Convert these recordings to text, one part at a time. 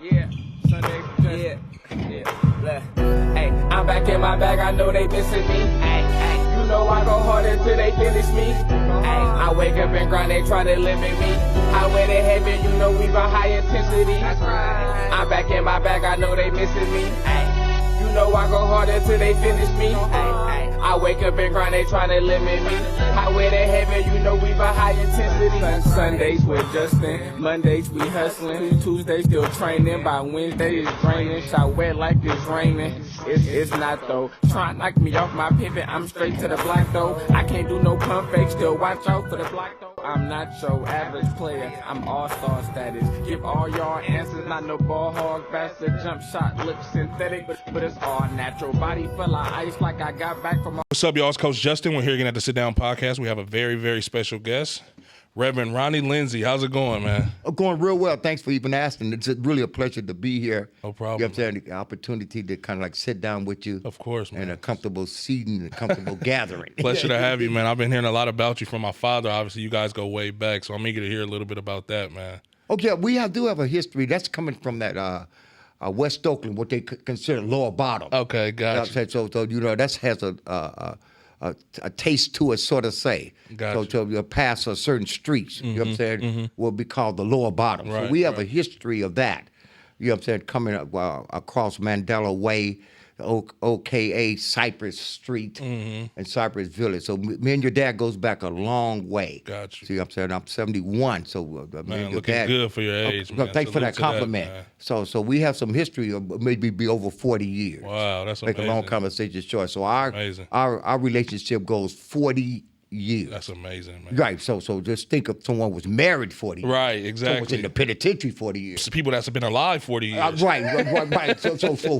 Yeah, Sunday, yeah. Hey, I'm back in my bag, I know they missing me. Ay, you know I go hard until they finish me. Ay, I wake up and grind, they try to limit me. Highway to heaven, you know we run high intensity. That's right. I'm back in my bag, I know they missing me. Ay, you know I go hard until they finish me. Ay, I wake up and grind, they try to limit me. Highway to heaven, you know we run high intensity. Sundays with Justin, Mondays we hustling, Tuesdays still training, by Wednesday it's draining, shot wet like it's raining. It's not though, try to knock me off my pivot, I'm straight to the block though. I can't do no pump fake, still watch out for the block though. I'm not your average player, I'm all-star status. Give all y'all answers, not no ball hog bastard. Jump shot looks synthetic, but it's all natural. Body full of ice like I got back from. What's up, y'all? It's Coach Justin. We're here again at the Sit Down Podcast. We have a very, very special guest, Rev Ron Linzie. How's it going, man? Going real well. Thanks for even asking. It's really a pleasure to be here. No problem. You know what I'm saying? The opportunity to kind of like sit down with you. Of course, man. And a comfortable seating, a comfortable gathering. Pleasure to have you, man. I've been hearing a lot about you from my father. Obviously, you guys go way back, so I'm eager to hear a little bit about that, man. Okay, do have a history. That's coming from that West Oakland, what they consider lower bottom. Okay, gotcha. So you know, that has a taste to it, sort of say. Gotcha. So to pass a certain streets, you know what I'm saying, will be called the lower bottom. Right, so we have a history of that. You know what I'm saying, coming up across Mandela Way, OKA Cypress Street, and Cypress Village. So me and your dad goes back a long way. Gotcha. See what I'm saying? I'm 71, so man, looking good for your age, man. Thanks for that compliment. That, so we have some history of maybe be over 40 years. Wow, that's Make amazing. a long conversation short. So our relationship goes 40 years. That's amazing, man. Right. So just think of someone was married 40 years. Right, exactly. Someone was in the penitentiary 40 years. It's people that's been alive 40 years. Right. So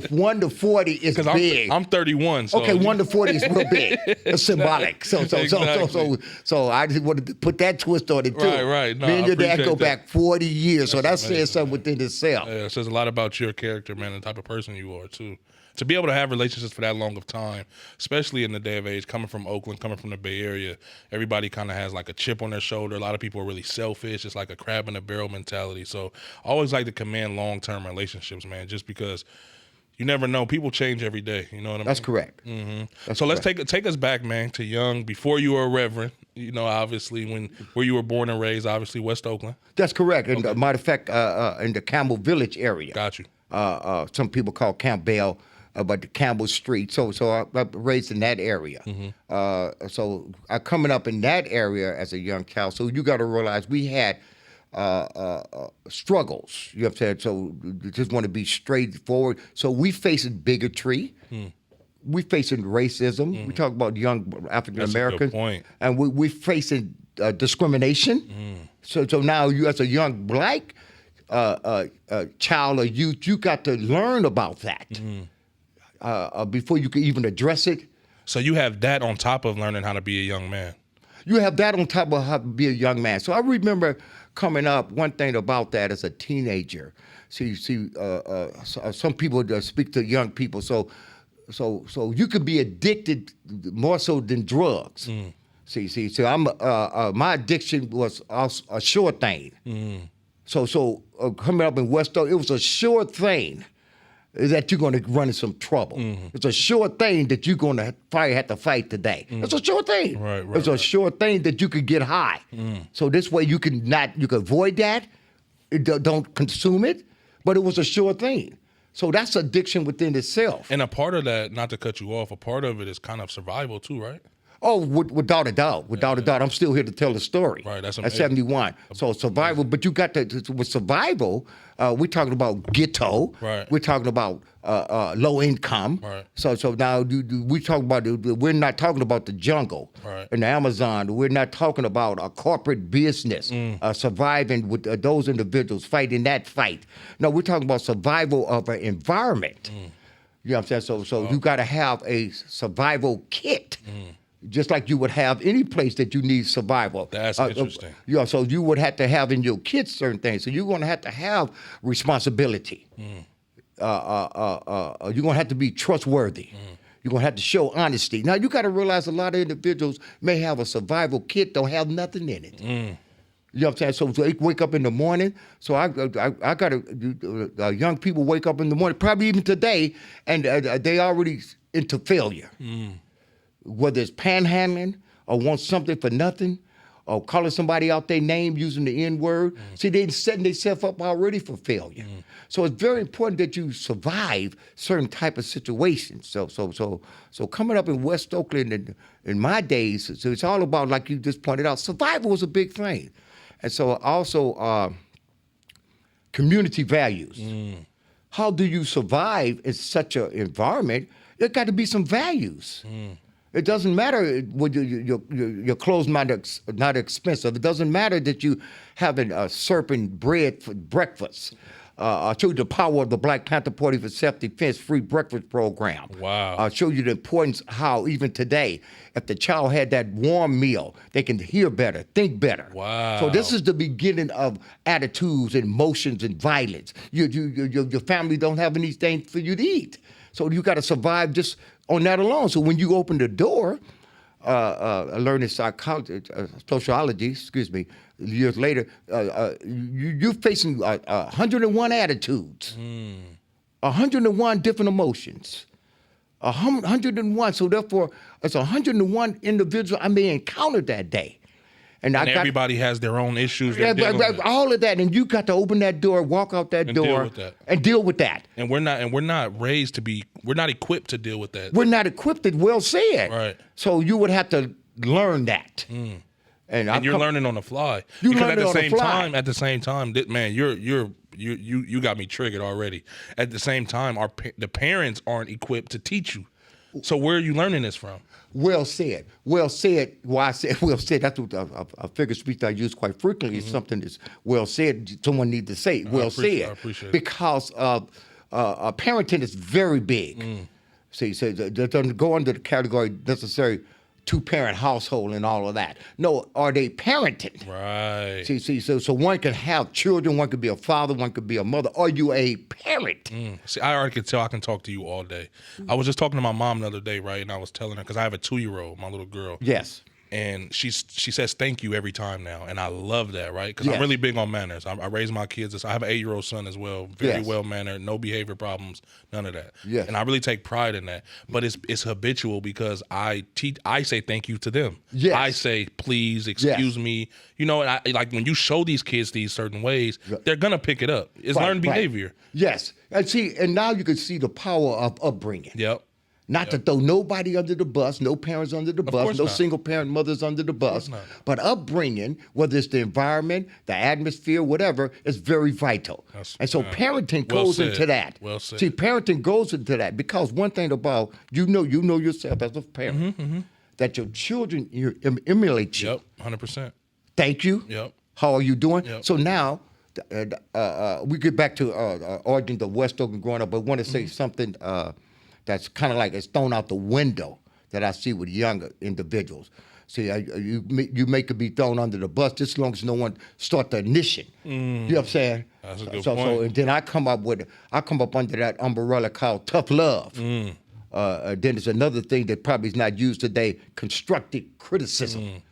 1 to 40 is big. I'm 31. So. Okay, 1 to 40 is real big. It's symbolic. So I just wanted to put that twist on it too. Right. No, Me and your dad go that. back 40 years, so that amazing, says something man. within itself. Yeah, it says a lot about your character, man, and the type of person you are too. To be able to have relationships for that long of time, especially in the day of age, coming from Oakland, coming from the Bay Area, everybody kind of has like a chip on their shoulder. A lot of people are really selfish. It's like a crab in a barrel mentality. So I always like to command long-term relationships, man, just because you never know. People change every day. You know what I mean? That's correct. Mm-hmm. So let's take us back, man, to young, before you were a reverend, you know, obviously where you were born and raised, obviously West Oakland. That's correct. And matter of fact, in the Campbell Village area. Got you. Some people call Campbell. But the Campbell Street, so I raised in that area. So I coming up in that area as a young child. So you got to realize we had struggles. You know what I'm saying? So you just want to be straightforward. So we facing bigotry. We facing racism. We talk about young African Americans. That's a good point. And we facing discrimination. So now you as a young black child or youth, you got to learn about that. Before you can even address it. So you have that on top of learning how to be a young man. You have that on top of how to be a young man. So I remember coming up, one thing about that as a teenager. Some people speak to young people. So you could be addicted more so than drugs. So I'm my addiction was a sure thing. So coming up in West Oak, it was a sure thing that you're going to run into some trouble. It's a sure thing that you're going to have to fight today. It's a sure thing. It's a sure thing that you could get high. So this way you can avoid that. Don't consume it, but it was a sure thing. So that's addiction within itself. And a part of that, not to cut you off, a part of it is kind of survival too, right? Oh, without a doubt. Without a doubt. I'm still here to tell the story. Right, that's amazing. amazing. At 71. So survival, but you got with survival, we're talking about ghetto. Right. We're talking about low income. Right. So now we talk about, we're not talking about the jungle and the Amazon. We're not talking about a corporate business surviving with those individuals fighting that fight. No, we're talking about survival of an environment. You know what I'm saying? So you got to have a survival kit. Just like you would have any place that you need survival. That's interesting. So you would have to have in your kids certain things. So you're going to have responsibility. You're going to have to be trustworthy. You're going to have to show honesty. Now, you got to realize a lot of individuals may have a survival kit, don't have nothing in it. You know what I'm saying? So they wake up in the morning. So I got young people wake up in the morning, probably even today, and they already into failure. Whether it's panhandling or want something for nothing, or calling somebody out their name using the N-word. See, they're setting themselves up already for failure. So it's very important that you survive certain type of situations. So coming up in West Oakland in my days, so it's all about, like you just pointed out, survival was a big thing. And so also community values. How do you survive in such an environment? There got to be some values. It doesn't matter when your clothes not expensive. It doesn't matter that you having serpent bread for breakfast. I'll show you the power of the Black Panther Party for Self-Defense free breakfast program. Wow. I'll show you the importance how even today, if the child had that warm meal, they can hear better, think better. Wow. So this is the beginning of attitudes and emotions and violence. Your family don't have anything for you to eat. So you got to survive just on that alone. So when you open the door, learning psychology, sociology, years later, you're facing 101 attitudes, 101 different emotions, 101. So therefore, it's 101 individuals I may encounter that day. And everybody has their own issues. All of that, and you got to open that door, walk out that door, and deal with that. And we're not raised to be. We're not equipped to deal with that. We're not equipped. Well said. Right. So you would have to learn that. And you're learning on the fly. At the same time, man, you got me triggered already. At the same time, the parents aren't equipped to teach you. So where are you learning this from? Well said. Well said. Why I said well said, that's what a figure of speech that I use quite frequently. Is something that's well said. Someone needs to say well said. I appreciate it. Because parenting is very big. See, so it doesn't go under the category necessary two-parent household and all of that. No, are they parenting? Right. See, so one can have children, one could be a father, one could be a mother. Are you a parent? See, I already can tell I can talk to you all day. I was just talking to my mom the other day, right, and I was telling her, because I have a 2-year-old, my little girl. Yes. And she says thank you every time now, and I love that, right? Because Yes. I'm really big on manners. I raise my kids. I have an 8-year-old son as well, very Yes. well mannered, no behavior problems, none of that. Yes. And I really take pride in that. But it's habitual because I say thank you to them. Yes. I say please, excuse me. You know, and like when you show these kids these certain ways, they're gonna pick it up. It's learned behavior. Yes, and now you can see the power of upbringing. Yep. Not to throw nobody under the bus, no parents under the bus, course no not. single parent mothers under the bus. not. But upbringing, whether it's the environment, the atmosphere, whatever, is very vital. And so parenting well goes said. into that. Well said. See, parenting goes into that because one thing about you know yourself as a parent that your children emulate you. Yep. 100%. Thank you. Yep. How are you doing? Yep. So now, we get back to origins of West Oakland growing up, but I want to say something that's kind of like it's thrown out the window that I see with younger individuals. See, you make it be thrown under the bus just as long as no one start the ignition. You know what I'm saying? That's a good so, point. and then I come up under that umbrella called tough love. Then there's another thing that probably is not used today: constructive criticism.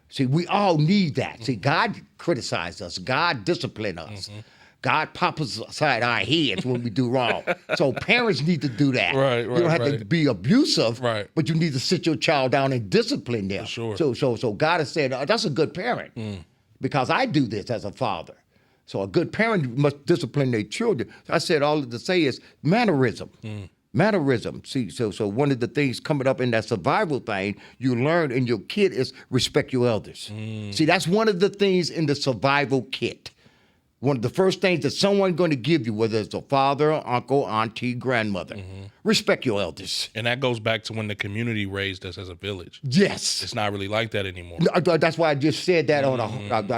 See, we all need that. See, God criticized us. God disciplined us. God pops us aside our heads when we do wrong. So parents need to do that. Right, you don't have to be abusive, but you need to sit your child down and discipline them. For sure. So God has said, that's a good parent because I do this as a father. So a good parent must discipline their children. I said all to say is mannerism. Mannerism. See, so one of the things coming up in that survival thing you learn in your kit is respect your elders. See, that's one of the things in the survival kit. One of the first things that someone's going to give you, whether it's a father, uncle, auntie, grandmother, respect your elders. And that goes back to when the community raised us as a village. Yes. It's not really like that anymore. That's why I just said that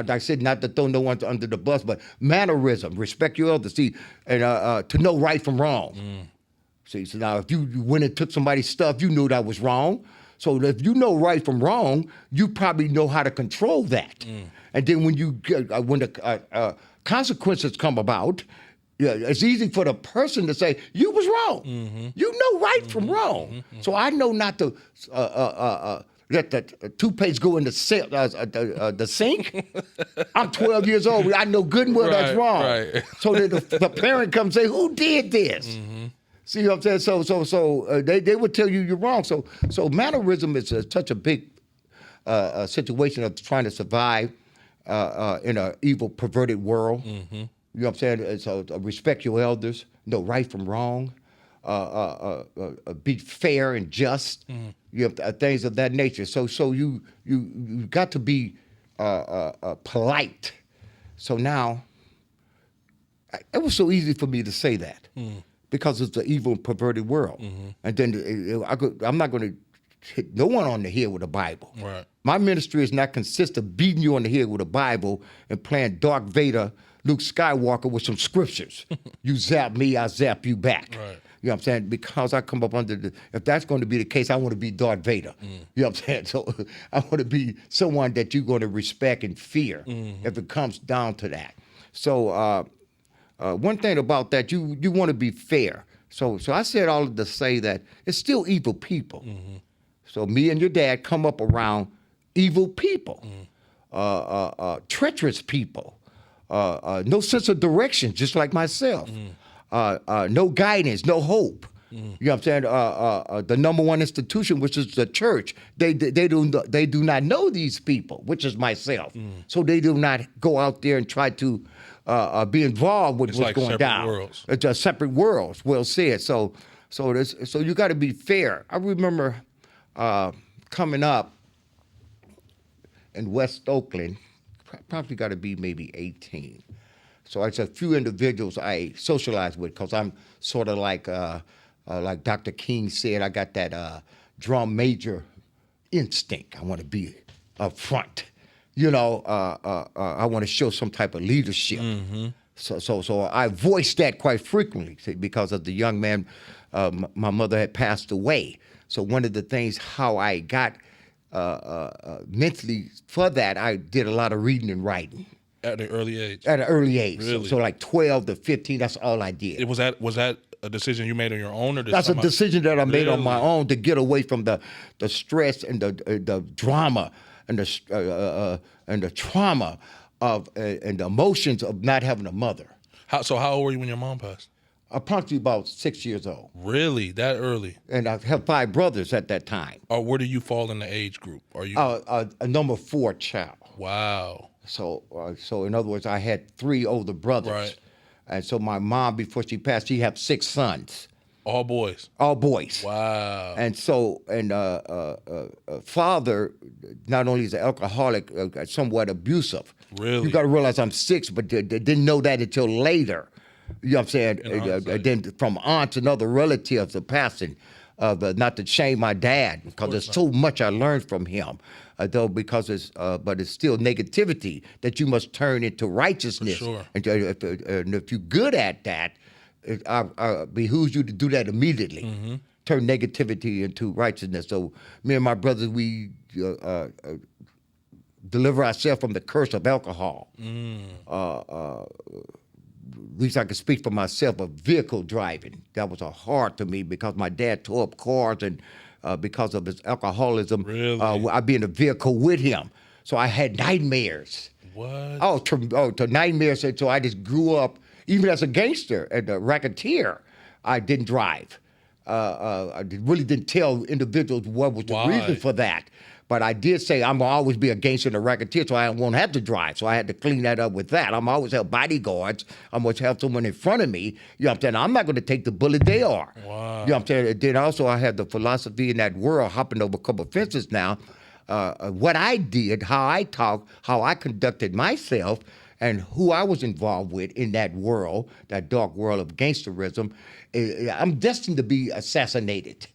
I said not to throw no one under the bus, but mannerism, respect your elders. See, and to know right from wrong. See, so now if you went and took somebody's stuff, you knew that was wrong. So if you know right from wrong, you probably know how to control that. And then when the consequences come about, it's easy for the person to say, you was wrong. You know right from wrong. So I know not to let the toothpaste go in the sink. I'm 12 years old. I know good and well that's wrong. Right. So that the parent comes and say, who did this? Mm-hmm. See what I'm saying? So they would tell you you're wrong. So mannerism is such a big situation of trying to survive in an evil, perverted world. Mm-hmm. You know what I'm saying? So respect your elders, know right from wrong, be fair and just. Mm-hmm. You have things of that nature. So you got to be polite. So now, it was so easy for me to say that because it's an evil and perverted world. Mm-hmm. And then I'm not going to hit no one on the head with a Bible. Right. My ministry is not consist of beating you on the head with a Bible and playing Darth Vader, Luke Skywalker with some scriptures. You zap me, I zap you back. Right. You know what I'm saying? Because I come up under if that's going to be the case, I want to be Darth Vader. You know what I'm saying? So I want to be someone that you're going to respect and fear if it comes down to that. So one thing about that, you want to be fair. So I said all of to say that it's still evil people. Mm-hmm. So me and your dad come up around evil people, treacherous people, no sense of direction, just like myself. No guidance, no hope. You know what I'm saying? The number one institution, which is the church, they do not know these people, which is myself. So they do not go out there and try to be involved with what's going down. Worlds. It's a separate worlds. Well said. So you got to be fair. I remember coming up in West Oakland, probably got to be maybe 18. So it's a few individuals I socialize with because I'm sort of like Dr. King said, I got that drum major instinct. I want to be up front. You know, I want to show some type of leadership. Mm-hmm. So I voiced that quite frequently because of the young man. My mother had passed away. So one of the things how I got mentally for that, I did a lot of reading and writing. At an early age? At an early age. Really? So like 12 to 15, that's all I did. Was that a decision you made on your own? Or that's a decision that I made on my own to get away from the stress and the drama and the trauma of and the emotions of not having a mother. So how old were you when your mom passed? Approximately about 6 years old. Really? That early? And I have 5 brothers at that time. Or where do you fall in the age group? Are you a number 4 child? Wow. So in other words, I had 3 older brothers. Right. And so my mom, before she passed, she had 6 sons. All boys? All boys. Wow. And so, father, not only is an alcoholic, somewhat abusive. Really? You got to realize I'm 6, but they didn't know that until later. You know what I'm saying? Then from aunts and other relatives of passing, not to shame my dad, because there's so much I learned from him. Though because but it's still negativity that you must turn into righteousness. For sure. And if you're good at that, it behooves you to do that immediately. Mm-hmm. Turn negativity into righteousness. So me and my brothers, we deliver ourselves from the curse of alcohol. At least I can speak for myself of vehicle driving. That was hard to me because my dad tore up cars and because of his alcoholism, really? I'd be in a vehicle with him. So I had nightmares. What? To nightmares. So I just grew up, even as a gangster and a racketeer, I didn't drive. I really didn't tell individuals what was the reason for that. But I did say I'm going to always be a gangster and a racketeer, so I won't have to drive. So I had to clean that up with that. I'm always have bodyguards. I'm always have someone in front of me. You know what I'm saying? I'm not going to take the bullet they are. Wow. You know what I'm saying? Then also I had the philosophy in that world, hopping over a couple of fences now. What I did, how I talked, how I conducted myself, and who I was involved with in that world, that dark world of gangsterism, I'm destined to be assassinated.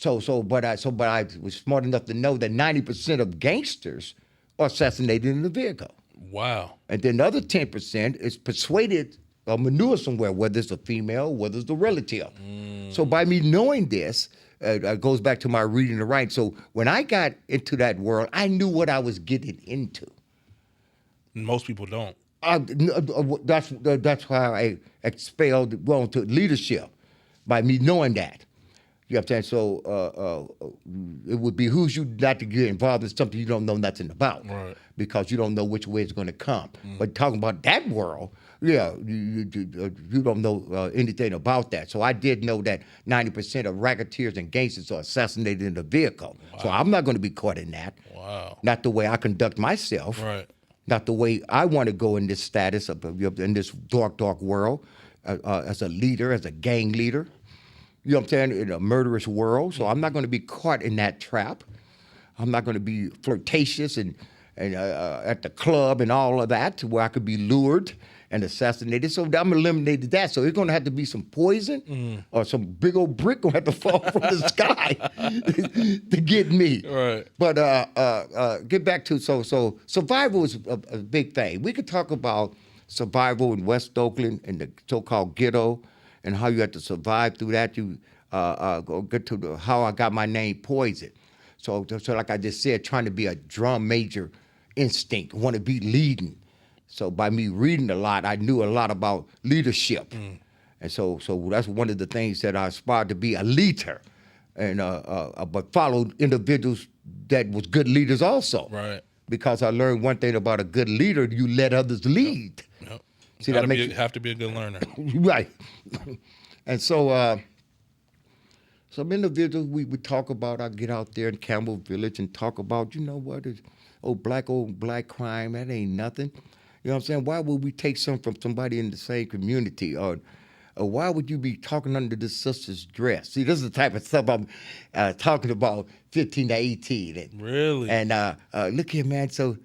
But I was smart enough to know that 90% of gangsters are assassinated in the vehicle. Wow. And then the other 10% is persuaded or manure somewhere, whether it's a female, whether it's a relative. So by me knowing this, it goes back to my reading and writing. So when I got into that world, I knew what I was getting into. Most people don't. That's why I expelled well into leadership, by me knowing that. You know what I'm saying? So it would behoove you not to get involved in something you don't know nothing about, Right. because you don't know which way it's going to come. But talking about that world, yeah, you don't know anything about that. So I did know that 90% of racketeers and gangsters are assassinated in the vehicle. So I'm not going to be caught in that. Wow. Not the way I conduct myself. Right. Not the way I want to go in this status in this dark world as a leader, as a gang leader. You know what I'm saying? In a murderous world. So I'm not going to be caught in that trap. I'm not going to be flirtatious and at the club and all of that, to where I could be lured and assassinated. So I'm eliminated that. So it's going to have to be some poison or some big old brick going to have to fall from the sky to get me. Right. But get back to, so survival is a big thing. We could talk about survival in West Oakland and the so-called ghetto and how you have to survive through that. You go get to how I got my name Poison. So like I just said, trying to be a drum major instinct, want to be leading. So by me reading a lot, I knew a lot about leadership. And so that's one of the things that I aspired to be, a leader, and but followed individuals that was good leaders also. Right. Because I learned one thing about a good leader: you let others lead. Yep. See, that makes have to be a good learner. right. And so some individuals we would talk about, I get out there in Campbell Village and talk about, you know what, old black crime, that ain't nothing. You know what I'm saying? Why would we take some from somebody in the same community? Or why would you be talking under this sister's dress? See, this is the type of stuff I'm talking about 15 to 18. Really? And look here, man, so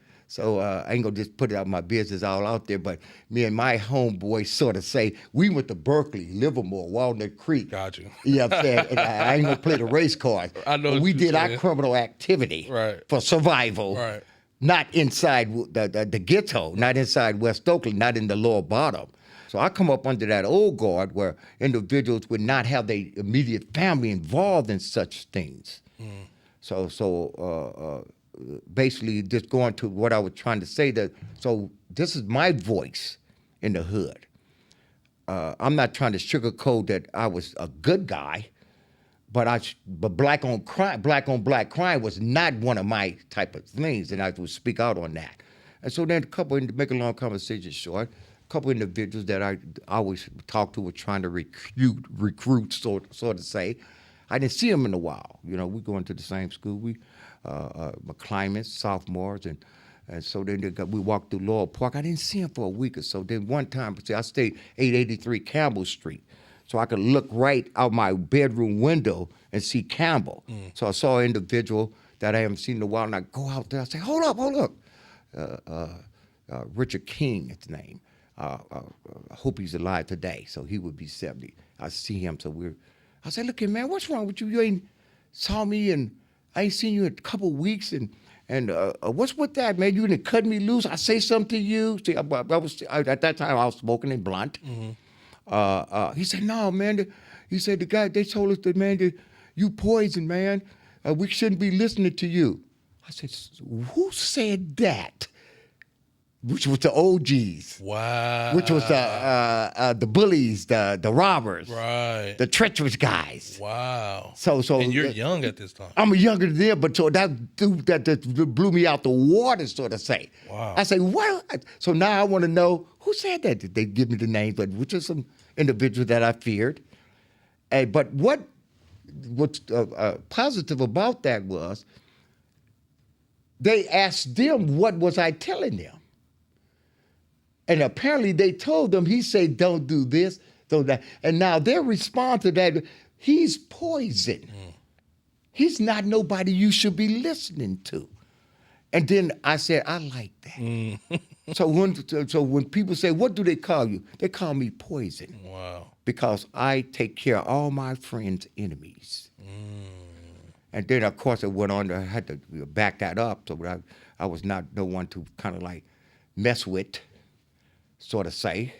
I ain't gonna just put it out my business all out there, but me and my homeboy sort of say, we went to Berkeley, Livermore, Walnut Creek. Got you. You know what I'm saying? And I ain't gonna play the race card. I know But what we you're did our saying. criminal activity for survival. Right. Not inside the ghetto, not inside West Oakland, not in the lower bottom. So I come up under that old guard where individuals would not have their immediate family involved in such things. So basically just going to what I was trying to say, that so this is my voice in the hood. I'm not trying to sugarcoat that I was a good guy, but black on black crime was not one of my type of things, and I would speak out on that. And so then to make a long conversation short, a couple individuals that I always talk to were trying to recruit, sort of say. I didn't see them in a while. You know, we going to the same school. We climbers, sophomores, and so then we walked through Laurel Park. I didn't see him for a week or so. Then one time, I stayed 883 Campbell Street, so I could look right out my bedroom window and see Campbell. So I saw an individual that I haven't seen in a while, and I go out there. I say, hold up. Richard King, his name. I hope he's alive today, so he would be 70. I see him, I said, look here, man, what's wrong with you? You ain't saw me, and I ain't seen you in a couple weeks, and what's with that, man? You didn't cut me loose. I say something to you. See, at that time, I was smoking and blunt. He said, no, man. He said, the guy, they told us that, man, that you poison, man. We shouldn't be listening to you. I said, who said that? Which was the OGs. Wow. Which was the bullies, the robbers. Right. The treacherous guys. Wow. So and you're young at this time. I'm younger than them, but so that dude that blew me out the water, sort of say. Wow. I say, what? So now I want to know who said that. Did they give me the names? But which are some individuals that I feared. But what's positive about that was they asked them, what was I telling them? And apparently they told them, he said, don't do this, don't that. And now their response to that, he's poison. He's not nobody you should be listening to. And then I said, I like that. So when people say, what do they call you? They call me poison. Wow. Because I take care of all my friends' enemies. And then, of course, I went on to, I had to back that up. So I was not no one to kind of like mess with, sort of say.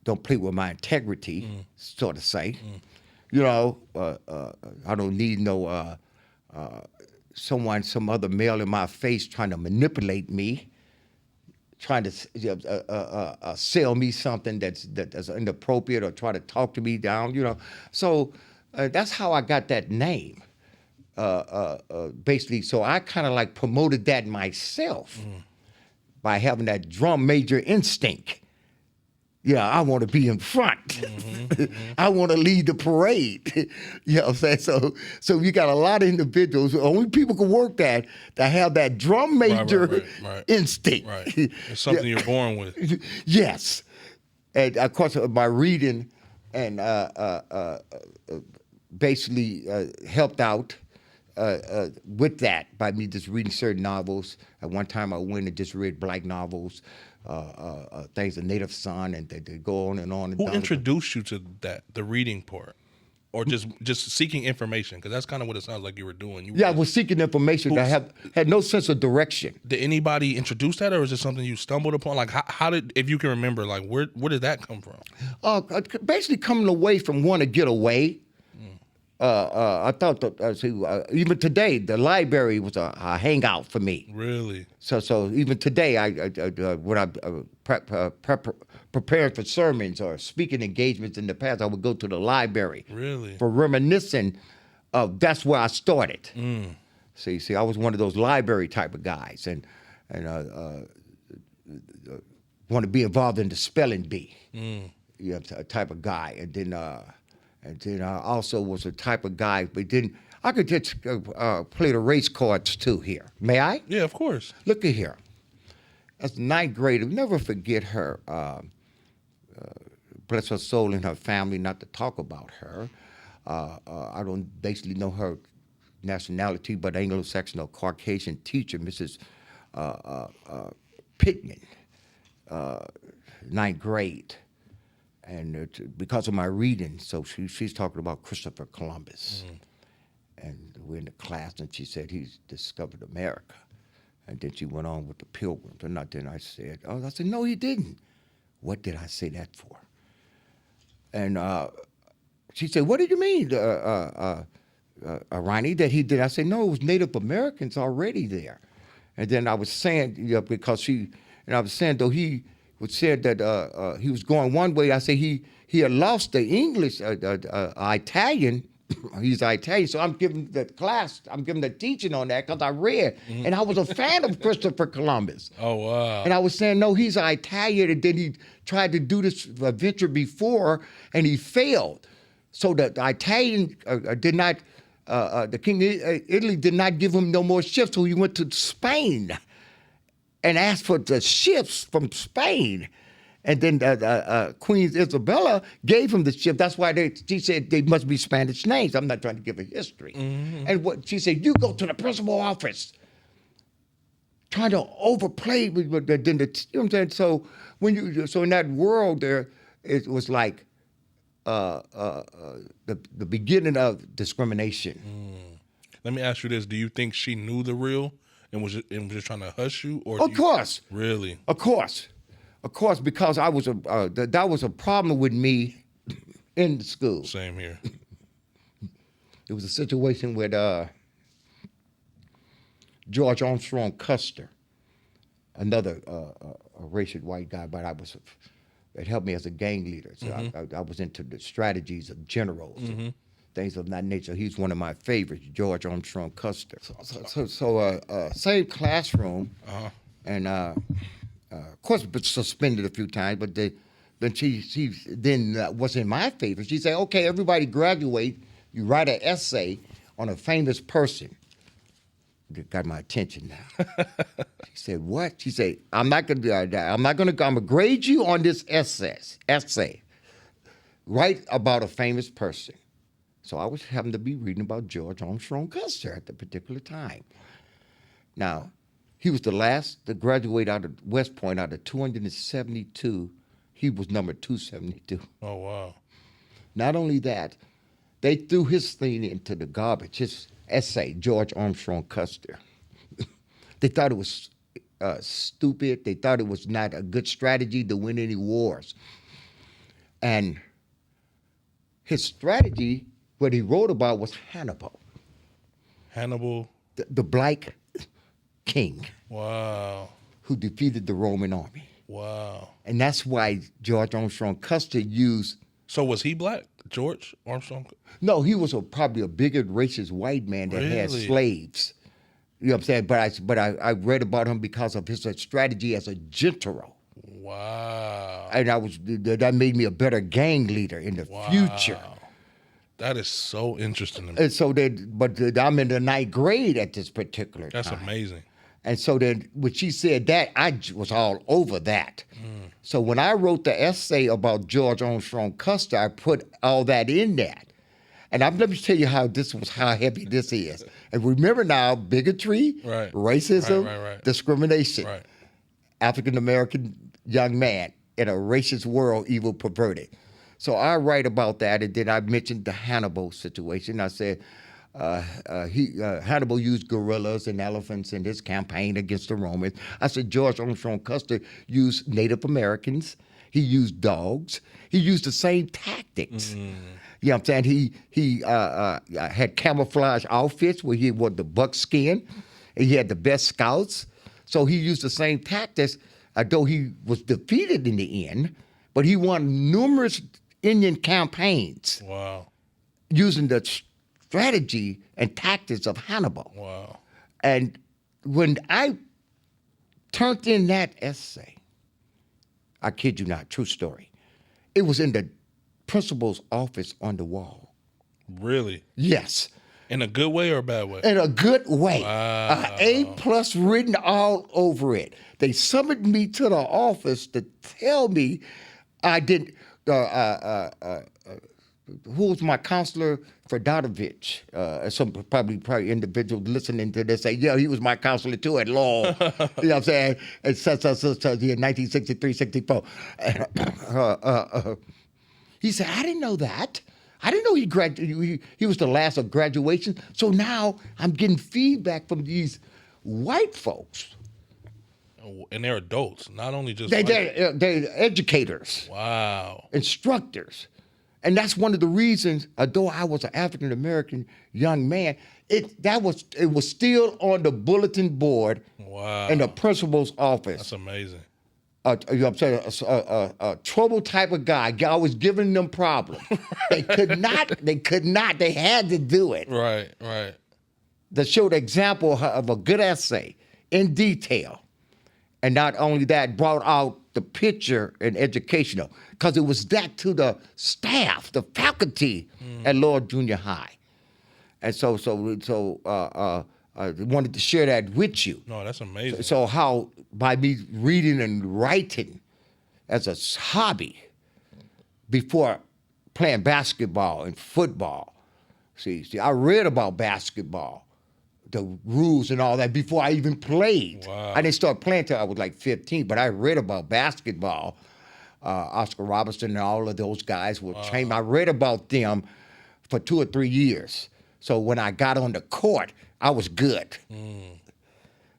Don't play with my integrity, sort of say. You know, I don't need no some other male in my face trying to manipulate me, trying to sell me something that's inappropriate or try to talk to me down, you know. So that's how I got that name. Basically, so I kind of like promoted that myself by having that drum major instinct. Yeah, I want to be in front. I want to lead the parade. You know what I'm saying? So you got a lot of individuals, only people can work that have that drum major instinct. Right. It's something you're born with. Yes. And of course, my reading and basically helped out with that by me just reading certain novels. At one time, I went and just read black novels. Things of Native Son, and they go on and on. And Who down. introduced you to that, the reading part, or just seeking information? Because that's kind of what it sounds like you were doing. I was seeking information. I had no sense of direction. Did anybody introduce that, or is it something you stumbled upon? Like, how did, if you can remember, like where did that come from? Basically, coming away from wanting to get away. I thought that even today the library was a hangout for me. Really? So even today, when I prepared for sermons or speaking engagements in the past, I would go to the library. Really? For reminiscing of that's where I started. See, I was one of those library type of guys, and want to be involved in the spelling bee. You know, type of guy, and then I also was a type of guy, but then I could just play the race cards too here. May I? Yeah, of course. Look at here. As a ninth grader, never forget her. Bless her soul and her family, not to talk about her. I don't basically know her nationality, but Anglo-Saxon or Caucasian teacher, Mrs. Pittman, ninth grade. And because of my reading, so she's talking about Christopher Columbus. And we're in the class, and she said he's discovered America. And then she went on with the Pilgrims. And then I said, no, he didn't. What did I say that for? And she said, what did you mean, Ronnie, that he did? I said, no, it was Native Americans already there. And then I was saying, because I was saying, though he said that he was going one way. I said he had lost the English, Italian. He's Italian, so I'm giving the teaching on that because I read, and I was a fan of Christopher Columbus. Oh, wow. And I was saying, no, he's Italian, and then he tried to do this venture before, and he failed. So the Italian did not, the king of Italy did not give him no more ships, so he went to Spain and asked for the ships from Spain. And then Queen Isabella gave him the ship. That's why she said they must be Spanish names. I'm not trying to give a history. And what she said, you go to the principal office, trying to overplay with you know what I'm saying? So so in that world there, it was like the beginning of discrimination. Let me ask you this: do you think she knew the real and was just trying to hush you, or Of course. Really? Of course, because I was that was a problem with me in the school. Same here. It was a situation with George Armstrong Custer, another racial white guy, but it helped me as a gang leader. So I was into the strategies of generals and things of that nature. He's one of my favorites, George Armstrong Custer. So same classroom, and of course, been suspended a few times, but then she wasn't my favorite. She said, okay, everybody graduate, you write an essay on a famous person. It got my attention now. She said, what? She said, I'm gonna grade you on this essay. Write about a famous person. So I was having to be reading about George Armstrong Custer at the particular time. Now, he was the last to graduate out of West Point out of 272. He was number 272. Oh, wow. Not only that, they threw his thing into the garbage, his essay, George Armstrong Custer. They thought it was stupid. They thought it was not a good strategy to win any wars. And his strategy, what he wrote about was Hannibal. Hannibal? The black king. Wow. who defeated the Roman army. Wow. And that's why George Armstrong Custer used. So was he black, George Armstrong? No, he was probably a bigoted, racist white man that had Really? slaves. You know what I'm saying? But I read about him because of his strategy as a general. Wow. And that made me a better gang leader in the future. That is so interesting to me. And so I'm in the 9th grade at this particular time. That's amazing. And so then when she said that, I was all over that. So when I wrote the essay about George Armstrong Custer, I put all that in that. And let me tell you how heavy this is. And remember now, bigotry, Right. racism, Right. discrimination. Right. African-American young man in a racist world, evil, perverted. So I write about that, and then I mentioned the Hannibal situation. I said Hannibal used gorillas and elephants in his campaign against the Romans. I said George Armstrong Custer used Native Americans. He used dogs. He used the same tactics. You know what I'm saying? He had camouflage outfits where he wore the buckskin. And he had the best scouts. So he used the same tactics, though he was defeated in the end, but he won numerous Indian campaigns. Wow. Using the strategy and tactics of Hannibal. Wow. And when I turned in that essay, I kid you not, true story, it was in the principal's office on the wall. Really? Yes. In a good way or a bad way? In a good way. Wow. A+ written all over it. They summoned me to the office to tell me I didn't. Who was my counselor? Fredadovich. Some probably individual listening to this say, yeah, he was my counselor too at law. You know what I'm saying? And such, yeah, 1963, 64. He said, I didn't know that. I didn't know he was the last of graduation. So now I'm getting feedback from these white folks. And they're adults, not only just They're educators. Wow. Instructors. And that's one of the reasons, although I was an African-American young man, it was still on the bulletin board in the principal's office. That's amazing. You know what I'm saying? A trouble type of guy, always giving them problems. They could not, they had to do it. Right. To show the example of a good essay in detail. And not only that, brought out the picture and educational, because it was that to the staff, the faculty at Lower Junior High. And so I wanted to share that with you. No, that's amazing. So how, by me reading and writing as a hobby before playing basketball and football. See, I read about basketball, the rules and all that before I even played. Wow. I didn't start playing till I was like 15, but I read about basketball. Oscar Robertson and all of those guys were trained. I read about them for 2 or 3 years. So when I got on the court, I was good.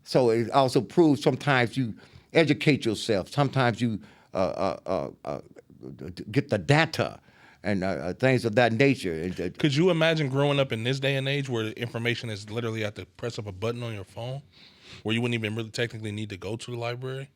So it also proves sometimes you educate yourself. Sometimes you get the data and things of that nature. Could you imagine growing up in this day and age where the information is literally at the press of a button on your phone, where you wouldn't even really technically need to go to the library?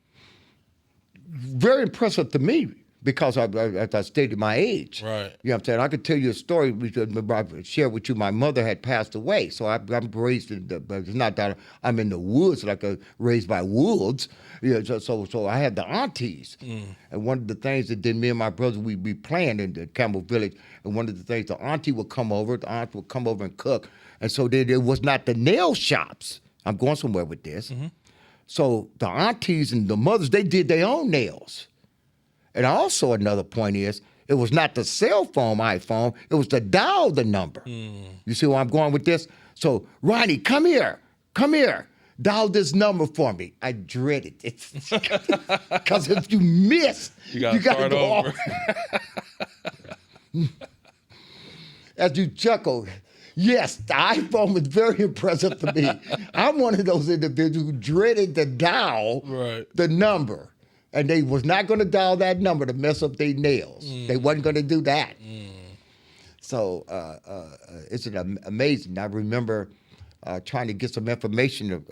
Very impressive to me because I stated my age. Right. You know what I'm saying? I could tell you a story I share with you. My mother had passed away, so I'm raised in but it's not that I'm in the woods like raised by wolves. You know, so I had the aunties, and one of the things that did me and my brother we'd be playing in the Campbell Village, and one of the things the auntie would come over, the aunt would come over and cook, and so then it was not the nail shops. I'm going somewhere with this. So the aunties and the mothers, they did their own nails. And also another point is, it was not the cell phone, iPhone, it was to dial the number. You see where I'm going with this? So, Ronnie, come here. Dial this number for me. I dreaded it. Because if you miss, you got to go over. As you chuckle, yes, the iPhone was very impressive to me. I'm one of those individuals who dreaded to dial the number. And they was not going to dial that number to mess up their nails. They wasn't going to do that. So it's amazing. I remember trying to get some information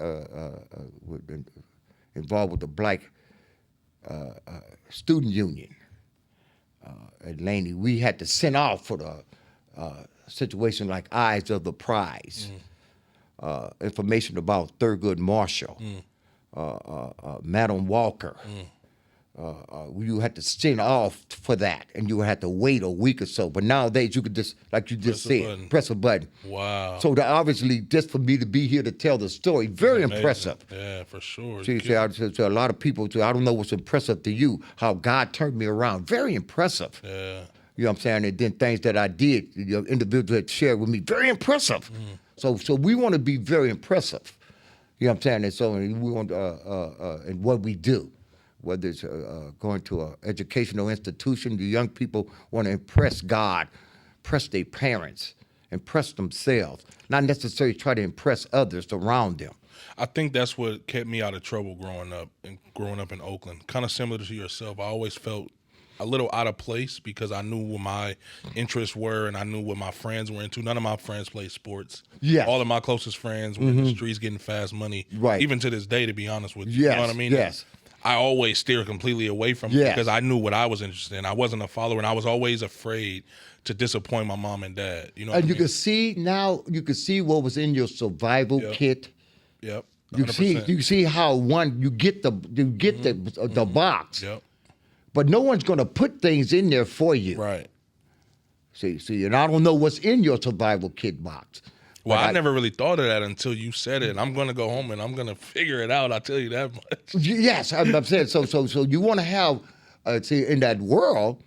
involved with the Black Student Union at Laney. We had to send off for the situation like Eyes of the Prize, information about Thurgood Marshall, Madam Walker. You had to send off for that, and you had to wait a week or so. But nowadays, you could just, like you just said, press a button. Wow. So obviously, just for me to be here to tell the story, very impressive. Yeah, for sure. See, a lot of people, I don't know what's impressive to you, how God turned me around. Very impressive. Yeah. You know what I'm saying? And then things that I did, individuals that shared with me, very impressive. So we want to be very impressive. You know what I'm saying? And so we want and what we do. Whether it's going to an educational institution, the young people want to impress God, impress their parents, impress themselves, not necessarily try to impress others around them. I think that's what kept me out of trouble growing up in Oakland. Kind of similar to yourself. I always felt a little out of place because I knew what my interests were and I knew what my friends were into. None of my friends played sports. Yes. All of my closest friends were in the streets getting fast money. Right. Even to this day, to be honest with you. Yes. You know what I mean? Yes. I always steered completely away from it because I knew what I was interested in. I wasn't a follower, and I was always afraid to disappoint my mom and dad. You know, and you can see now. You can see what was in your survival kit. Yep. 100%. You see how you get the box. Yep. But no one's going to put things in there for you. Right. See, and I don't know what's in your survival kit box. Well, I never really thought of that until you said it. And I'm going to go home and I'm going to figure it out. I'll tell you that much. Yes, I'm saying so you want to have, in that world,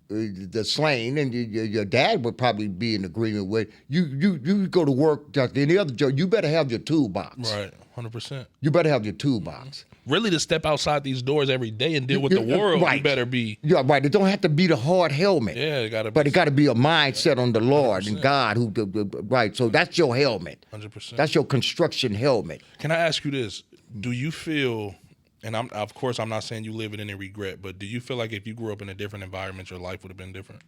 the slang, and your dad would probably be in agreement with, you go to work, just any other job, you better have your toolbox. Right, 100%. You better have your toolbox. Really, to step outside these doors every day and deal with the world, you better be. Yeah, right. It don't have to be the hard helmet. Yeah, it got to be. But it got to be a mindset on the Lord 100%. And God, right. So that's your helmet. 100%. That's your construction helmet. Can I ask you this? Do you feel, and of course I'm not saying you live in any regret, but do you feel like if you grew up in a different environment, your life would have been different?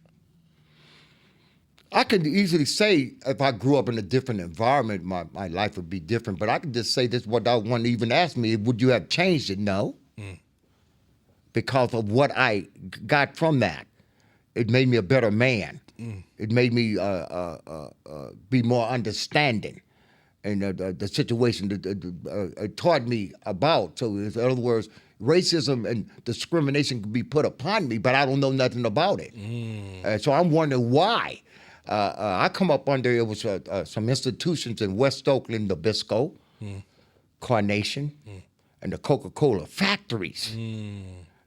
I could easily say if I grew up in a different environment, my life would be different. But I could just say this, what I want to even ask me, would you have changed it? No. Because of what I got from that. It made me a better man. It made me be more understanding. And the situation it taught me about. So in other words, racism and discrimination could be put upon me, but I don't know nothing about it. So I'm wondering why. I come up under, it was some institutions in West Oakland, Nabisco, Carnation, and the Coca-Cola factories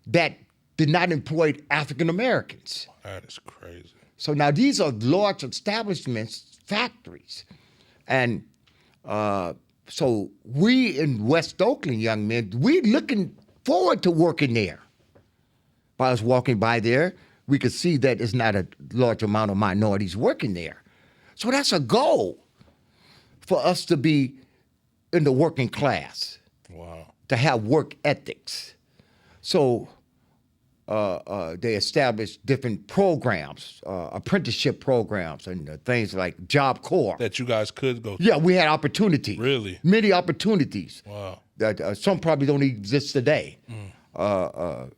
that did not employ African Americans. That is crazy. So now these are large establishments, factories. And so we in West Oakland, young men, we looking forward to working there. While I was walking by there, we could see that it's not a large amount of minorities working there. So that's a goal for us to be in the working class. Wow. To have work ethics. So they established different programs, apprenticeship programs, and things like Job Corps. That you guys could go through. Yeah, we had opportunity. Really? Many opportunities. Wow. That some probably don't exist today. So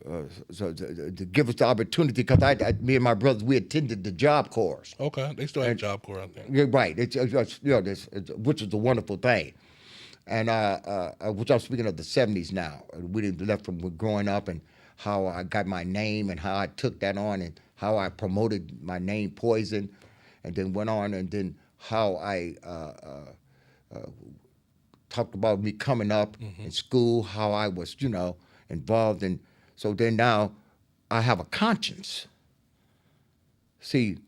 to give us the opportunity, because me and my brothers, we attended the Job Corps. Okay, they still have Job Corps out there. Yeah, right. Which is a wonderful thing. And which I'm speaking of the 70s now. We didn't left from growing up and how I got my name and how I took that on and how I promoted my name, Poison, and then went on and then how I talked about me coming up in school, how I was, involved in. So then now I have a conscience. See,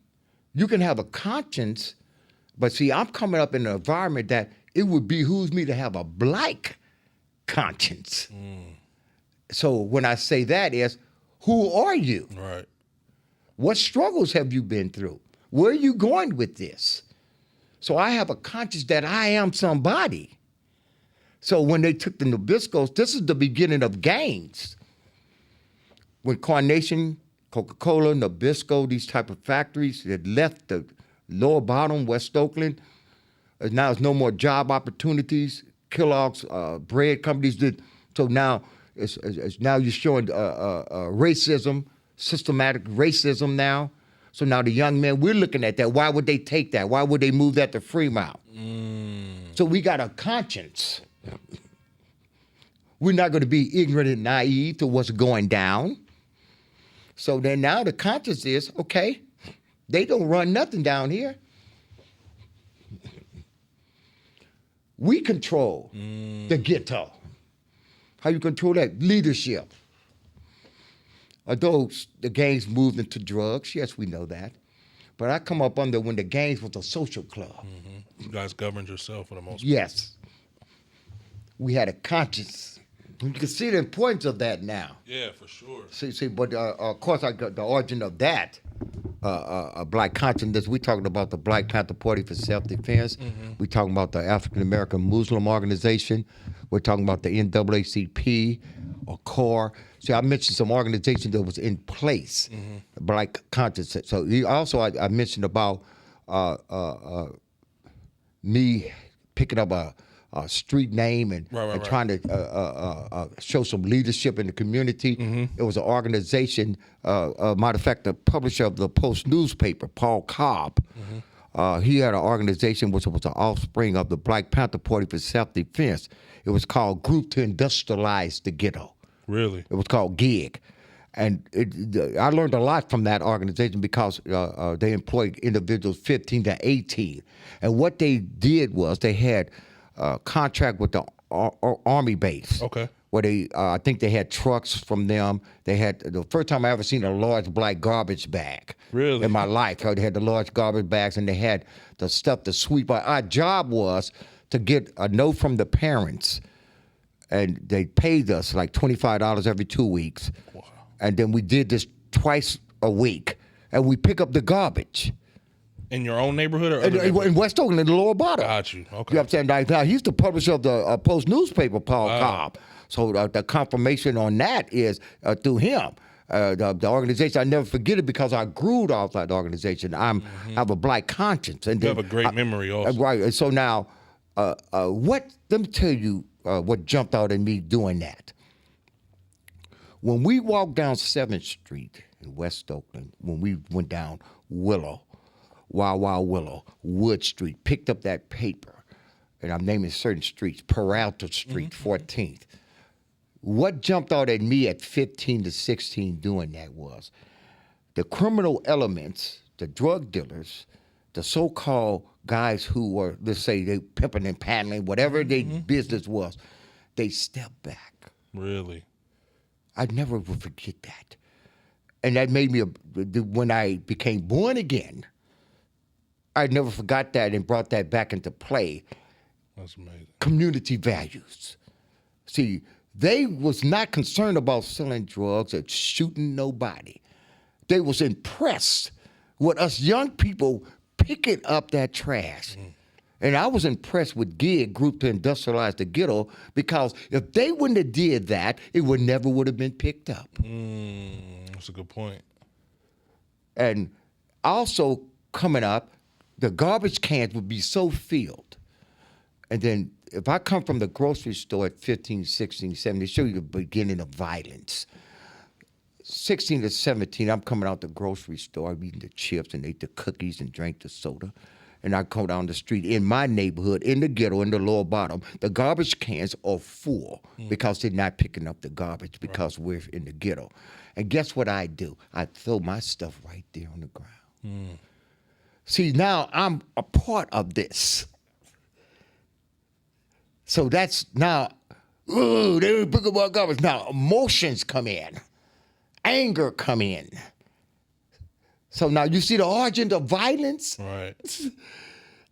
you can have a conscience, but see, I'm coming up in an environment that it would behoove me to have a black conscience. So when I say that is, who are you? Right. What struggles have you been through? Where are you going with this? So I have a conscience that I am somebody. So when they took the Nabiscos, this is the beginning of gangs. When Carnation, Coca-Cola, Nabisco, these type of factories had left the lower bottom, West Oakland, now there's no more job opportunities. Kellogg's bread companies So now it's now you're showing racism, systematic racism now. So now the young men, we're looking at that. Why would they take that? Why would they move that to Fremont? So we got a conscience. We're not going to be ignorant and naive to what's going down. So then now the conscience is, okay, they don't run nothing down here. We control the ghetto. How you control that? Leadership. Although the gangs moved into drugs, yes, we know that. But I come up under when the gangs was a social club. You guys governed yourself for the most part. Yes. We had a conscience. You can see the importance of that now. Yeah, for sure. See, but of course, I got the origin of that. Black consciousness. We talking about the Black Panther Party for Self-Defense. We talking about the African American Muslim Organization. We're talking about the NAACP or CORE. See, I mentioned some organization that was in place, Black consciousness. So I mentioned about me picking up a street name and trying to show some leadership in the community. It was an organization, matter of fact, the publisher of the Post newspaper, Paul Cobb, he had an organization which was an offspring of the Black Panther Party for Self-Defense. It was called Group to Industrialize the Ghetto. Really? It was called GIG. And I learned a lot from that organization because they employed individuals 15 to 18. And what they did was they had contract with the Army base. Okay. Where they, I think they had trucks from them. They had, the first time I ever seen a large black garbage bag. Really? In my life. They had the large garbage bags and they had the stuff to sweep. Our job was to get a note from the parents and they paid us like $25 every 2 weeks. Wow. And then we did this twice a week and we pick up the garbage. In your own neighborhood or in West Oakland, in the Lower Bottom. Got you. Okay. You know what I'm saying? Like, now, he's the publisher of the Post newspaper, Paul Cobb. So the confirmation on that is through him. The organization, I never forget it because I grew off that organization. I have a black conscience. And you have a great memory also. Right. And so now, let me tell you what jumped out at me doing that. When we walked down 7th Street in West Oakland, when we went down Willow, Wild Willow, Wood Street, picked up that paper, and I'm naming certain streets, Peralta Street, 14th. What jumped out at me at 15 to 16 doing that was the criminal elements, the drug dealers, the so-called guys who were, let's say, they pimping and paddling, whatever their business was, they stepped back. Really? I never will forget that. And that made me, when I became born again, I never forgot that and brought that back into play. That's amazing. Community values. See, they was not concerned about selling drugs or shooting nobody. They was impressed with us young people picking up that trash. And I was impressed with GIG, Group to Industrialize the Ghetto, because if they wouldn't have did that, it never would have been picked up. That's a good point. And also coming up, the garbage cans would be so filled. And then if I come from the grocery store at 15, 16, 17, show you the beginning of violence. 16 to 17, I'm coming out the grocery store, I'm eating the chips and ate the cookies and drank the soda. And I come down the street in my neighborhood, in the ghetto, in the Lower Bottom, the garbage cans are full because they're not picking up the garbage because we're in the ghetto. And guess what I do? I throw my stuff right there on the ground. See, now I'm a part of this. So that's now, they pick up our garbage. Now emotions come in, anger come in. So now you see the origin of violence? Right.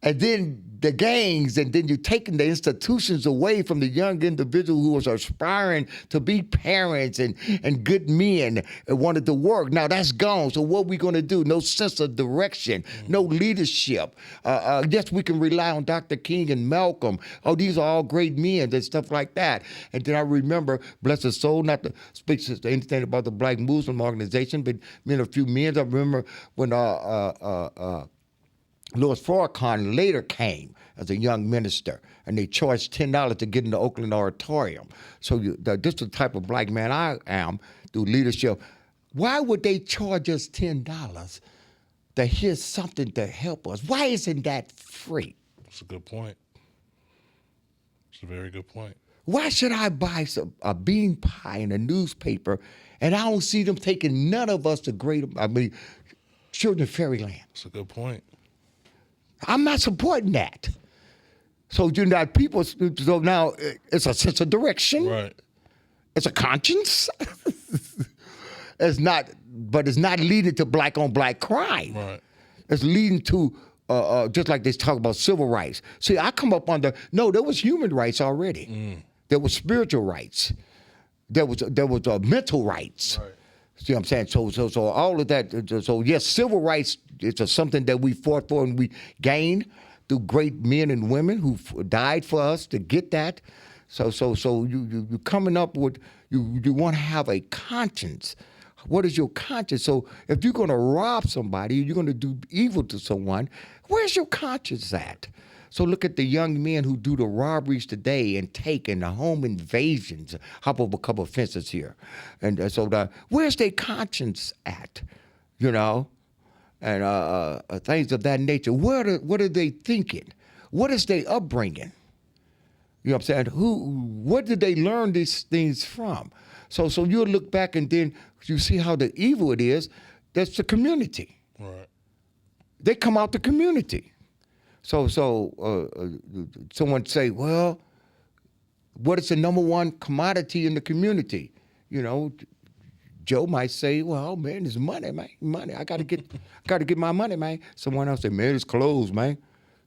And then the gangs, and then you're taking the institutions away from the young individual who was aspiring to be parents and good men and wanted to work. Now that's gone. So what are we going to do? No sense of direction, no leadership. Yes, we can rely on Dr. King and Malcolm. Oh, these are all great men and stuff like that. And then I remember, bless his soul, not to speak to anything about the Black Muslim organization, but a few men. I remember when Louis Farrakhan later came as a young minister, and they charged $10 to get in the Oakland auditorium. So this is the type of black man I am through leadership. Why would they charge us $10 to hear something to help us? Why isn't that free? That's a good point. It's a very good point. Why should I buy a bean pie in a newspaper and I don't see them taking none of us to children fairyland? That's a good point. I'm not supporting that. So people. So now it's a sense of direction. Right. It's a conscience. It's not, but it's not leading to black on black crime. Right. It's leading to just like they talk about civil rights. See, I come up under there was human rights already. There was spiritual rights. There was mental rights. Right. See what I'm saying? So all of that. So yes, civil rights is something that we fought for and we gained through great men and women who died for us to get that. So you coming up with you want to have a conscience. What is your conscience? So if you're going to rob somebody, you're going to do evil to someone, where's your conscience at? So look at the young men who do the robberies today and the home invasions. Hop over a couple of fences here. And where's their conscience at? You know? And things of that nature. What are they thinking? What is their upbringing? You know what I'm saying? What did they learn these things from? So you'll look back and then you see how the evil it is. That's the community. Right. They come out the community. So someone say, well, what is the number one commodity in the community? You know, Joe might say, well, man, it's money, man. Money. I gotta get my money, man. Someone else say, man, it's clothes, man.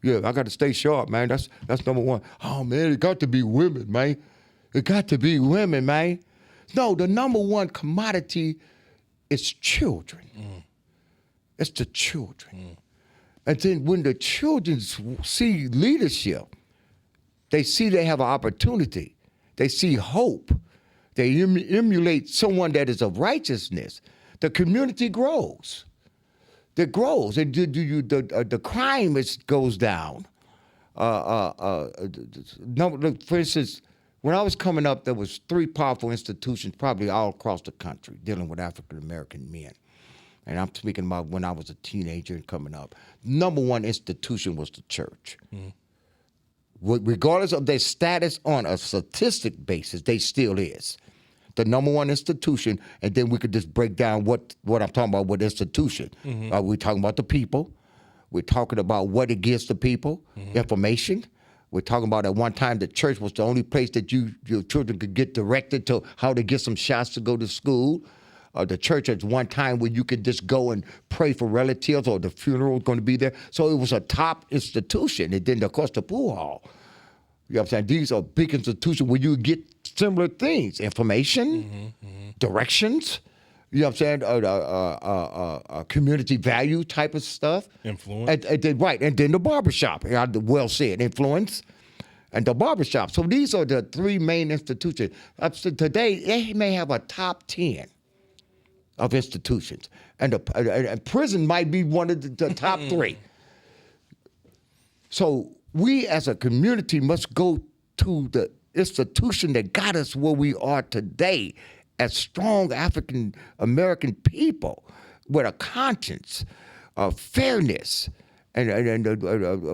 Yeah, I gotta stay sharp, man. That's number one. Oh man, it got to be women, man. It got to be women, man. No, the number one commodity is children. It's the children. And then when the children see leadership, they see they have an opportunity. They see hope. They emulate someone that is of righteousness. The community grows. It grows. And the crime goes down. For instance, when I was coming up, there was 3 powerful institutions probably all across the country dealing with African-American men. And I'm speaking about when I was a teenager and coming up. Number one institution was the church. Regardless of their status on a statistic basis, they still is. The number one institution, and then we could just break down what I'm talking about with institution. We're talking about the people. We're talking about what it gives the people, information. We're talking about at one time the church was the only place that your children could get directed to how to get some shots to go to school. The church at one time where you could just go and pray for relatives or the funeral was going to be there. So it was a top institution. And then, of course, the pool hall. You know what I'm saying? These are big institutions where you get similar things, information, directions, you know what I'm saying, community value type of stuff. Influence. And then the barbershop, well said, influence. And the barbershop. So these are the 3 main institutions. Today, they may have a top 10 of institutions. And prison might be one of the top 3. So we as a community must go to the institution that got us where we are today as strong African American people with a conscience, fairness, and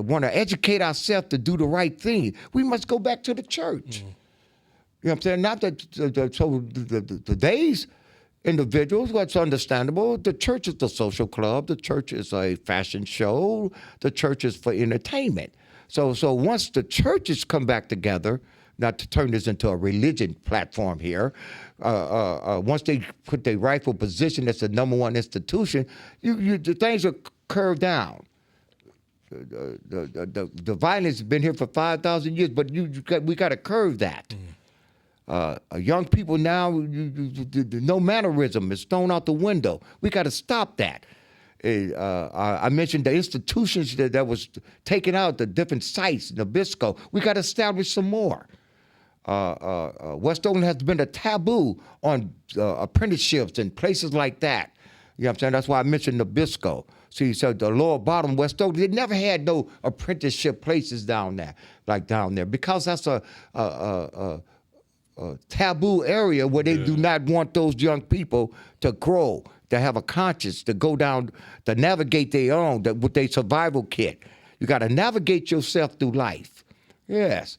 want to educate ourselves to do the right thing. We must go back to the church. You know what I'm saying? Not that today's individuals, what's understandable, the church is the social club, the church is a fashion show, the church is for entertainment. So once the churches come back together, not to turn this into a religion platform here, once they put their rightful position as the number one institution, the things are curved down. The violence has been here for 5,000 years, but we got to curve that. Young people now, no mannerism is thrown out the window. We got to stop that. I mentioned the institutions that was taken out, the different sites, Nabisco. We got to establish some more. West Oakland has been a taboo on apprenticeships and places like that. You know what I'm saying? That's why I mentioned Nabisco. See, so the lower bottom West Oakland, they never had no apprenticeship places down there, because that's a taboo area where they do not want those young people to grow, to have a conscience, to go down, to navigate their own, with their survival kit. You got to navigate yourself through life. Yes.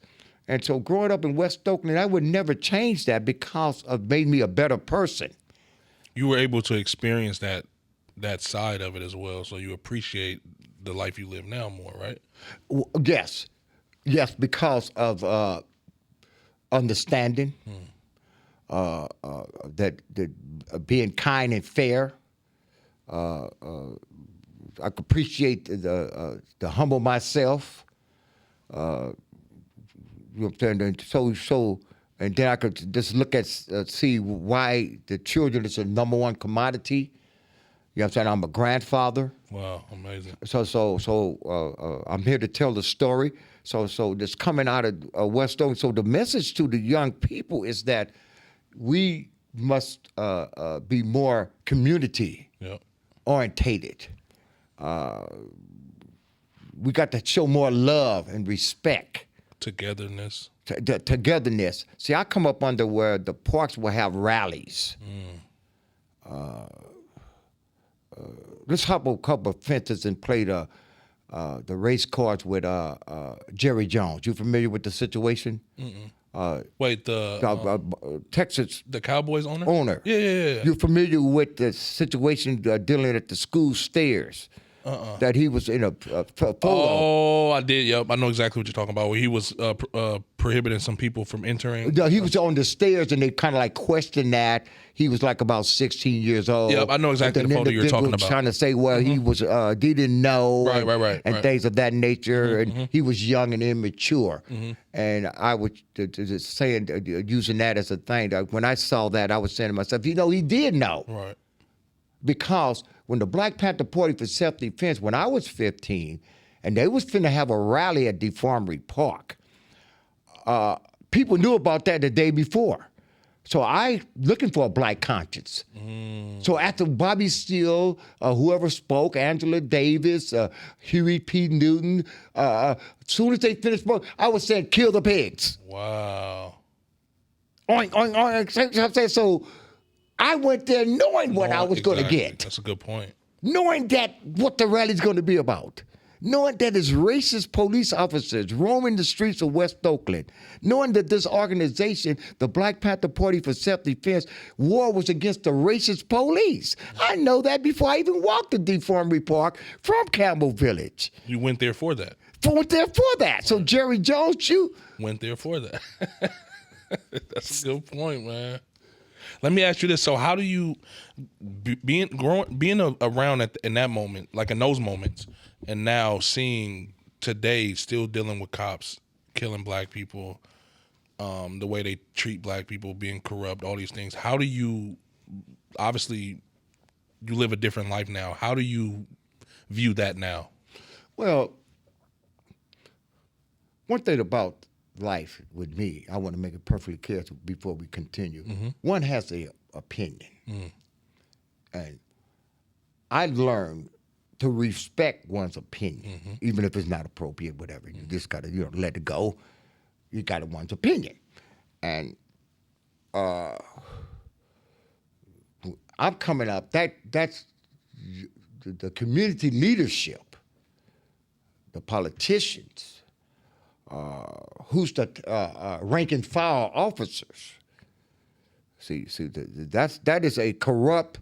And so growing up in West Oakland, I would never change that because it made me a better person. You were able to experience that side of it as well, so you appreciate the life you live now more, right? Yes. Yes, because of understanding, that being kind and fair. I could appreciate the humble myself. You know what I'm saying? And then I could just look at, see why the children is the number one commodity. You know what I'm saying? I'm a grandfather. Wow, amazing. So I'm here to tell the story. So this coming out of West Oakland. So the message to the young people is that we must be more community orientated. We got to show more love and respect. Togetherness. Togetherness. See, I come up under where the parks will have rallies. Let's hop a couple of fences and play the race cards with Jerry Jones. You familiar with the situation? Wait, Texas the Cowboys owner? Yeah. You familiar with the situation dealing at the school stairs? That he was in a photo. Oh, I did. Yep, I know exactly what you're talking about. Where he was prohibiting some people from entering. Yeah, he was on the stairs, and they kind of like questioned that. He was like about 16 years old. Yep, I know exactly the photo you're talking about. Trying to say, well, he was, he didn't know, right, and things of that nature, and he was young and immature. And I was just saying, using that as a thing. When I saw that, I was saying to myself, he did know, right? Because when the Black Panther Party for Self-Defense, when I was 15, and they was finna have a rally at DeFarmery Park, people knew about that the day before. So I looking for a black conscience. So after Bobby Steele, whoever spoke, Angela Davis, Huey P. Newton, as soon as they finished spoke, I was saying, kill the pigs. Wow. Oink, oink, oink. So I went there knowing what I was going to get. That's a good point. Knowing that what the rally's going to be about. Knowing that it's racist police officers roaming the streets of West Oakland. Knowing that this organization, the Black Panther Party for Self-Defense, war was against the racist police. I know that before I even walked to DeFarmery Park from Campbell Village. You went there for that. Went there for that. So Jerry Jones, you went there for that. That's a good point, man. Let me ask you this: so, how do you being around in that moment, like in those moments, and now seeing today still dealing with cops killing black people, the way they treat black people, being corrupt, all these things? How do you? Obviously, you live a different life now. How do you view that now? Well, one thing about life with me, I want to make it perfectly clear before we continue. One has an opinion. And I learned to respect one's opinion, even if it's not appropriate, whatever. You just got to let it go. You got one's opinion. And I'm coming up, that's the community leadership, the politicians, who's the rank and file officers. See, that is a corrupt,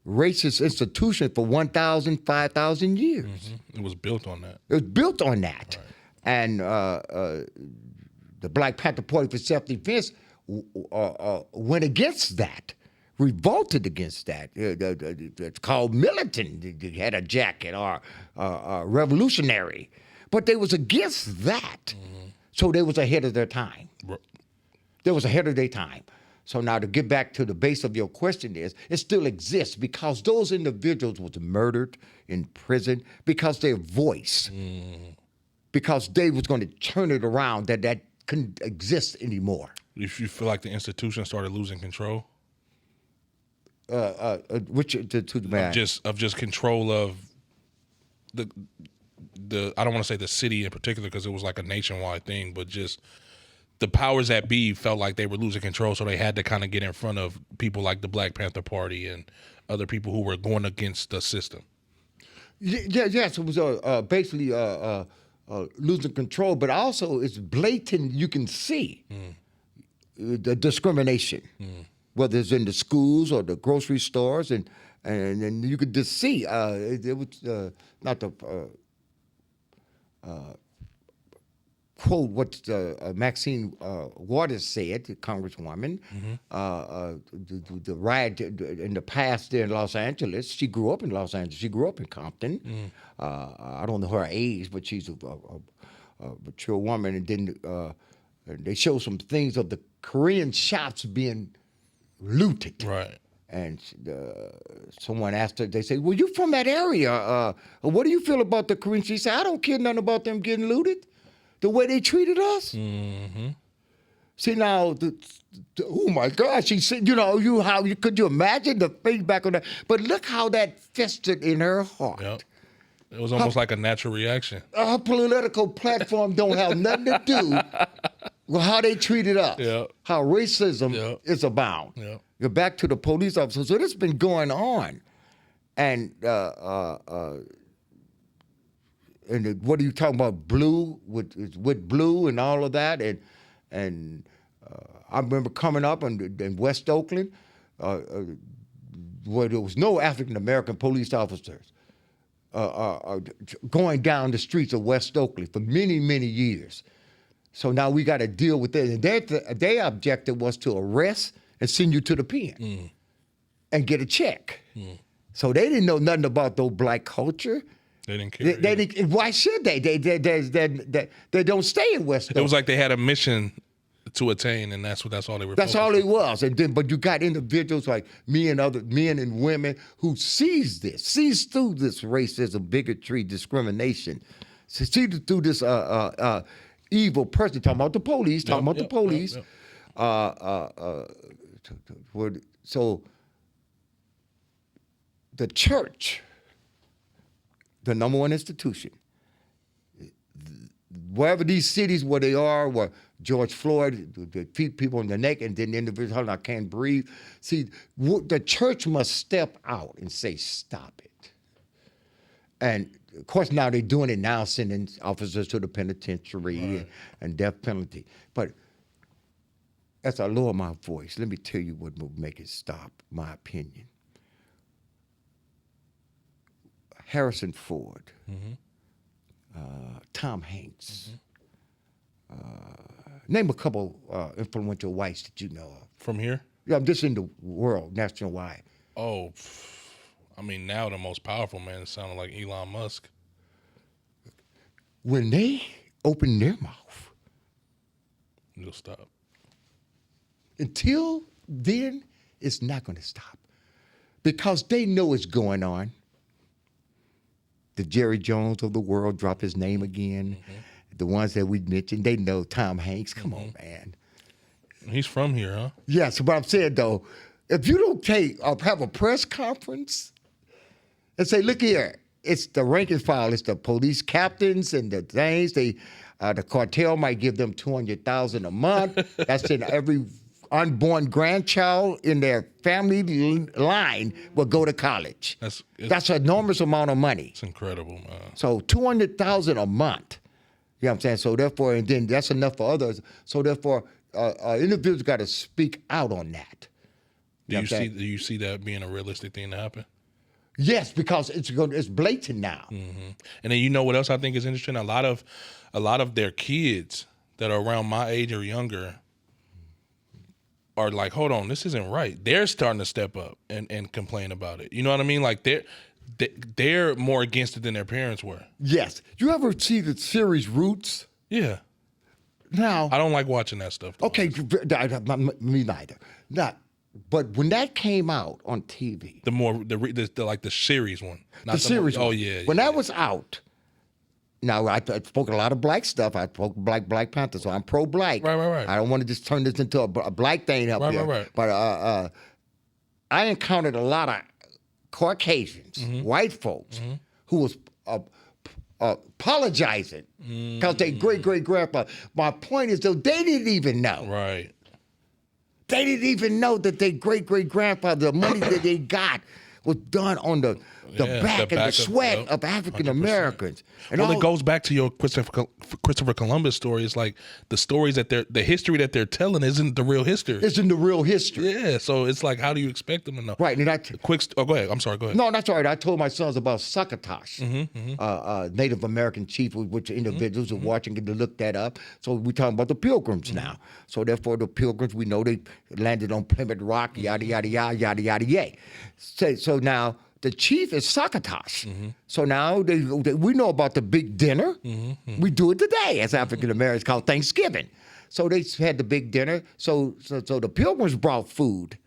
racist institution for 1,000, 5,000 years. It was built on that. It was built on that. Right. And the Black Panther Party for Self-Defense went against that, revolted against that. It's called militant. They had a jacket, or revolutionary. But they was against that. So they was ahead of their time. They was ahead of their time. So now to get back to the base of your question is, it still exists because those individuals was murdered in prison because their voice, because they was going to turn it around, that couldn't exist anymore. If you feel like the institution started losing control? which to the man? Of just control of the I don't want to say the city in particular because it was like a nationwide thing, but just the powers that be felt like they were losing control, so they had to kind of get in front of people like the Black Panther Party and other people who were going against the system. Yes, it was basically losing control, but also it's blatant. You can see the discrimination, whether it's in the schools or the grocery stores, and you could just see it was not the quote what Maxine Waters said, the Congresswoman. The riot in the past there in Los Angeles. She grew up in Los Angeles. She grew up in Compton. I don't know her age, but she's a mature woman. And then they show some things of the Korean shops being looted. Right. And someone asked her, they say, well, you from that area. What do you feel about the Koreans? She said, I don't care nothing about them getting looted. The way they treated us. Mm-hmm. See, now, oh my gosh, she said, could you imagine the feedback on that? But look how that festered in her heart. Yep. It was almost like a natural reaction. Her political platform don't have nothing to do with how they treated us. Yep. How racism is abound. Yep. You're back to the police officers. So this has been going on. And what are you talking about? Blue with blue and all of that, and I remember coming up in West Oakland, where there was no African American police officers going down the streets of West Oakland for many years. So now we got to deal with it, and their objective was to arrest and send you to the pen and get a check. So they didn't know nothing about those black culture. They didn't care. They didn't, why should they? They don't stay in West Oakland. It was like they had a mission to attain, and that's all they were. That's all it was. And then, but you got individuals like me and other men and women who sees through this racism, bigotry, discrimination, sees through this evil person. Talking about the police. So the church, the number one institution, wherever these cities where they are, where George Floyd, the people in the neck, and then the individual, I can't breathe. See, the church must step out and say, stop it. And of course, now they're doing it now, sending officers to the penitentiary and death penalty. But as I lower my voice, let me tell you what will make it stop, my opinion. Harrison Ford, Tom Hanks. Name a couple influential whites that you know of. From here? Yeah, I'm just in the world, nationwide. Oh, I mean, now the most powerful man sounded like Elon Musk. When they open their mouth, it'll stop. Until then, it's not going to stop. Because they know it's going on. The Jerry Jones of the world drop his name again. The ones that we mentioned, they know Tom Hanks. Come on, man. He's from here, huh? Yes, but I'm saying, though, if you don't have a press conference and say, look here, it's the rank and file, it's the police captains and the things. The cartel might give them $200,000 a month. That's in every unborn grandchild in their family line will go to college. That's an enormous amount of money. It's incredible, man. So $200,000 a month. You know what I'm saying? So therefore, and then that's enough for others. So therefore, individuals got to speak out on that. Do you see that being a realistic thing to happen? Yes, because it's blatant now. And then you know what else I think is interesting? A lot of their kids that are around my age or younger are like, hold on, this isn't right. They're starting to step up and complain about it. You know what I mean? Like they're more against it than their parents were. Yes. You ever see the series Roots? Yeah. Now I don't like watching that stuff. Though. Okay, me neither. But when that came out on TV, the series one, not the series. Oh yeah. When that was out. Now, I spoke a lot of black stuff. I spoke Black Panther, so I'm pro-black. Right. I don't want to just turn this into a black thing up here. Right. But I encountered a lot of Caucasians, white folks, who was apologizing because their great-great-grandpa. My point is, though, they didn't even know. Right. They didn't even know that their great-great-grandpa, the money that they got, was done on the back and the sweat of African Americans. And it goes back to your Christopher Columbus story. It's like the stories that the history that they're telling isn't the real history. Isn't the real history. Yeah, so it's like, how do you expect them to know? Right. And go ahead. I'm sorry, go ahead. No, that's all right. I told my sons about Sakatosh, Native American chief, which individuals are watching to look that up. So we're talking about the Pilgrims now. So therefore, the Pilgrims, we know they landed on Plymouth Rock, yada, yada, yada, yada, yada, yay. So now, the chief is Sakatosh. So now we know about the big dinner. We do it today as African Americans, called Thanksgiving. So they had the big dinner. So the Pilgrims brought food.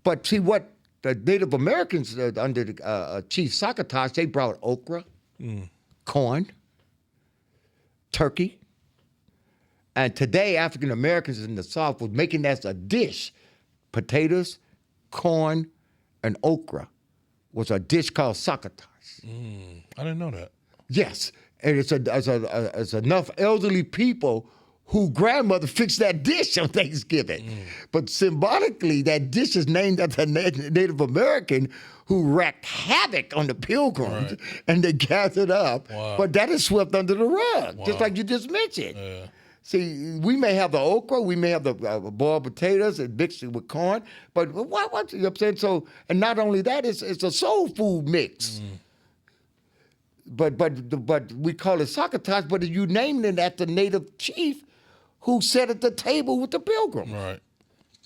But see what the Native Americans under the, Chief Sakatosh, they brought okra, corn, turkey. And today, African Americans in the South was making that a dish. Potatoes, corn, and okra was a dish called Sakatosh. I didn't know that. Yes, and it's enough elderly people who grandmother fixed that dish on Thanksgiving. But symbolically, that dish is named after a Native American who wreaked havoc on the Pilgrims, and they gathered up. Wow. But that is swept under the rug, just like you just mentioned. Yeah. See, we may have the okra, we may have the boiled potatoes and mixed it with corn, but what you know what I'm saying? So, and not only that, it's a soul food mix. But we call it Sakatosh, but you named it after the native chief who sat at the table with the Pilgrims. Right.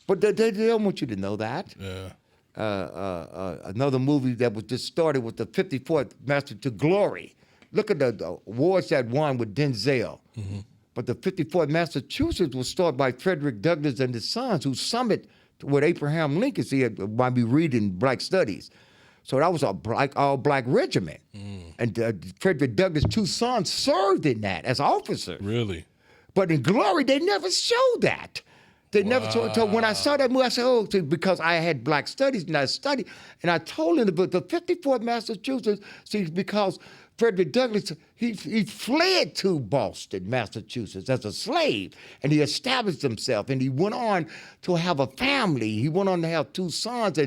But they don't want you to know that. Yeah. Another movie that was just started with the 54th Master to Glory. Look at the awards that won with Denzel. But the 54th Massachusetts was started by Frederick Douglass and his sons, who summited with Abraham Lincoln. See, might be reading Black Studies. So that was all-black regiment. And Frederick Douglass' two sons served in that as officers. Really? But in Glory, they never showed that. They never showed. So when I saw that movie, I said, oh, because I had Black Studies and I studied. And I told him about the 54th Massachusetts, see, because Frederick Douglass, he fled to Boston, Massachusetts as a slave, and he established himself, and he went on to have a family. He went on to have two sons,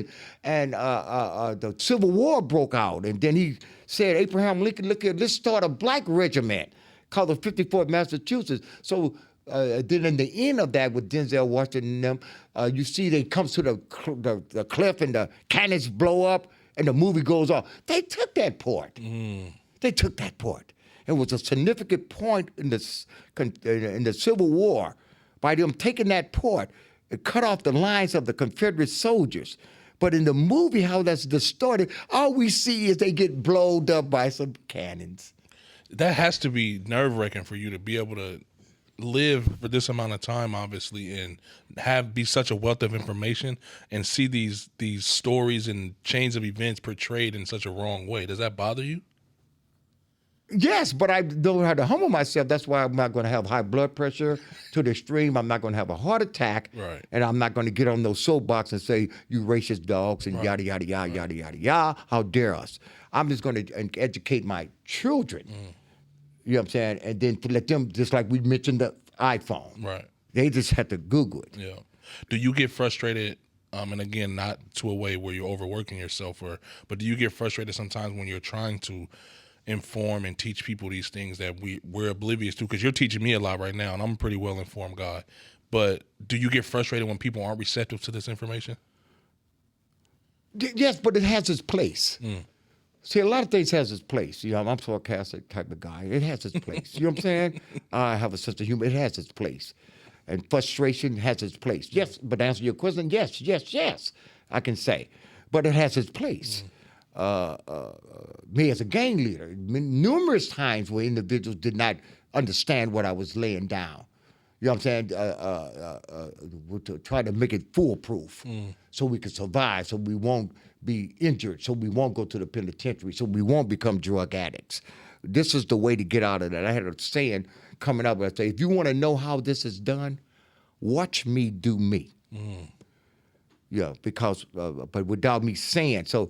and the Civil War broke out, and then he said, Abraham Lincoln, look here, let's start a black regiment called the 54th Massachusetts. So then in the end of that, with Denzel Washington and them, you see they come to the cliff, and the cannons blow up, and the movie goes on. They took that port. They took that port. It was a significant point in the Civil War. By them taking that port, it cut off the lines of the Confederate soldiers. But in the movie, how that's distorted, all we see is they get blown up by some cannons. That has to be nerve-wracking for you to be able to live for this amount of time, obviously, and be such a wealth of information and see these stories and chains of events portrayed in such a wrong way. Does that bother you? Yes, but I don't have to humble myself. That's why I'm not going to have high blood pressure to the extreme. I'm not going to have a heart attack. Right. And I'm not going to get on those soapbox and say, you racist dogs and yada, yada, yada, yada, yada, yada. How dare us? I'm just going to educate my children. You know what I'm saying? And then to let them, just like we mentioned the iPhone. Right. They just have to Google it. Yeah. Do you get frustrated, and again, not to a way where you're overworking yourself, but do you get frustrated sometimes when you're trying to inform and teach people these things that we're oblivious to? Because you're teaching me a lot right now, and I'm a pretty well-informed guy. But do you get frustrated when people aren't receptive to this information? Yes, but it has its place. See, a lot of things has its place. You know, I'm a sarcastic type of guy. It has its place. You know what I'm saying? I have a sense of humor. It has its place. And frustration has its place. Yes, but to answer your question, yes, I can say. But it has its place. Me as a gang leader, numerous times where individuals did not understand what I was laying down. You know what I'm saying? To try to make it foolproof so we can survive, so we won't be injured, so we won't go to the penitentiary, so we won't become drug addicts. This is the way to get out of that. I had a saying coming up, I say, if you want to know how this is done, watch me do me. You Yeah, because but without me saying so.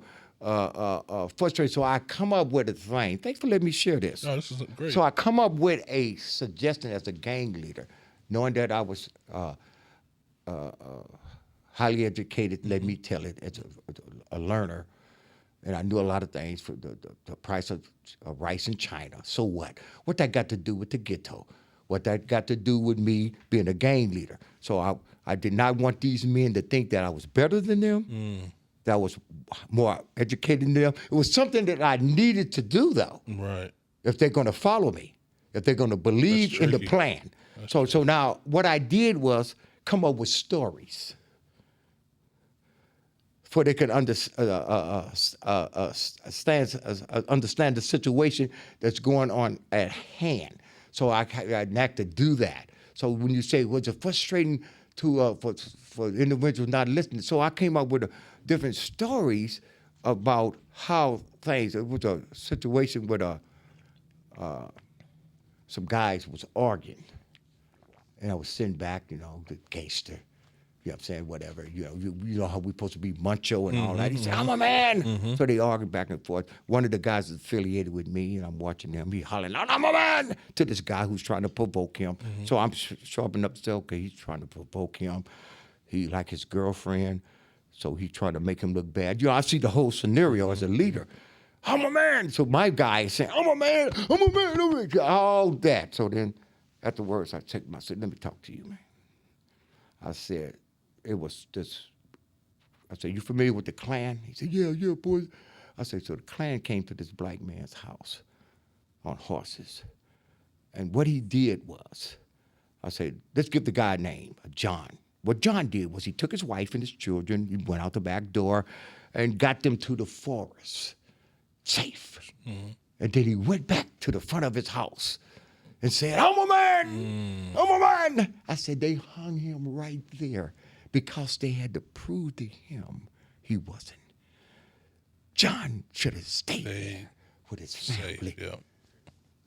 Frustrated. So I come up with a thing. Thanks for letting me share this. No, this is great. So I come up with a suggestion as a gang leader, knowing that I was highly educated. Let me tell it, as a learner, and I knew a lot of things for the price of rice in China. So what? What that got to do with the ghetto? What that got to do with me being a gang leader? So I did not want these men to think that I was better than them. That I was more educated than them. It was something that I needed to do, though. Right. If they're going to follow me, if they're going to believe in the plan. So now what I did was come up with stories for they could understand the situation that's going on at hand. So I had to do that. So when you say, was it frustrating to for individuals not listening? So I came up with different stories about how things. It was a situation with some guys was arguing, and I was sitting back, the gangster. You know what I'm saying? Whatever. You know how we're supposed to be macho and all that. He said, I'm a man. So they argued back and forth. One of the guys is affiliated with me, and I'm watching him. He hollering out, I'm a man, to this guy who's trying to provoke him. So I'm sharpening up to say, okay, he's trying to provoke him. He like his girlfriend, so he's trying to make him look bad. I see the whole scenario as a leader. I'm a man. So my guy is saying, I'm a man, I'm a man, I'm a man. All that. So then afterwards, I said, let me talk to you, man. I said, it was this. I said, you familiar with the Klan? He said, yeah, boy. I said, so the Klan came to this black man's house on horses. And what he did was, I said, let's give the guy a name, John. What John did was he took his wife and his children, he went out the back door and got them to the forest, safe. And then he went back to the front of his house and said, I'm a man, I'm a man. I said, they hung him right there because they had to prove to him he wasn't. John should have stayed there with his family. Yeah.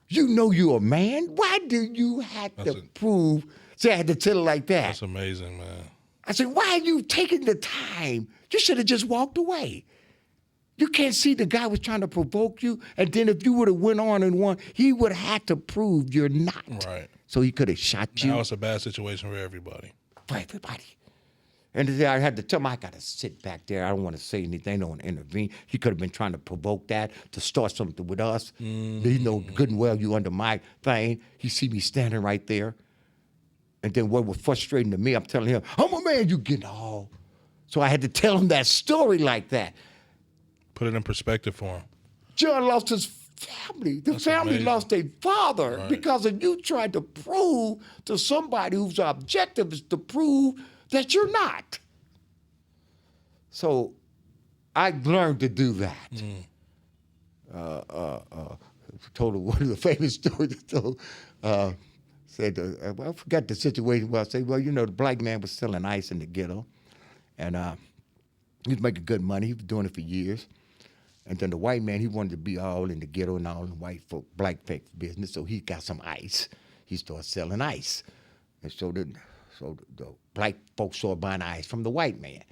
You know you're a man. Why do you have to prove? See, I had to tell it like that. That's amazing, man. I said, why are you taking the time? You should have just walked away. You can't see the guy was trying to provoke you, and then if you would have went on and won, he would have had to prove you're not. Right. So he could have shot you. Now it's a bad situation for everybody. For everybody. And then I had to tell him, I got to sit back there. I don't want to say anything. I don't want to intervene. He could have been trying to provoke that, to start something with us. You know good and well you under my thing. He see me standing right there. And then what was frustrating to me, I'm telling him, I'm a man, you getting all. So I had to tell him that story like that. Put it in perspective for him. John lost his family. The family lost their father because of you trying to prove to somebody whose objective is to prove that you're not. So I learned to do that. Told one of the famous stories. Said, I forgot the situation where I said, well, the black man was selling ice in the ghetto. And he was making good money. He was doing it for years. And then the white man, he wanted to be all in the ghetto and all in white folk, black folk business. So he got some ice. He started selling ice. And so the black folks started buying ice from the white man.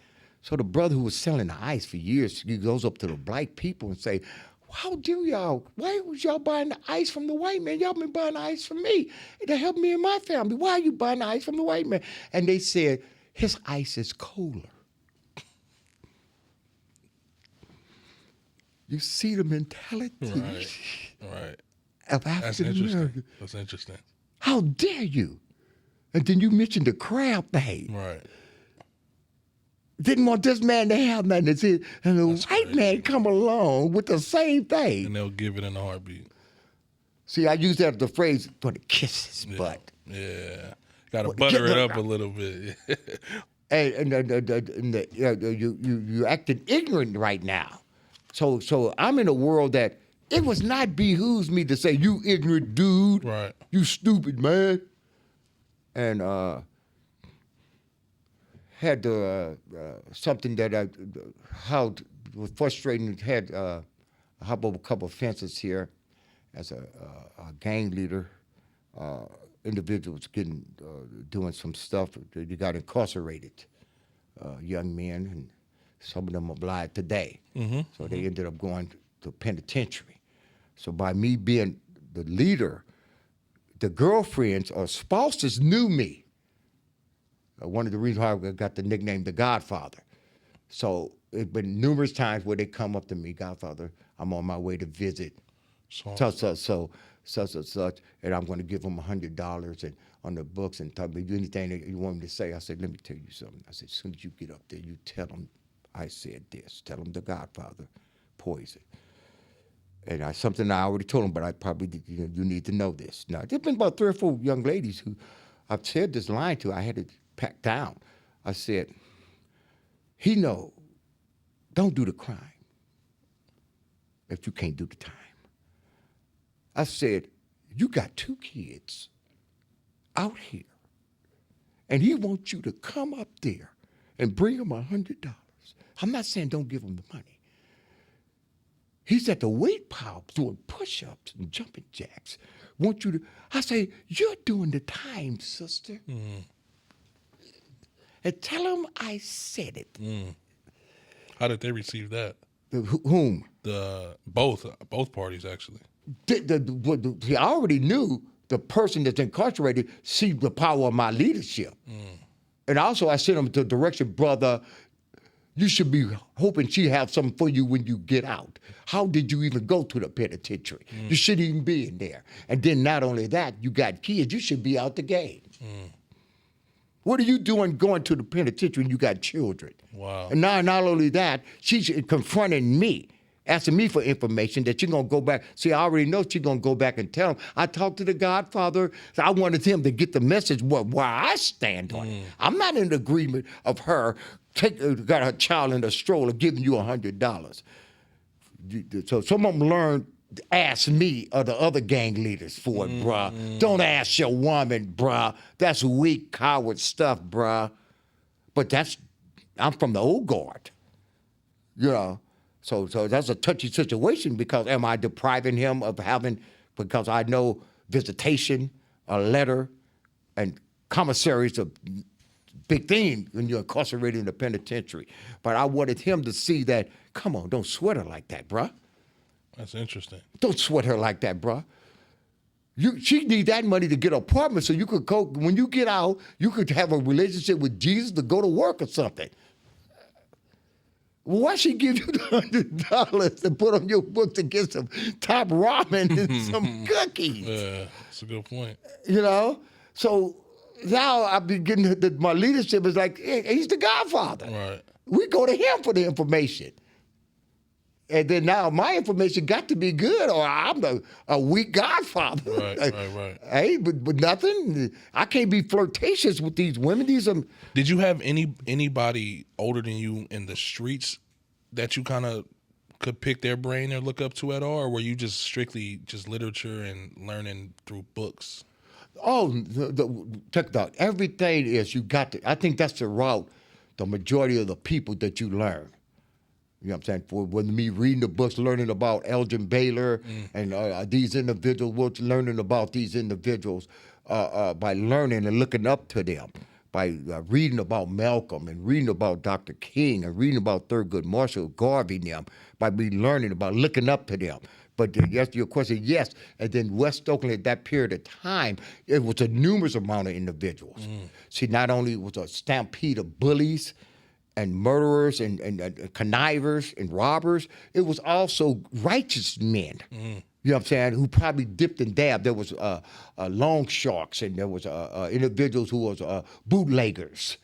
So the brother who was selling the ice for years, he goes up to the black people and say, how do y'all, why was y'all buying the ice from the white man? Y'all been buying the ice from me. It helped me and my family. Why are you buying the ice from the white man? And they said, his ice is cooler. You see the mentality Right. of African Americans. That's interesting. How dare you? And then you mentioned the crab thing. Right. Didn't want this man to have nothing to say. And the white man come along with the same thing. And they'll give it in a heartbeat. See, I use that as the phrase for the kisses butt. Yeah. Got to butter it up a little bit. And you acting ignorant right now. So I'm in a world that it was not behooves me to say, you ignorant dude. Right. You stupid man. And had something that how was frustrating. Had hop over a couple of fences here as a gang leader. Individuals doing some stuff. You got incarcerated young men, and some of them applied today. So they ended up going to penitentiary. So by me being the leader, the girlfriends or spouses knew me. One of the reasons why I got the nickname The Godfather. So it's been numerous times where they come up to me, Godfather, I'm on my way to visit such, and I'm going to give them $100 and on the books and talk about anything that you want me to say. I said, let me tell you something. I said, as soon as you get up there, you tell them I said this. Tell them The Godfather, poison. And something I already told them, but I probably did, you need to know this. Now, there's been about 3 or 4 young ladies who I've said this line to. I had to pack down. I said, he know, don't do the crime if you can't do the time. I said, you got 2 kids out here, and he wants you to come up there and bring him $100. I'm not saying don't give him the money. He's at the weight pile doing push-ups and jumping jacks. Want you to, I say, you're doing the time, sister. And tell him I said it. How did they receive that? Whom? Both parties, actually. He already knew the person that's incarcerated see the power of my leadership. And also I sent him to direction, brother, you should be hoping she have something for you when you get out. How did you even go to the penitentiary? You shouldn't even be in there. And then not only that, you got kids, you should be out the game. What are you doing going to the penitentiary when you got children? Wow. And not only that, she's confronting me, asking me for information that you're going to go back. See, I already know she's going to go back and tell him. I talked to the Godfather. So I wanted him to get the message where I stand on it. I'm not in agreement of her got her child in a stroller giving you $100. So some of them learned, ask me or the other gang leaders for it, bruh. Don't ask your woman, bruh. That's weak, coward stuff, bruh. But I'm from the old guard, you know. So that's a touchy situation because am I depriving him of having, because I know visitation, a letter, and commissaries are big thing when you're incarcerated in the penitentiary. But I wanted him to see that, come on, don't sweat her like that, bruh. That's interesting. Don't sweat her like that, bruh. She need that money to get an apartment so you could go, when you get out, you could have a relationship with Jesus to go to work or something. Why she give you the $100 to put on your book to get some top ramen and some cookies? Yeah, that's a good point. You know? So now I've been getting, my leadership is like, hey, he's the Godfather. Right. We go to him for the information. And then now my information got to be good or I'm a weak Godfather. Right. Hey, but nothing. I can't be flirtatious with these women. Did you have anybody older than you in the streets that you kind of could pick their brain or look up to at all? Or were you just strictly just literature and learning through books? Oh, check it out. Everything is you got to, I think that's the route the majority of the people that you learn. You know what I'm saying? For with me reading the books, learning about Elgin Baylor and these individuals, we're learning about these individuals by learning and looking up to them, by reading about Malcolm and reading about Dr. King and reading about Thurgood Marshall, Garvey and them, by me learning about looking up to them. But to answer your question, yes. And then West Oakland at that period of time, it was a numerous amount of individuals. See, not only was a stampede of bullies and murderers and connivers and robbers, it was also righteous men. You know what I'm saying? Who probably dipped and dabbed. There was loan sharks and there was individuals who was bootleggers.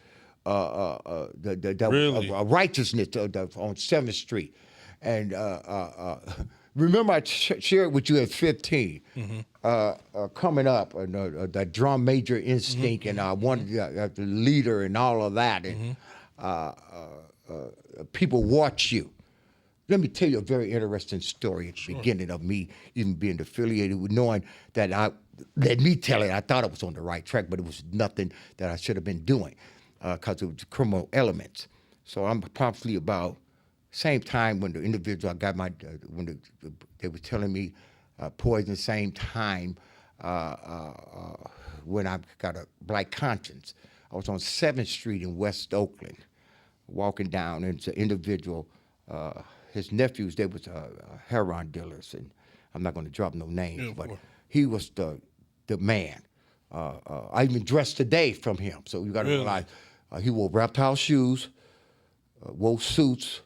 Really? Righteousness on 7th Street. And remember I shared with you at 15, coming up, that drum major instinct and I wanted the leader and all of that. And, people watch you. Let me tell you a very interesting story at the beginning of me even being affiliated with knowing that let me tell it, I thought I was on the right track, but it was nothing that I should have been doing because it was criminal elements. So I'm promptly about same time when the individual I got when they were telling me poison, same time when I got a black conscience. I was on 7th Street in West Oakland. walking down, and it's an individual. His nephews, they was heroin dealers, and I'm not going to drop no names, but he was the man. I even dressed today from him, so you got to realize he wore reptile shoes, wore suits.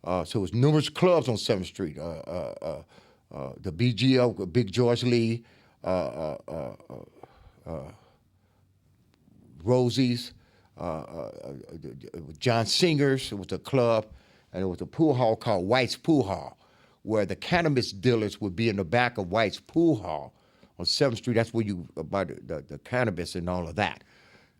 So it was numerous clubs on 7th Street. The BGO, Big George Lee, Rosie's, John Singer's. It was a club, and it was a pool hall called White's Pool Hall, where the cannabis dealers would be in the back of White's Pool Hall on 7th Street. That's where you buy the cannabis and all of that,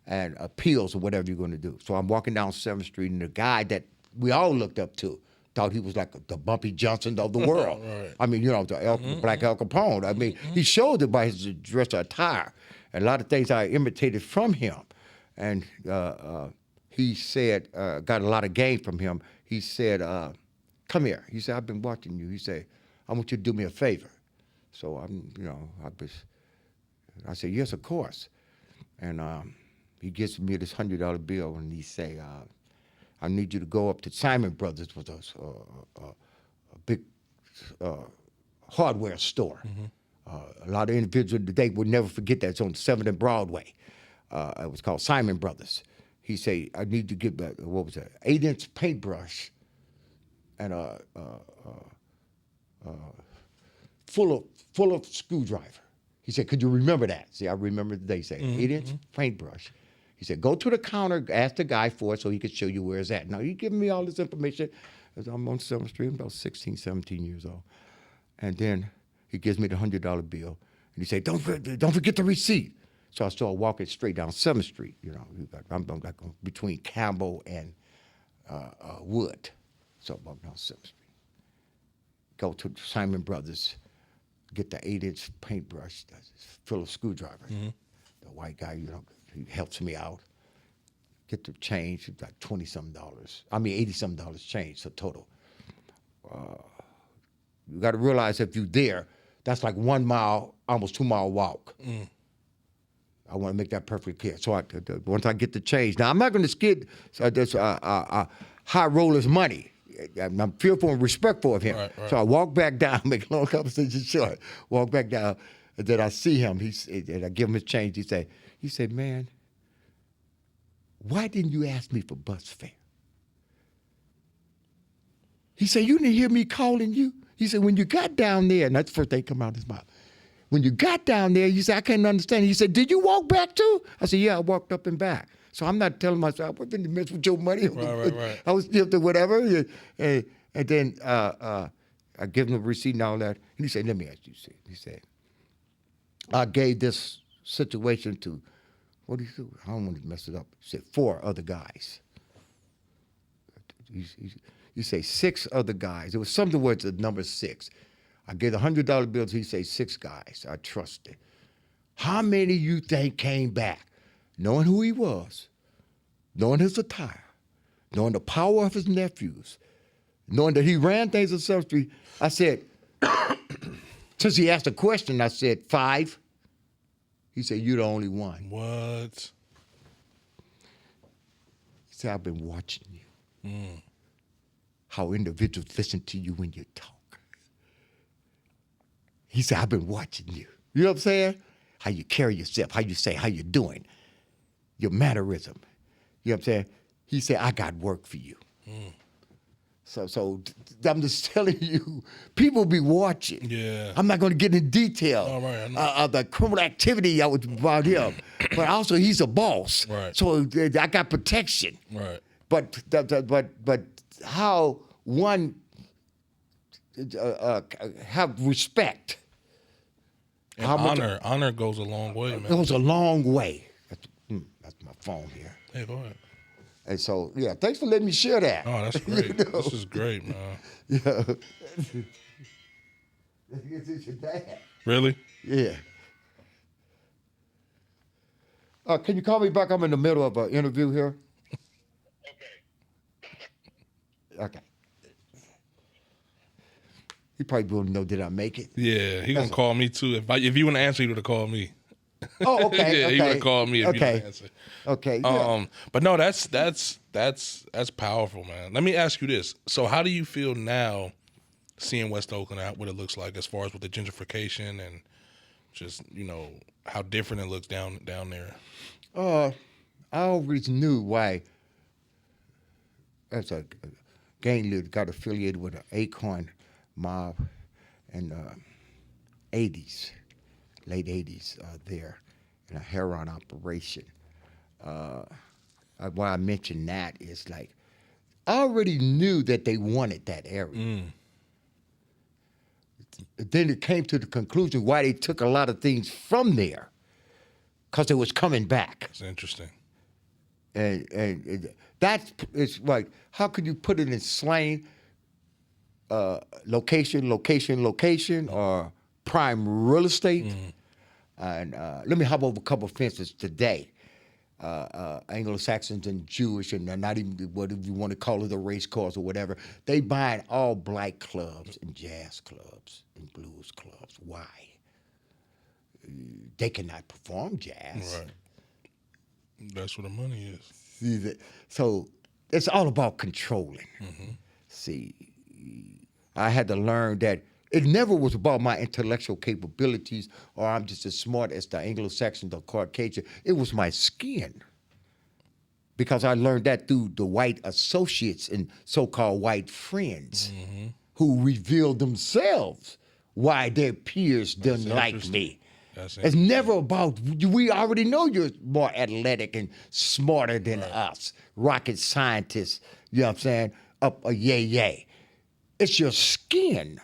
and pills or whatever you're going to do. So I'm walking down 7th Street, and the guy that we all looked up to thought he was like the Bumpy Johnson of the world. Right. I mean, the Black Al Capone. I mean, he showed it by his dress attire. And a lot of things I imitated from him. And he said, got a lot of game from him. He said, come here. He said, I've been watching you. He said, I want you to do me a favor. So I said, yes, of course. And he gives me this $100 bill, and he say, I need you to go up to Simon Brothers, with us, a big hardware store. A lot of individuals today would never forget that. It's on 7th and Broadway. It was called Simon Brothers. He say, I need to get back, what was that, 8-inch paintbrush and full of screwdriver. He said, could you remember that? See, I remember the day. He said, 8-inch paintbrush. He said, go to the counter, ask the guy for it so he could show you where it's at. Now, he giving me all this information. As I'm on 7th Street, I'm about 16, 17 years old. And then he gives me the $100 bill. And he said, don't forget the receipt. So I started walking straight down 7th Street. I'm like between Campbell and Wood. So I walk down 7th Street. Go to Simon Brothers, get the 8-inch paintbrush that's full of screwdrivers. The white guy, he helps me out. Get the change, it's like $20-something. I mean, $80-something change, so total. You got to realize if you're there, that's like 1 mile, almost 2 mile walk. I want to make that perfectly clear. So once I get the change, now I'm not going to skid this high roller's money. I'm fearful and respectful of him. Right. So I walk back down, make a long conversation short. Walk back down, and then I see him. And I give him his change. He said, man, why didn't you ask me for bus fare? He said, you didn't hear me calling you? He said, when you got down there, and that's the first thing come out of his mouth. When you got down there, you said, I can't understand. He said, did you walk back too? I said, yeah, I walked up and back. So I'm not telling myself, I've been mess with your money. Right. I was still to whatever. And then I give him the receipt and all that. And he said, let me ask you, he said, I gave this situation to, what do you do? I don't want to mess it up. He said, 4 other guys. You say 6 other guys. It was something where it's the number 6. I gave the $100 bills. He say 6 guys. I trusted. How many you think came back? Knowing who he was, knowing his attire, knowing the power of his nephews, knowing that he ran things on 7th Street, I said, since he asked a question, I said, 5. He said, you're the only one. What? He said, I've been watching you. How individuals listen to you when you talk. He said, I've been watching you. You know what I'm saying? How you carry yourself, how you say, how you doing, your mannerism. You know what I'm saying? He said, I got work for you. So I'm just telling you, people be watching. Yeah. I'm not going to get into detail of the criminal activity I was about him, but also he's a boss. Right. So I got protection. Right. But how one have respect. And honor goes a long way, man. It goes a long way. That's my phone here. Hey, go ahead. And so, yeah, thanks for letting me share that. Oh, that's great. This is great, man. Yeah. It's your dad. Really? Yeah. Can you call me back? I'm in the middle of an interview here. Okay. He probably won't know, did I make it? Yeah, he gonna call me too. If you want to answer, you would have called me. Oh, okay. Yeah, okay. you would have called me if you didn't answer. Okay. Yeah. But no, that's powerful, man. Let me ask you this: so, how do you feel now, seeing West Oakland out, what it looks like as far as with the gentrification and just how different it looks down there? I always knew why, as a gang leader, got affiliated with an Acorn mob in the 80s, late 80s there, in a heroin operation. Why I mentioned that is like, I already knew that they wanted that area. Then it came to the conclusion why they took a lot of things from there, because it was coming back. It's interesting. And that is like, how could you put it in slang? Location, or prime real estate. And let me hop over a couple of fences today. Anglo-Saxons and Jewish, and not even what you want to call it, a race cause or whatever. They buying all black clubs and jazz clubs and blues clubs. Why? They cannot perform jazz. Right. That's where the money is. So it's all about controlling. See, I had to learn that it never was about my intellectual capabilities or I'm just as smart as the Anglo-Saxon or Caucasian. It was my skin. Because I learned that through the white associates and so-called white friends who revealed themselves why their peers didn't like me. It's never about, we already know you're more athletic and smarter than us, rocket scientists, you know what I'm saying, up a yay. It's your skin.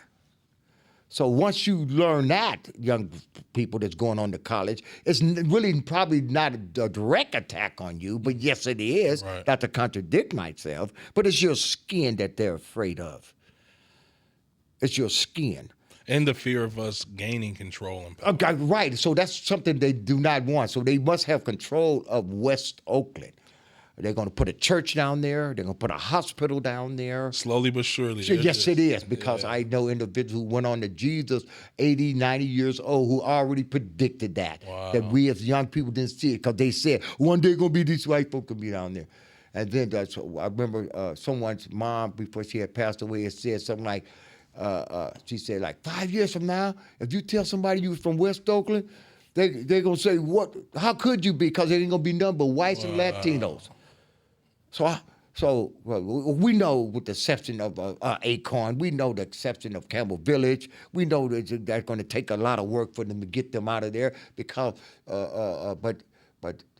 So once you learn that, young people that's going on to college, it's really probably not a direct attack on you, but yes, it is, not to contradict myself, but it's your skin that they're afraid of. It's your skin. And the fear of us gaining control and power. Right, so that's something they do not want. So they must have control of West Oakland. They're going to put a church down there. They're going to put a hospital down there. Slowly but surely. Yes, it is, because I know individuals who went on to Jesus, 80, 90 years old, who already predicted that. Wow. That we as young people didn't see it, because they said, one day going to be these white folks going to be down there. And then I remember someone's mom, before she had passed away, had said something like, she said, like, 5 years from now, if you tell somebody you was from West Oakland, they're going to say, what? How could you be? Because there ain't going to be nothing but whites and Latinos. So we know, with the exception of Acorn, we know the exception of Campbell Village. We know that that's going to take a lot of work for them to get them out of there, because, but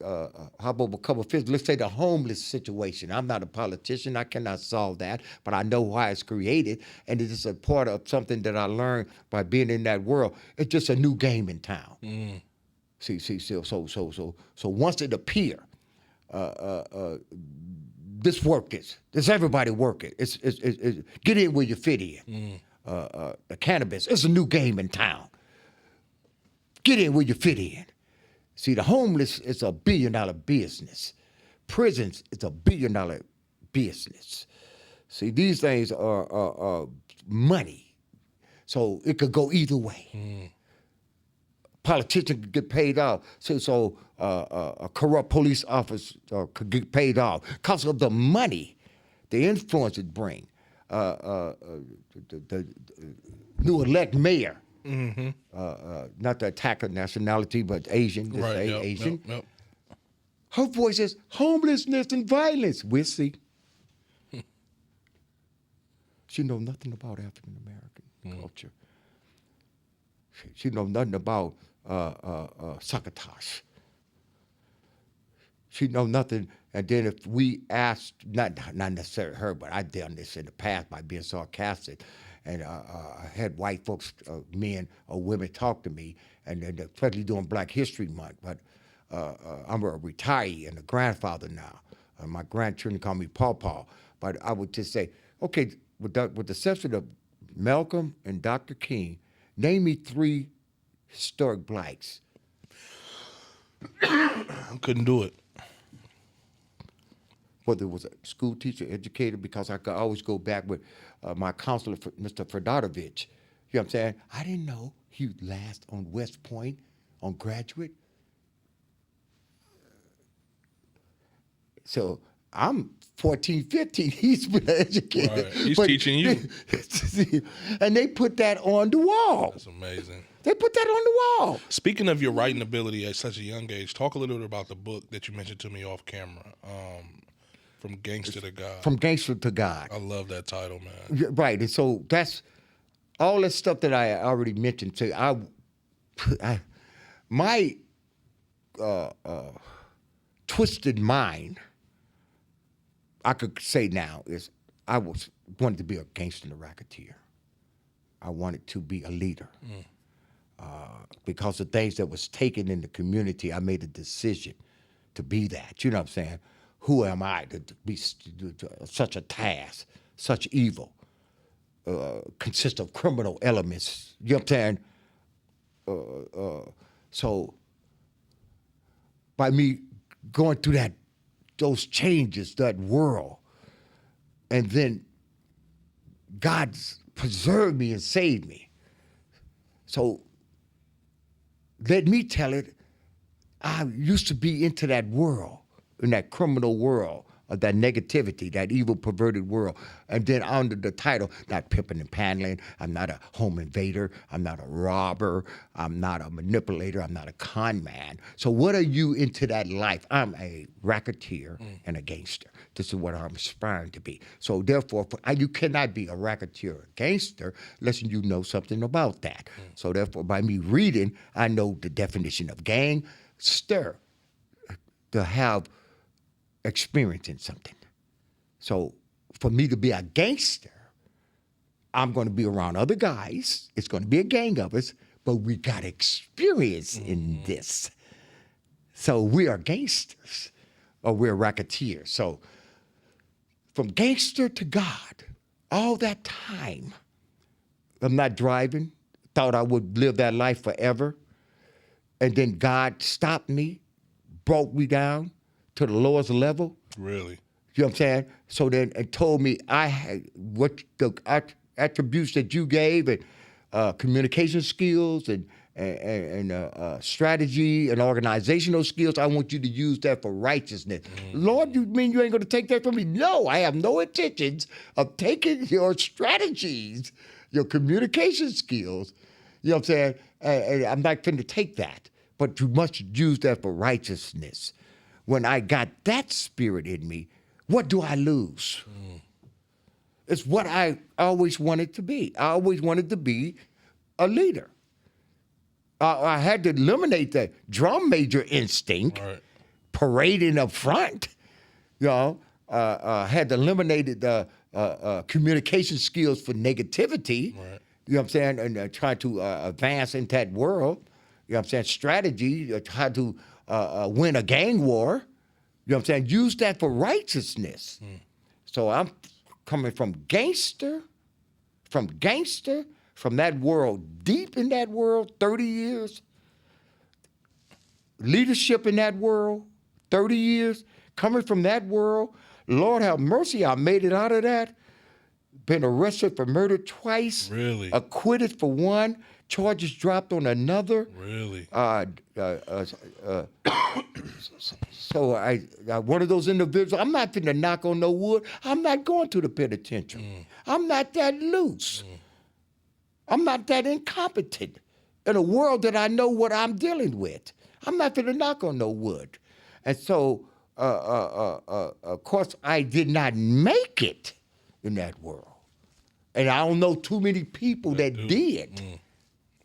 how about a couple of things? Let's say the homeless situation. I'm not a politician. I cannot solve that, but I know why it's created, and it is a part of something that I learned by being in that world. It's just a new game in town. See, so once it appears, this work is. Does everybody work it? It's get in where you fit in. The cannabis, it's a new game in town. Get in where you fit in. See, the homeless is a $1 billion business. Prisons is a $1 billion business. See, these things are money. So it could go either way. Politicians could get paid off. So a corrupt police officer could get paid off because of the money, the influence it brings. The new elect mayor, not to attack her nationality, but Asian, Asian. Yep. Her voice is homelessness and violence. We'll see. She knows nothing about African American culture. She knows nothing about succotash. She know nothing. And then if we asked, not necessarily her, but I've done this in the past by being sarcastic, and I had white folks, men or women, talk to me, and especially during Black History Month. But I'm a retiree and a grandfather now. My grandchildren call me Paw. But I would just say, okay, with the exception of Malcolm and Dr. King, name me 3 historic Blacks. Couldn't do it. Whether it was a school teacher, educator, because I could always go back with my counselor, Mr. Fredardovich. You know what I'm saying? I didn't know he last on West Point, on Graduate. So I'm 14, 15. He's been educated. Right. He's teaching you. And they put that on the wall. That's amazing. They put that on the wall. Speaking of your writing ability at such a young age, talk a little bit about the book that you mentioned to me off camera, From Gangster to God. From Gangster to God. I love that title, man. Right. And so that's all that stuff that I already mentioned. So my twisted mind, I could say now, is I wanted to be a gangster and a racketeer. I wanted to be a leader. Because of things that was taken in the community, I made a decision to be that. You know what I'm saying? Who am I to be such a task, such evil, consists of criminal elements? You know what I'm saying? So by me going through those changes, that world, and then God's preserved me and saved me. So let me tell it, I used to be into that world, in that criminal world, of that negativity, that evil, perverted world. And then under the title, not pimping and pandling, I'm not a home invader, I'm not a robber, I'm not a manipulator, I'm not a con man. So what are you into that life? I'm a racketeer and a gangster. This is what I'm aspiring to be. So therefore, you cannot be a racketeer or gangster unless you know something about that. So therefore, by me reading, I know the definition of gangster, to have experience in something. So for me to be a gangster, I'm going to be around other guys. It's going to be a gang of us, but we got experience in this. So we are gangsters, or we're racketeers. So from gangster to God, all that time, I'm not driving, thought I would live that life forever. And then God stopped me, brought me down to the lowest level. Really? You know what I'm saying? So then it told me I had what the attributes that you gave, and communication skills and strategy and organizational skills. I want you to use that for righteousness. Lord, you mean you ain't going to take that from me? No, I have no intentions of taking your strategies, your communication skills. You know what I'm saying? And I'm not going to take that, but you must use that for righteousness. When I got that spirit in me, what do I lose? It's what I always wanted to be. I always wanted to be a leader. I had to eliminate the drum major instinct, parading up front. You know, had to eliminate the communication skills for negativity. You know what I'm saying? And try to advance in that world. You know what I'm saying? Strategy, try to win a gang war. You know what I'm saying? Use that for righteousness. So I'm coming from gangster, from that world, deep in that world, 30 years. Leadership in that world, 30 years. Coming from that world, Lord have mercy, I made it out of that. Been arrested for murder twice. Really? Acquitted for one. Charges dropped on another. Really? So I one of those individuals, I'm not finna knock on no wood. I'm not going to the penitentiary. I'm not that loose. I'm not that incompetent in a world that I know what I'm dealing with. I'm not finna knock on no wood. And so, of course, I did not make it in that world. And I don't know too many people that did.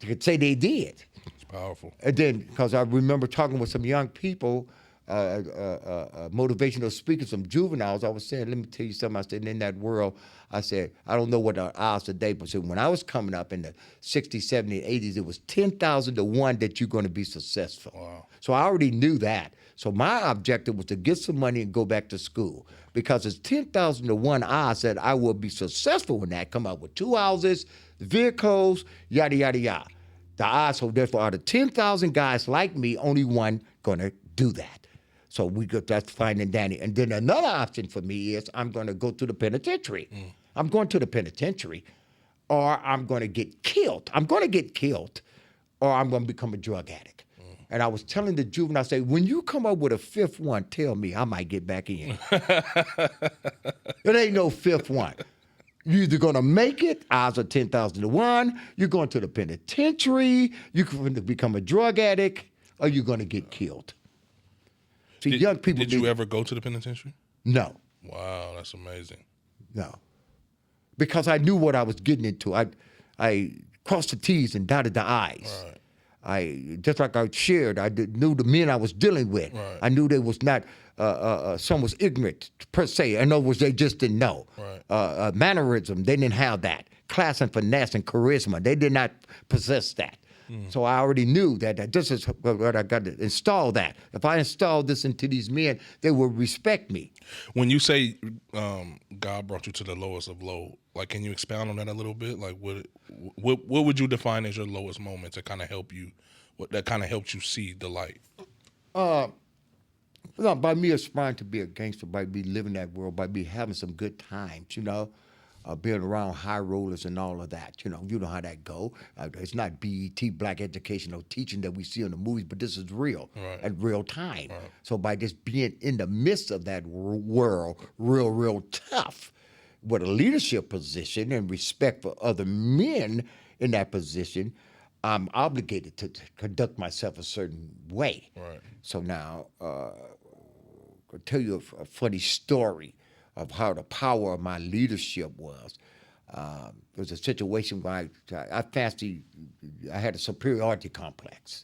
You could say they did. It's powerful. And then, because I remember talking with some young people, motivational speakers, some juveniles, I was saying, let me tell you something. I said, in that world, I said, I don't know what the odds today, but so when I was coming up in the 60s, 70s, 80s, it was 10,000 to 1 that you're going to be successful. Wow. So I already knew that. So my objective was to get some money and go back to school, because it's 10,000 to 1 odds that I will be successful in that, come out with 2 houses, vehicles, yada, yada, yada. The odds, so therefore, out of 10,000 guys like me, only one going to do that. So we got that's finding Danny. And then another option for me is I'm going to go to the penitentiary. I'm going to the penitentiary, or I'm going to get killed. I'm going to get killed, or I'm going to become a drug addict. And I was telling the juvenile, I say, when you come up with a fifth one, tell me, I might get back in. It ain't no fifth one. You're either going to make it, odds are 10,000 to 1, you're going to the penitentiary, you can become a drug addict, or you're going to get killed. See, young people. Did you ever go to the penitentiary? No. Wow, that's amazing. No. Because I knew what I was getting into. I crossed the T's and dotted the I's. Right. Just like I shared, knew the men I was dealing with. Right. I knew they was not, some was ignorant per se. In other words, they just didn't know. Right. Mannerism, they didn't have that. Class and finesse and charisma, they did not possess that. So I already knew that this is what I got to install that. If I install this into these men, they will respect me. When you say God brought you to the lowest of low, like, can you expound on that a little bit? Like, what would you define as your lowest moment to kind of help you? That kind of helped you see the light? By me aspiring to be a gangster, by me living that world, by me having some good times, being around high rollers and all of that. You know how that go. It's not BET, black educational teaching that we see in the movies, but this is real at real time. Right. So by just being in the midst of that world, real tough, with a leadership position and respect for other men in that position, I'm obligated to conduct myself a certain way. Right. So now, I'll tell you a funny story of how the power of my leadership was. There was a situation where I had a superiority complex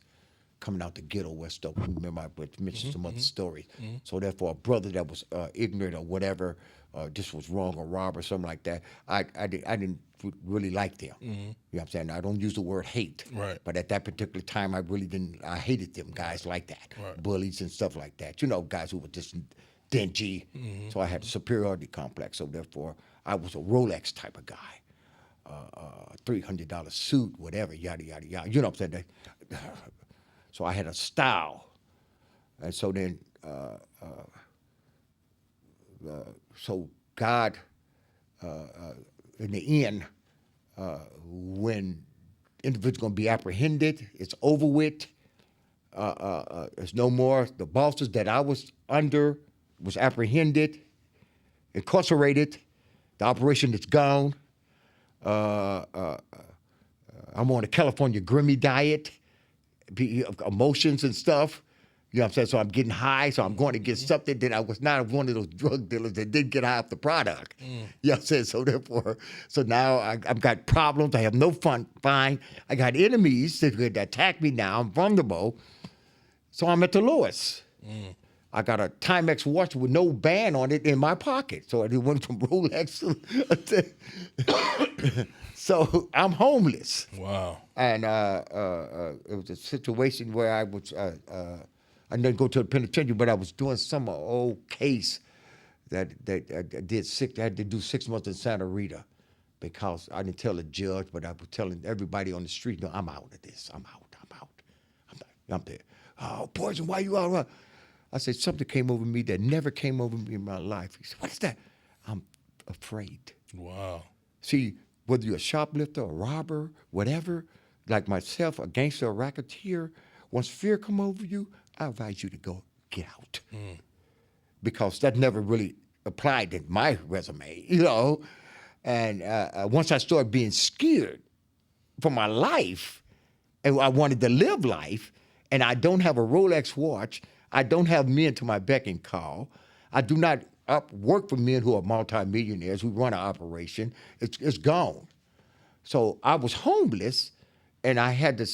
coming out the ghetto West Oakland. Remember, I mentioned some other stories. So therefore, a brother that was ignorant or whatever, just was wrong or robbed or something like that, I didn't really like them. You know what I'm saying? I don't use the word hate, but at that particular time, I hated them guys like that, bullies and stuff like that. Guys who were just dingy. So I had a superiority complex. So therefore, I was a Rolex type of guy, $300 suit, whatever, yada yada yada. You know what I'm saying? So I had a style, and so then, so God, in the end, when individuals going to be apprehended, it's over with. It's no more. The bosses that I was under was apprehended, incarcerated. The operation is gone. I'm on a California Grimmy diet, emotions and stuff. You know what I'm saying? So I'm getting high, so I'm going to get something that I was not one of those drug dealers that didn't get high off the product. You know what I'm saying? So therefore, now I've got problems. I have no fun. Fine. I got enemies that could attack me now. I'm vulnerable. So I'm at the lowest. I got a Timex watch with no band on it in my pocket. So it went from Rolex to so I'm homeless. Wow. And it was a situation where I was, I didn't go to the penitentiary, but I was doing some old case that I did I had to do 6 months in Santa Rita because I didn't tell the judge, but I was telling everybody on the street, no, I'm out of this. I'm out. I'm there. Oh, Poison, why you out? I said, something came over me that never came over me in my life. He said, what is that? I'm afraid. Wow. See, whether you're a shoplifter, a robber, whatever, like myself, a gangster, a racketeer, once fear come over you, I advise you to go get out. Because that never really applied in my resume, And once I started being scared for my life, and I wanted to live life, and I don't have a Rolex watch, I don't have men to my beck and call. I do not work for men who are multimillionaires who run an operation. It's gone. So I was homeless, and I had to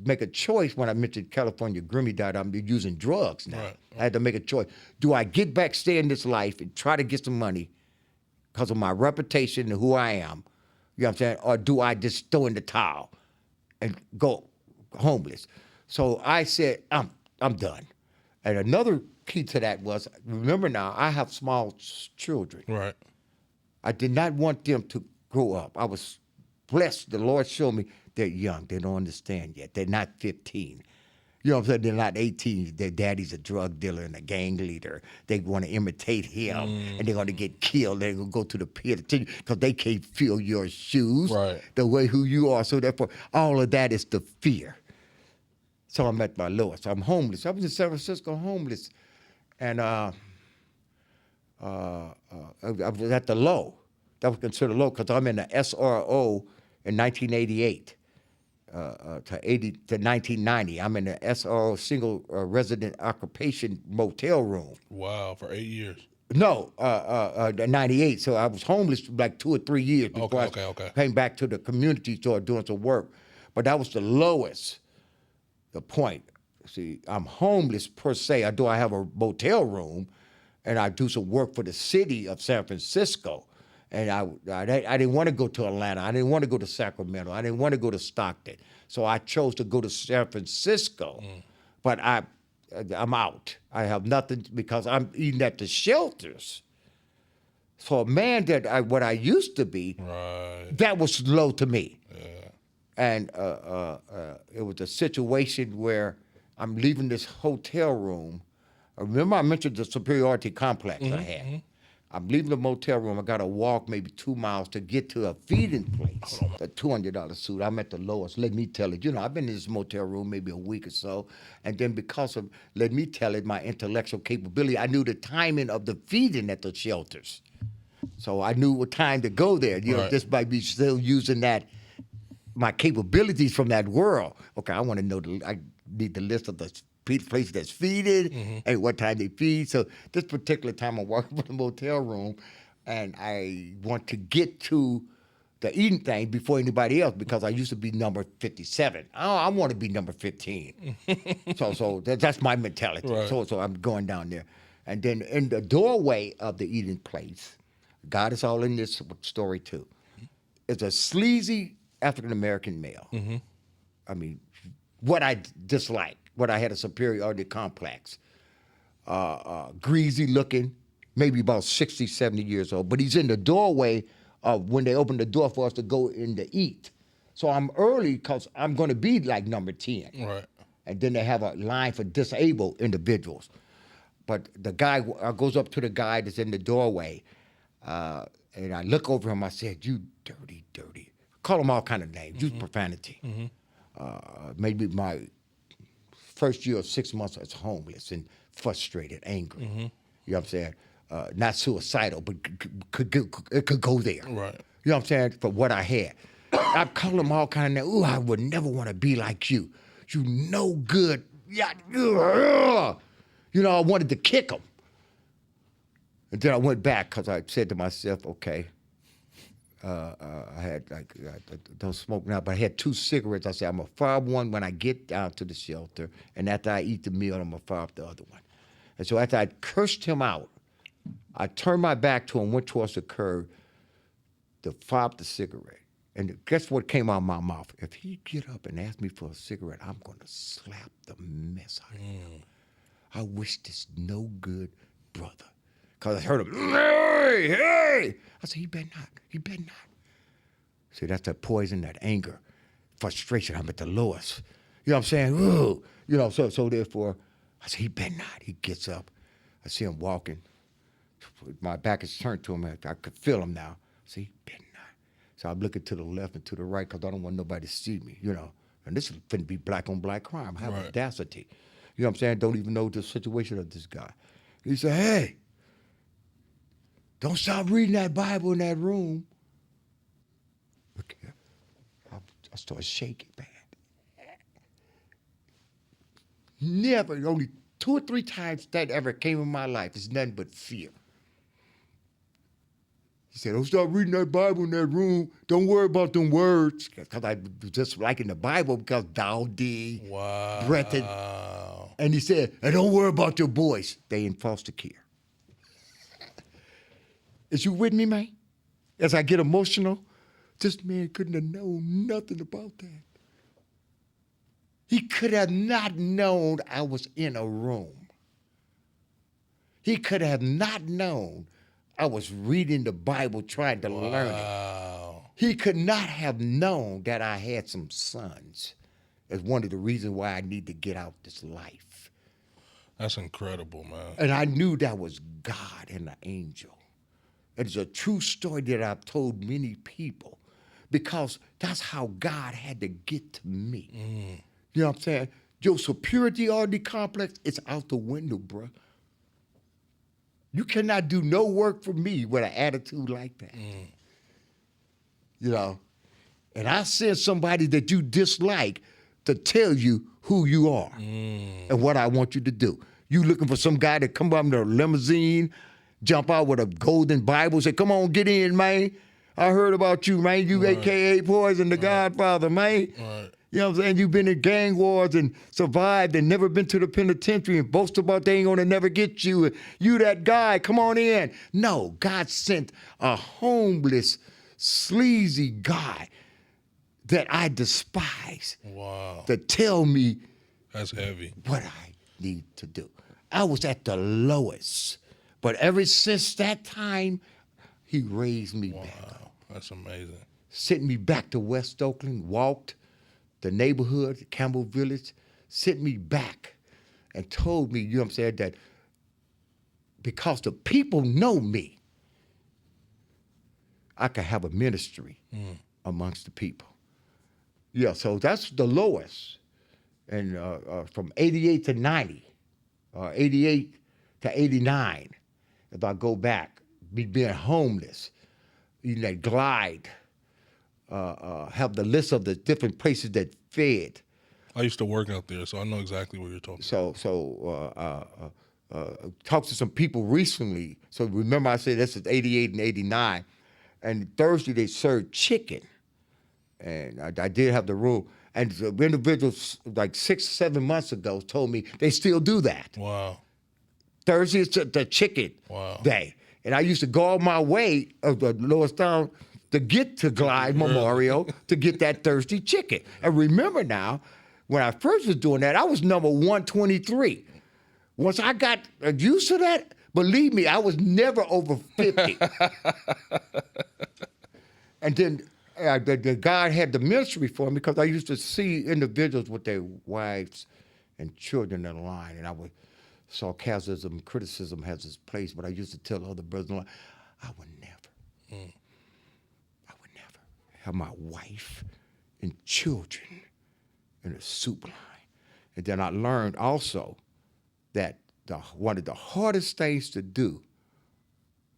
make a choice when I mentioned California Grimmy diet. I'm using drugs now. Right. I had to make a choice. Do I get back, stay in this life, and try to get some money because of my reputation and who I am? You know what I'm saying? Or do I just throw in the towel and go homeless? So I said, I'm done. And another key to that was, remember now, I have small children. Right. I did not want them to grow up. I was blessed. The Lord showed me they're young. They don't understand yet. They're not 15. You know what I'm saying? They're not 18. Their daddy's a drug dealer and a gang leader. They want to imitate him, and they're going to get killed. They're going to go to the pit because they can't feel your shoes the way who you are. So therefore, all of that is the fear. So I'm at my lowest. I'm homeless. I was in San Francisco homeless. And I was at the low. That was considered low because I'm in the SRO in 1988 to 1990. I'm in the SRO single resident occupation motel room. Wow, for 8 years. No, 98. So I was homeless like 2 or 3 years before Okay. I came back to the community store doing some work. But that was the lowest, the point. See, I'm homeless per se. I have a motel room, and I do some work for the city of San Francisco. And I didn't want to go to Atlanta. I didn't want to go to Sacramento. I didn't want to go to Stockton. So I chose to go to San Francisco. But I'm out. I have nothing because I'm eating at the shelters. For a man that what I used to be, that was low to me. Yeah. And it was a situation where I'm leaving this hotel room. Remember I mentioned the superiority complex I had. I'm leaving the motel room. I got to walk maybe 2 miles to get to a feeding place. A $200 suit. I'm at the lowest. Let me tell it. I've been in this motel room maybe a week or so. And then because of, let me tell it, my intellectual capability, I knew the timing of the feeding at the shelters. So I knew what time to go there. This might be still using my capabilities from that world. Okay, I want to know, I need the list of the place that's feeding and what time they feed. So this particular time I'm walking from the motel room and I want to get to the eating thing before anybody else because I used to be number 57. I want to be number 15. so that's my mentality. Right. So I'm going down there. And then in the doorway of the eating place, God is all in this story too, is a sleazy African-American male. I mean, what I dislike. What I had a superiority complex. Greasy looking, maybe about 60, 70 years old. But he's in the doorway when they open the door for us to go in to eat. So I'm early because I'm going to be like number 10. Right. And then they have a line for disabled individuals. But the guy goes up to the guy that's in the doorway, and I look over him. I said, "You dirty, dirty." Call him all kind of names. Use profanity. Maybe my first year of 6 months, I was homeless and frustrated, angry. You know what I'm saying? Not suicidal, but it could go there. Right. You know what I'm saying? For what I had. I call them all kind of names. Ooh, I would never want to be like you. You no good. Yeah. I wanted to kick him. And then I went back because I said to myself, okay, I had I don't smoke now, but I had 2 cigarettes. I said, I'm gonna fire one when I get down to the shelter, and after I eat the meal, I'm gonna fire up the other one. And so after I cursed him out, I turned my back to him, went towards the curb to fire up the cigarette. And guess what came out of my mouth? If he get up and ask me for a cigarette, I'm gonna slap the mess out of him. I wish this no good brother. Because I heard him, hey. I said, he better not. See, that's that poison, that anger, frustration. I'm at the lowest. You know what I'm saying? Ooh. So therefore, I said, he better not. He gets up. I see him walking. My back is turned to him. I could feel him now. I said, he better not. So I'm looking to the left and to the right because I don't want nobody to see me, And this is finna be black on black crime. I have audacity. You know what I'm saying? Don't even know the situation of this guy. He said, hey, don't stop reading that Bible in that room. Okay. I started shaking, man. Never, only 2 or 3 times that ever came in my life. It's nothing but fear. He said, don't stop reading that Bible in that room. Don't worry about them words. Because I was just liking the Bible because thou thee, brethren. And he said, and don't worry about your boys. They in foster care. Is you with me, man? As I get emotional, this man couldn't have known nothing about that. He could have not known I was in a room. He could have not known I was reading the Bible trying to learn it. He could not have known that I had some sons as one of the reasons why I need to get out this life. That's incredible, man. And I knew that was God and the angel. It's a true story that I've told many people because that's how God had to get to me. You know what I'm saying? Your superiority complex is out the window, bruh. You cannot do no work for me with an attitude like that. You know? And I send somebody that you dislike to tell you who you are and what I want you to do. You looking for some guy to come up in a limousine, jump out with a golden Bible, say, come on, get in, man. I heard about you, man. You AKA Poison, the Godfather, man. You know what I'm saying? You've been in gang wars and survived and never been to the penitentiary and boast about they ain't gonna never get you. You that guy, come on in. No, God sent a homeless, sleazy guy that I despise to tell me that's heavy. What I need to do. I was at the lowest. But ever since that time, he raised me back up. That's amazing. Sent me back to West Oakland, walked the neighborhood, Campbell Village, sent me back and told me, you know what I'm saying, that because the people know me, I can have a ministry amongst the people. Yeah, so that's the lowest. And from 88 to 90, 88 to 89, if I go back, me being homeless, eating that glide, have the list of the different places that fed. I used to work out there, so I know exactly what you're talking about. So talked to some people recently. So remember I said this is 88 and 89. And Thursday they served chicken. And I did have the rule. And the individuals like 6, 7 months ago told me they still do that. Wow. Thursday is the chicken day. And I used to go on my way of the lowest down to get to Glide Memorial to get that Thursday chicken. And remember now, when I first was doing that, I was number 123. Once I got used to that, believe me, I was never over 50. And then the God had the ministry for me because I used to see individuals with their wives and children in line, and I would sarcasm, criticism has its place, but I used to tell other brothers in line, I would never have my wife and children in a soup line. And then I learned also that one of the hardest things to do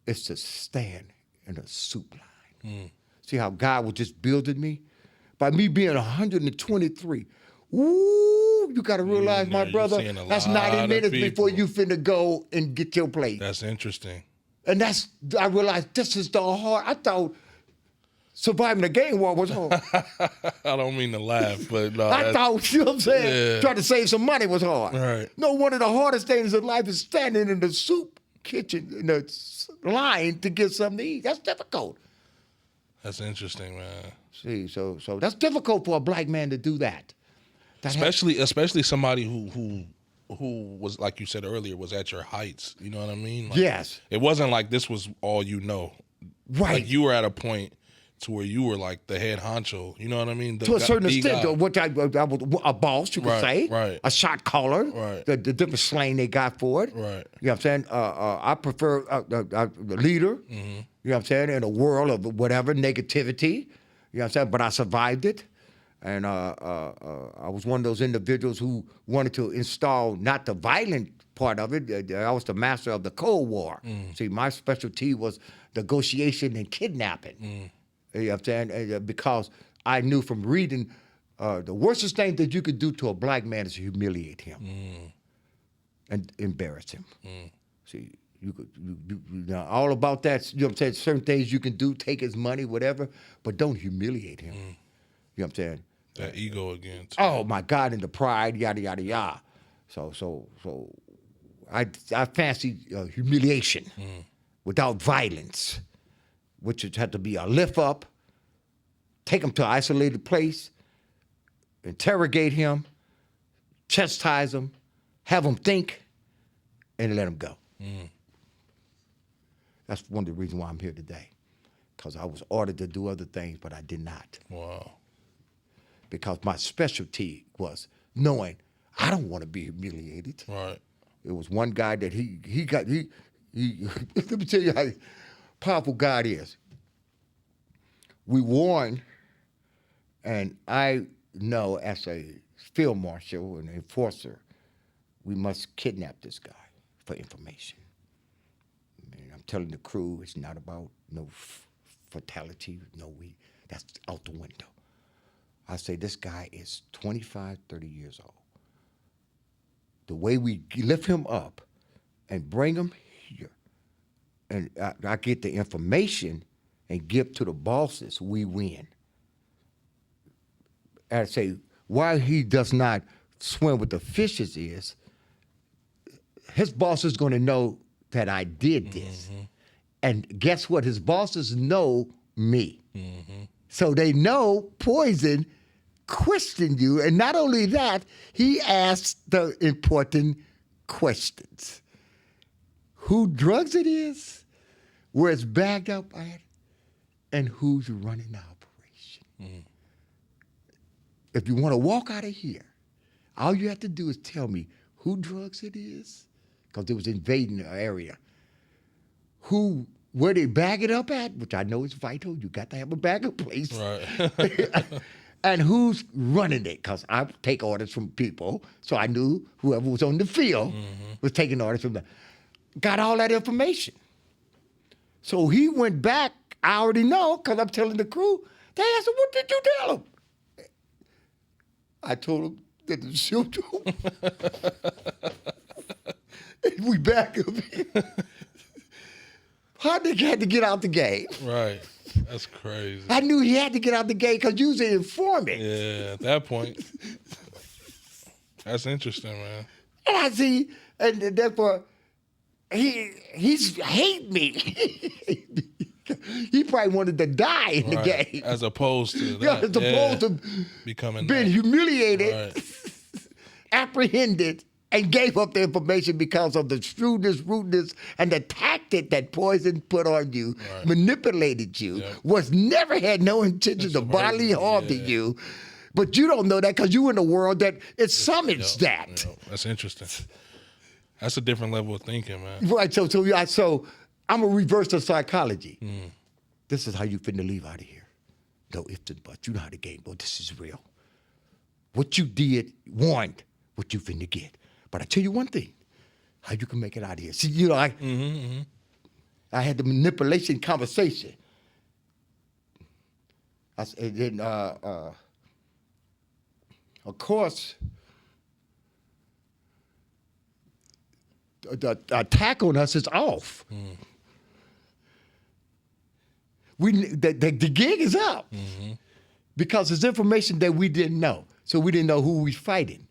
is to stand in a soup line. See how God was just building me? By me being 123, you got to realize, my brother, that's 90 minutes before you finna go and get your plate. That's interesting. And I realized this is the hard. I thought surviving a gang war was hard. I don't mean to laugh, but no, I thought, you know what I'm saying, trying to save some money was hard. Right. No, one of the hardest things in life is standing in the soup kitchen, in the line to get something to eat. That's difficult. That's interesting, man. See, so that's difficult for a black man to do that. Especially somebody who was, like you said earlier, was at your heights. You know what I mean? Like, yes. It wasn't like this was all you know. Right. Like you were at a point to where you were like the head honcho. You know what I mean? To a certain extent, which I was a boss, you could say. Right. A shot caller. Right. The different slang they got for it. Right. You know what I'm saying? I prefer the leader. Mm-hmm. You know what I'm saying? In a world of whatever negativity. You know what I'm saying? But I survived it. And I was one of those individuals who wanted to install not the violent part of it. I was the master of the Cold War. See, my specialty was negotiation and kidnapping. You know what I'm saying? Because I knew from reading, the worstest thing that you could do to a black man is humiliate him and embarrass him. See, you know, all about that. You know what I'm saying? Certain things you can do, take his money, whatever, but don't humiliate him. You know what I'm saying? That ego again. Too. Oh my God, and the pride, yada yada yada. So I fancy humiliation without violence, which had to be a lift up, take him to an isolated place, interrogate him, chastise him, have him think, and let him go. That's one of the reasons why I'm here today, because I was ordered to do other things, but I did not. Wow. Because my specialty was knowing I don't want to be humiliated. Right. It was one guy that he let me tell you how powerful God is. We warn, and I know as a field marshal and enforcer, we must kidnap this guy for information. And I'm telling the crew, it's not about no fatality. No, that's out the window. I say this guy is 25, 30 years old. The way we lift him up and bring him here, and I get the information and give to the bosses, we win. And I say, why he does not swim with the fishes is, his boss is going to know that I did this. Mm-hmm. And guess what? His bosses know me. Mm-hmm. So they know Poison questioned you. And not only that, he asked the important questions. Who drugs it is, where it's bagged up at, and who's running the operation. Mm-hmm. If you want to walk out of here, all you have to do is tell me who drugs it is, because it was invading the area. Where they bag it up at, which I know is vital. You got to have a backup place. Right. And who's running it, because I take orders from people, so I knew whoever was on the field was taking orders from them. Got all that information. So he went back, I already know, because I'm telling the crew, they asked him, what did you tell him? I told him that the shoot and we back up here. Hardnick had to get out the game. Right. That's crazy. I knew he had to get out the game because you was an informant. Yeah, at that point. That's interesting, man. And I see, and therefore, he's hate me. He probably wanted to die in the game. As opposed to that. Yeah, as opposed to becoming being humiliated, apprehended, and gave up the information because of the shrewdness, rudeness, and the tactic that Poison put on you, manipulated you, was never had no intentions of bodily harm to you. But you don't know that because you in a world that it summons that. That's interesting. That's a different level of thinking, man. Right, so I'm a reverse of psychology. This is how you finna leave out of here. No ifs and buts. You know how the game goes. This is real. What you did warned what you finna get. But I tell you one thing, how you can make it out of here. See, you know, I had the manipulation conversation. And then, of course, the attack on us is off. The gig is up because it's information that we didn't know. So we didn't know who we fighting.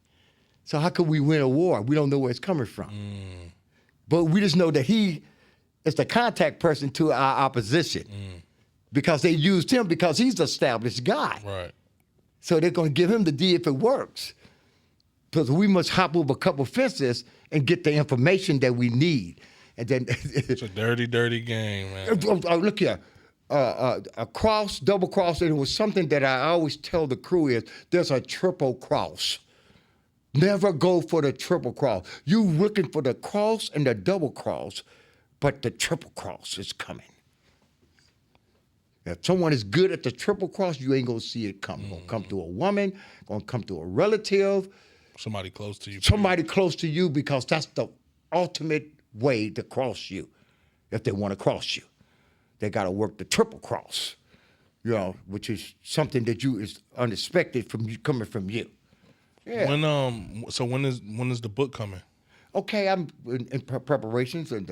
So how could we win a war? We don't know where it's coming from. But we just know that he is the contact person to our opposition because they used him because he's an established guy. Right. So they're going to give him the D if it works. Because we must hop over a couple fences and get the information that we need. And then it's a dirty, dirty game, man. Look here. A cross, double cross, and it was something that I always tell the crew is there's a triple cross. Never go for the triple cross. You looking for the cross and the double cross, but the triple cross is coming. If someone is good at the triple cross, you ain't gonna see it come. Gonna come to a woman, gonna come to a relative. Somebody close to you. Somebody close to you because that's the ultimate way to cross you. If they want to cross you, they got to work the triple cross, you know, which is something that is unexpected from you coming from you. Yeah. When is the book coming? Okay, I'm in preparations, and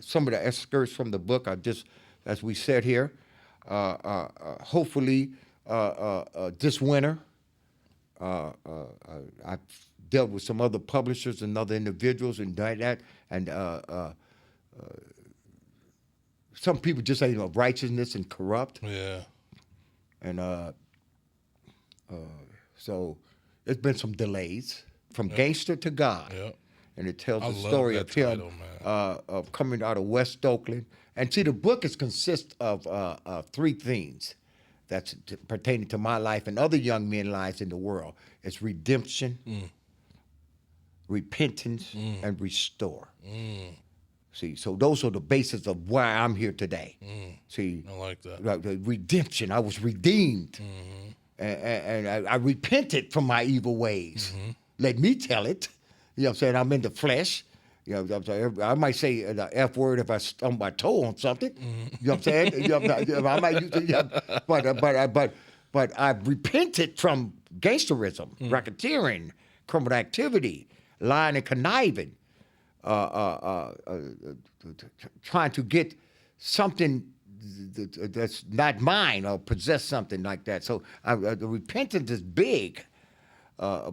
some of the excerpts from the book are just, as we said here, hopefully this winter. I've dealt with some other publishers and other individuals and done that, and some people just say, you know, righteousness and corrupt. Yeah. And so there's been some delays from Gangster to God. Yep. And it tells the story of him of coming out of West Oakland. And see, the book consists of three themes that's pertaining to my life and other young men's lives in the world. It's redemption, repentance, and restore. See, so those are the basis of why I'm here today. See, I like that. Redemption, I was redeemed. and I repented from my evil ways. Let me tell it. You know what I'm saying? I'm in the flesh. You know what I'm saying? I might say the F word if I stump my toe on something. You know what I'm saying? You know, I might use it, but I've repented from gangsterism, racketeering, criminal activity, lying and conniving, trying to get something that's not mine or possess something like that. So the repentance is big.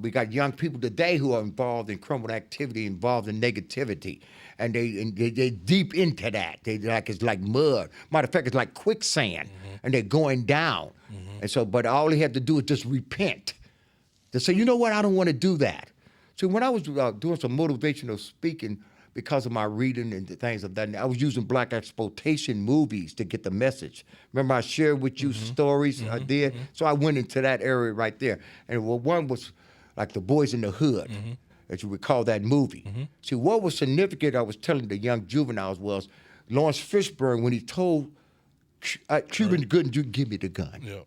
We got young people today who are involved in criminal activity, involved in negativity, and they deep into that. It's like mud. Matter of fact, it's like quicksand, and they're going down. And so, but all they have to do is just repent. To say, you know what, I don't want to do that. So when I was doing some motivational speaking, because of my reading and the things of that, I was using black exploitation movies to get the message. Remember I shared with you stories I did? So I went into that area right there. And one was like The Boys in the Hood, as you recall that movie. See, what was significant, I was telling the young juveniles, was Lawrence Fishburne, when he told Cuban Gooden, you give me the gun. Yep.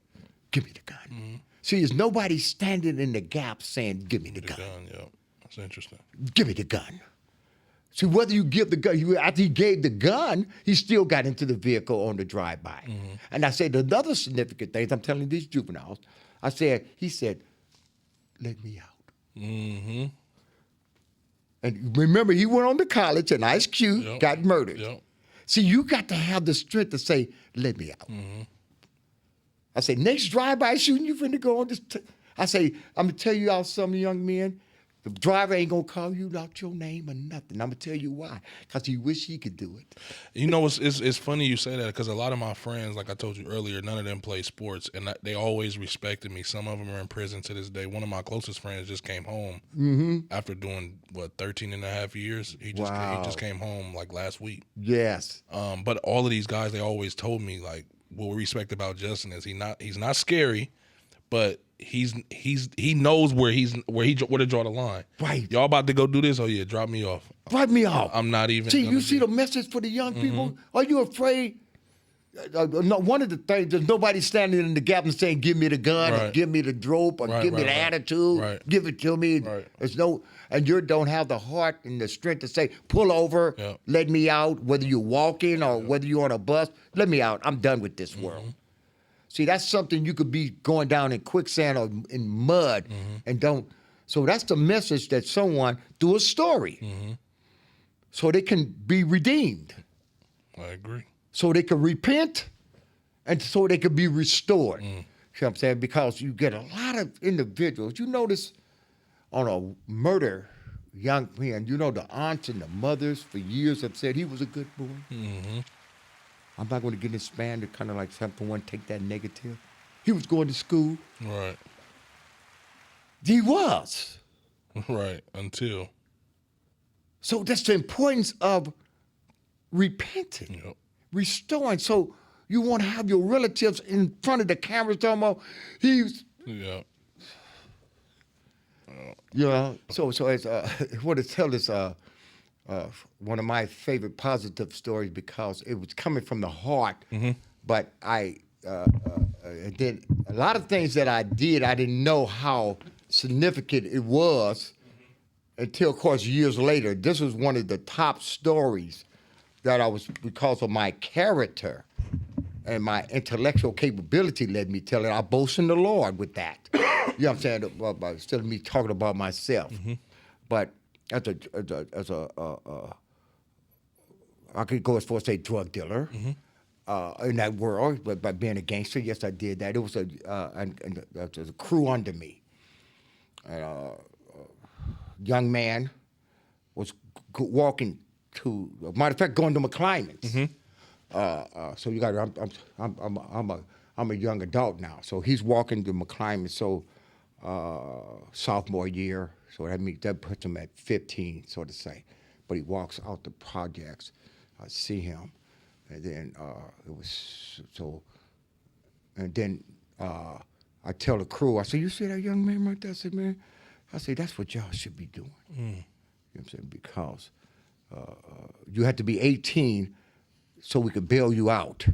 Give me the gun. See, there's nobody standing in the gap saying, give me the gun. Yeah, that's interesting. Give me the gun. See, whether you give the gun, after he gave the gun, he still got into the vehicle on the drive-by. And I said, another significant thing, I'm telling these juveniles, he said, let me out. And remember, he went on to college, and Ice Cube got murdered. See, you got to have the strength to say, let me out. I say, next drive-by shooting, you finna go on this. I say, I'm gonna tell you all, some young men, the driver ain't gonna call you out your name or nothing. I'm gonna tell you why, because he wish he could do it. You know, it's funny you say that, because a lot of my friends, like I told you earlier, none of them play sports, and they always respected me. Some of them are in prison to this day. One of my closest friends just came home after doing, 13 and a half years. He just came home like last week. Yes. But all of these guys, they always told me, like, what we respect about Justin is he's not scary, but he knows where to draw the line. Right. Y'all about to go do this? Oh yeah, drop me off. Drop me off. I'm not even. See, you see the message for the young people? Are you afraid? No, one of the things, there's nobody standing in the gap and saying, give me the gun, or give me the dope, or give me the attitude, give it to me. There's no, and you don't have the heart and the strength to say, pull over, let me out, whether you're walking or whether you're on a bus, let me out. I'm done with this world. See, that's something you could be going down in quicksand or in mud and don't. So that's the message that someone, through a story, so they can be redeemed. I agree. So they can repent and so they can be restored. You know what I'm saying? Because you get a lot of individuals. You notice on a murder, young man, you know, the aunts and the mothers for years have said he was a good boy. I'm not going to get in this man to kind of like someone take that negative. He was going to school. Right. He was. Right. Until. So that's the importance of repenting, restoring. So you want to have your relatives in front of the cameras talking about he's. Yeah. You know, so it's I want to tell this one of my favorite positive stories because it was coming from the heart. But I did a lot of things that I did. I didn't know how significant it was until, of course, years later. This was one of the top stories that I was, because of my character and my intellectual capability, led me telling. I boast in the Lord with that. You know what I'm saying? Instead of me talking about myself, but as I could go as far as say drug dealer in that world, but by being a gangster, yes, I did that. It was a crew under me. Young man was walking to, matter of fact, going to McClymonds. So you got, I'm a young adult now. So he's walking to McClymonds. So sophomore year. So that puts him at 15, so to say. But he walks out the projects. I see him, and then it was so. And then I tell the crew, I say, "You see that young man right there?" I said, "Man," I say, "That's what y'all should be doing." You know what I'm saying? Because you had to be 18 so we could bail you out.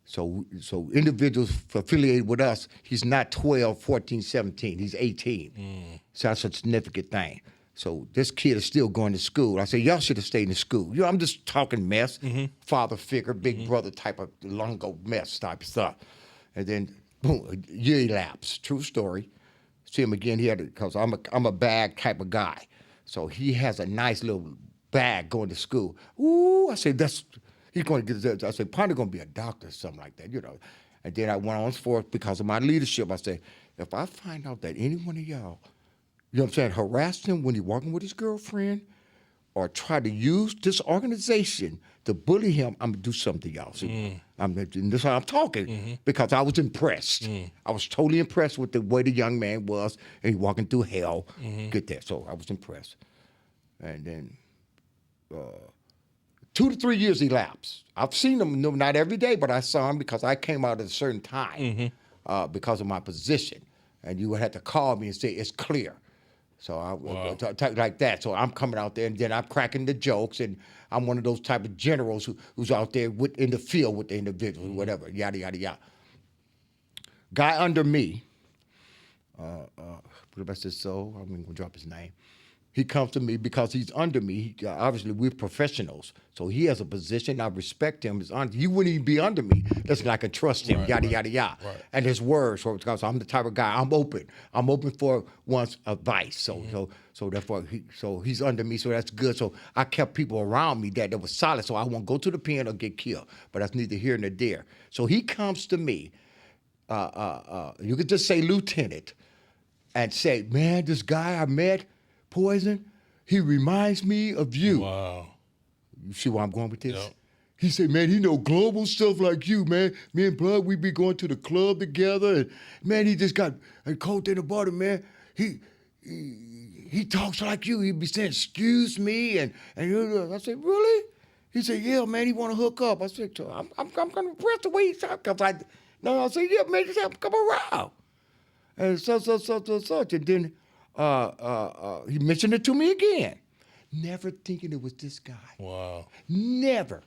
So individuals affiliated with us, he's not 12, 14, 17. He's 18. So that's a significant thing. So this kid is still going to school. I said, y'all should have stayed in school. You know, I'm just talking mess, father figure, big brother type of longo mess type of stuff. And then, boom, a year elapsed. True story. See him again here because I'm a bag type of guy. So he has a nice little bag going to school. Ooh, I said, he's going to get, I said, probably going to be a doctor or something like that, you know. And then I went on forth because of my leadership. I said, if I find out that any one of y'all, you know what I'm saying, harassed him when he's walking with his girlfriend or try to use this organization to bully him, I'm going to do something to y'all. See, and this is how I'm talking because I was impressed. I was totally impressed with the way the young man was and he walking through hell. Get that. So I was impressed. And then 2 to 3 years elapsed. I've seen him, not every day, but I saw him because I came out at a certain time because of my position. And you would have to call me and say, it's clear. So I talk like that. So I'm coming out there and then I'm cracking the jokes and I'm one of those type of generals who's out there in the field with the individuals, whatever, yada, yada, yada. Guy under me, the rest is so, I'm going to drop his name. He comes to me because he's under me. Obviously, we're professionals. So he has a position. I respect him. He wouldn't even be under me. That's when I can trust him, yada, yada, yada. Right. And his words, because I'm the type of guy, I'm open. I'm open for one's advice. So therefore, he's under me, so that's good. So I kept people around me that was solid, so I won't go to the pen or get killed. But that's neither here nor there. So he comes to me. You could just say lieutenant and say, man, this guy I met, Poison, he reminds me of you. Wow. You see where I'm going with this? Yep. He said, man, he know global stuff like you, man. Me and Blood, we be going to the club together. And, man, he just got a coat in the bottom, man. He talks like you. He be saying, excuse me. And I said, really? He said, yeah, man, he want to hook up. I said, I'm going to impress the way he talks. I said, yeah, man, just have him come around. And such. And then he mentioned it to me again. Never thinking it was this guy. Wow. Never.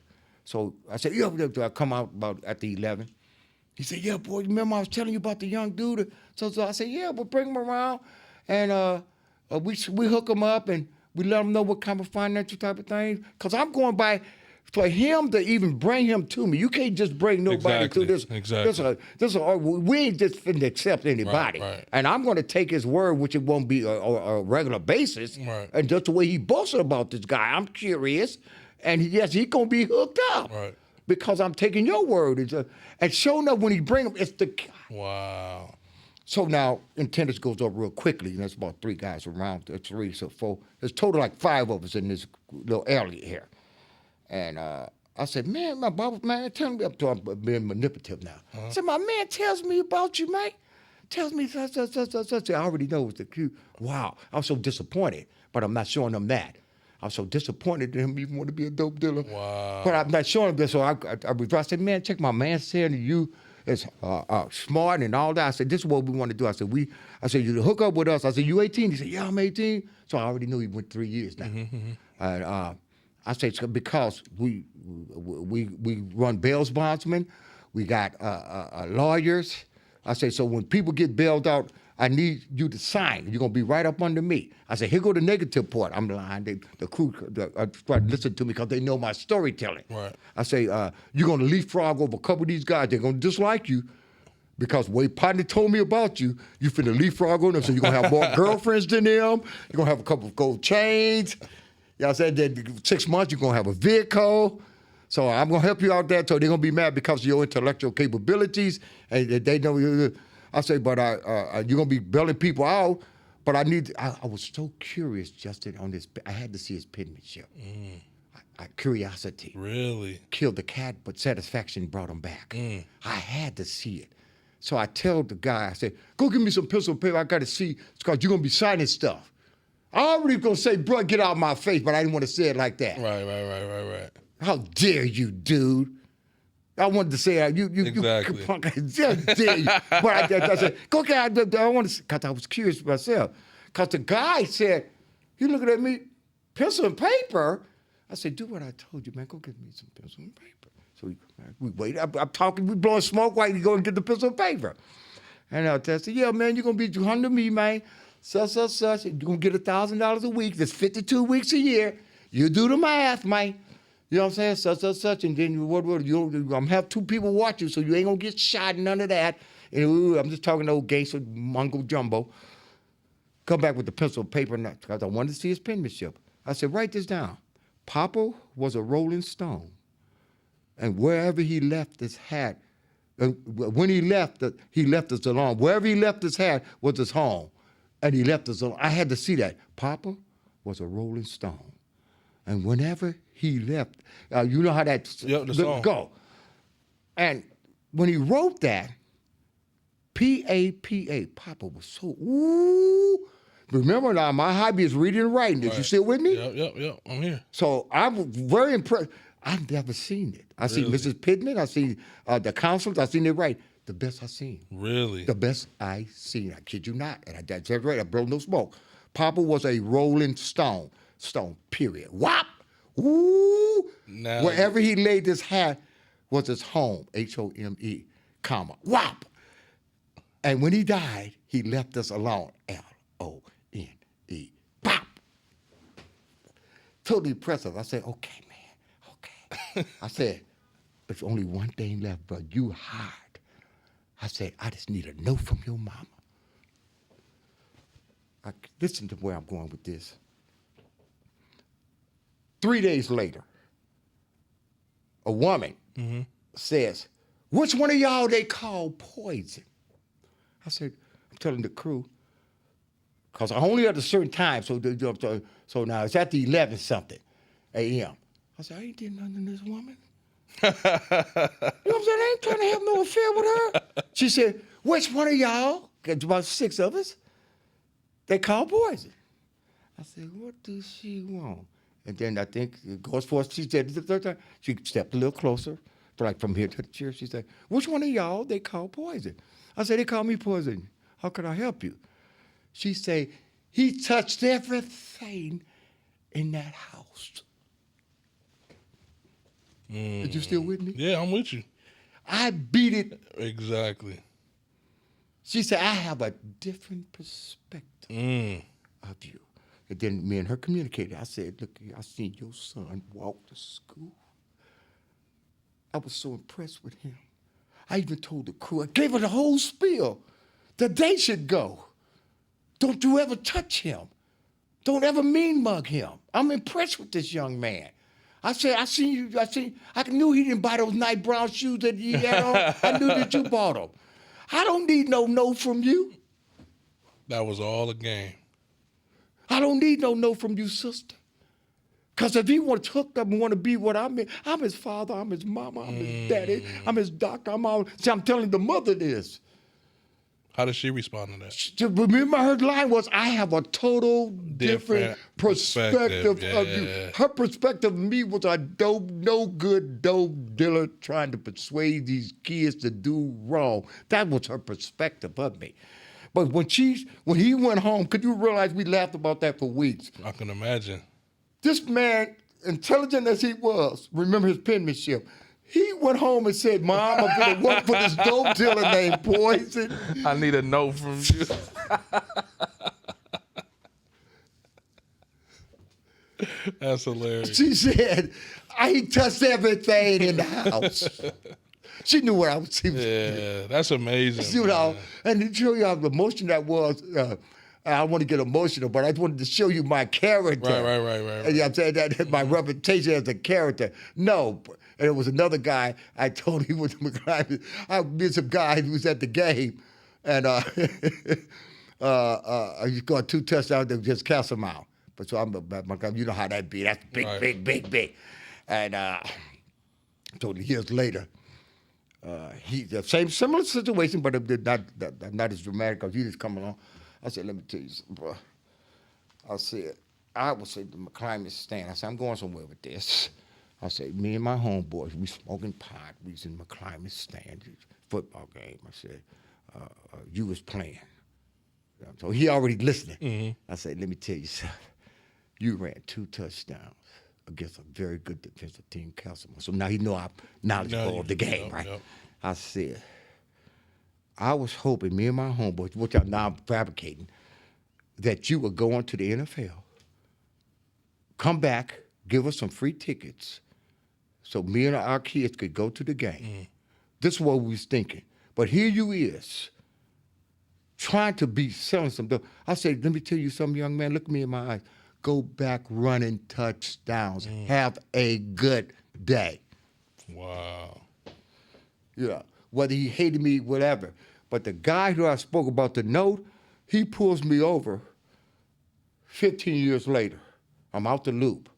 So I said, yeah, I come out about at the 11. He said, yeah, boy, remember I was telling you about the young dude? So I said, yeah, we'll bring him around and we hook him up and we let him know what kind of financial type of things. Because I'm going by, for him to even bring him to me, you can't just bring nobody to this. Exactly. We ain't just finna accept anybody. Right. And I'm going to take his word, which it won't be a regular basis. Right. And just the way he boasted about this guy, I'm curious. And yes, he going to be hooked up. Right. Because I'm taking your word. And sure enough, when he bring him, it's the guy. Wow. So now, attendance goes up real quickly. And there's about 3 guys around, 3, so 4. There's total like 5 of us in this little area here. And I said, man, my Bible, man, tell me, I'm being manipulative now. I said, my man tells me about you, man. Tells me such. I already know it's the cute. Wow. I was so disappointed, but I'm not showing them that. I was so disappointed in him even want to be a dope dealer. Wow. But I'm not showing him this. So I said, man, check my man saying to you is smart and all that. I said, this is what we want to do. I said, you hook up with us. I said, you 18? He said, yeah, I'm 18. So I already knew he went 3 years now. And I say because we run bails bondsmen, we got lawyers. I say, so when people get bailed out, I need you to sign. You're going to be right up under me. I say, here go the negative part. I'm lying. The crew try to listen to me because they know my storytelling. Right. I say, you're going to leapfrog over a couple of these guys. They're going to dislike you because the way partner told me about you, you finna leapfrog on them. So you're going to have more girlfriends than them. You're going to have a couple of gold chains. Yeah, I said that 6 months you're gonna have a vehicle. So I'm gonna help you out there. So they're gonna be mad because of your intellectual capabilities, and they know you. I say, but you're gonna be bailing people out. But I was so curious, Justin, on this. I had to see his penmanship. Curiosity. Really? Killed the cat, but satisfaction brought him back. I had to see it. So I tell the guy, I said, go give me some pencil and paper. I got to see, because you're gonna be signing stuff. I already gonna say, bro, get out of my face, but I didn't want to say it like that. Right. How dare you, dude? I wanted to say, Exactly. How dare you? But I said, go get, I want to, because I was curious myself. Because the guy said, he looking at me, pencil and paper. I said, do what I told you, man. Go get me some pencil and paper. So we wait. I'm talking. We blowing smoke while you go and get the piece of paper. And I said, yeah, man, you're going to be under me, man. Such. You're going to get $1,000 a week. That's 52 weeks a year. You do the math, man. You know what I'm saying? Such. And then I'm going to have 2 people watch you, so you ain't going to get shot, none of that. And I'm just talking to old gangster, Mungo Jumbo. Come back with the pencil and paper because I wanted to see his penmanship. I said, write this down. Papa was a rolling stone. And wherever he left his hat, when he left us alone. Wherever he left his hat was his home. And he left us alone. I had to see that. Papa was a rolling stone. And whenever he left, you know how that the song. Go. And when he wrote that, P-A-P-A, Papa was so, ooh. Remember now, my hobby is reading and writing. Is you still with me? Yep, I'm here. So I'm very impressed. I've never seen it. I seen Mrs. Pittman. I seen the counselors. I seen it right. The best I seen. Really? The best I seen. I kid you not. And that's right. I blow no smoke. Papa was a rolling stone. Stone, period. Whop! Ooh! Now, wherever he laid his hat was his home. H-O-M-E, comma. Whop! And when he died, he left us alone. L-O-N-E. Pop! Totally impressive. I said, okay, man. I said, there's only one thing left, bro. You hide. I said, I just need a note from your mama. Listen to where I'm going with this. 3 days later, a woman says, which one of y'all they call poison? I said, I'm telling the crew, because I only at a certain time, so now it's at the 11-something a.m. I said, I ain't did nothing to this woman. You know what I'm saying? I ain't trying to have no affair with her. She said, which one of y'all, there's about 6 of us, they call poison? I said, what does she want? And then I think it goes forth, she said the third time, she stepped a little closer, like from here to the chair. She said, which one of y'all they call poison? I said, they call me poison. How can I help you? She said, he touched everything in that house. Are you still with me? Yeah, I'm with you. I beat it. Exactly. She said, I have a different perspective of you. And then me and her communicated. I said, look, I seen your son walk to school. I was so impressed with him. I even told the crew, I gave her the whole spiel that they should go. Don't you ever touch him. Don't ever mean mug him. I'm impressed with this young man. I said, I knew he didn't buy those nice brown shoes that he had on. I knew that you bought them. I don't need no note from you. That was all a game. I don't need no note from you, sister. Because if he wants hooked up and want to be what I'm his father, I'm his mama, I'm his daddy, I'm his doctor, I'm telling the mother this. How did she respond to that? Remember her line was, I have a total different perspective of you. Her perspective of me was a no good dope dealer trying to persuade these kids to do wrong. That was her perspective of me. But when he went home, could you realize we laughed about that for weeks? I can imagine. This man, intelligent as he was, remember his penmanship, he went home and said, Mom, I'm going to work for this dope dealer named Poison. I need a note from you. That's hilarious. She said, I touched everything in the house. She knew what I was saying. Yeah, that's amazing. You know, and to show you how the emotion that was, I want to get emotional, but I wanted to show you my character. Right. And I'm saying that my reputation as a character. No, and it was another guy. I told him with McClimate. I met some guy who was at the game, and he scored 2 touchdowns. They just cast him out. But so you know how that be. That's big. And I told him years later. The similar situation, but not as dramatic because he just come along. I said, let me tell you something, bro. I would say the McClimate stand. I said, I'm going somewhere with this. I said, me and my homeboys, we smoking pot. We was in McClimate stand, football game. I said, you was playing. So he already listening. I said, let me tell you something. You ran 2 touchdowns against a very good defensive team, Castleman. So now he know I'm knowledgeable of the game, right? Yep. I said, I was hoping, me and my homeboys, which I'm now fabricating, that you would go on to the NFL, come back, give us some free tickets, so me and our kids could go to the game. This is what we was thinking. But here you is, trying to be selling some dope. I said, let me tell you something, young man, look me in my eyes. Go back running touchdowns. Have a good day. Wow. Yeah, whether he hated me, whatever. But the guy who I spoke about the note, he pulls me over 15 years later. I'm out the loop.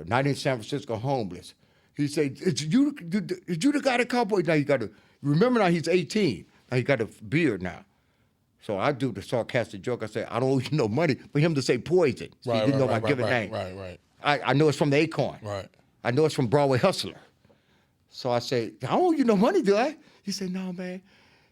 Night in San Francisco, homeless. He said, is you the guy that cowboy? Now you got to, remember now he's 18. Now he got a beard now. So I do the sarcastic joke. I say, I don't owe you no money for him to say poison. So he didn't know my given name. Right. I know it's from the Acorn. Right. I know it's from Broadway Hustler. So I say, I don't owe you no money, do I? He said, no, man.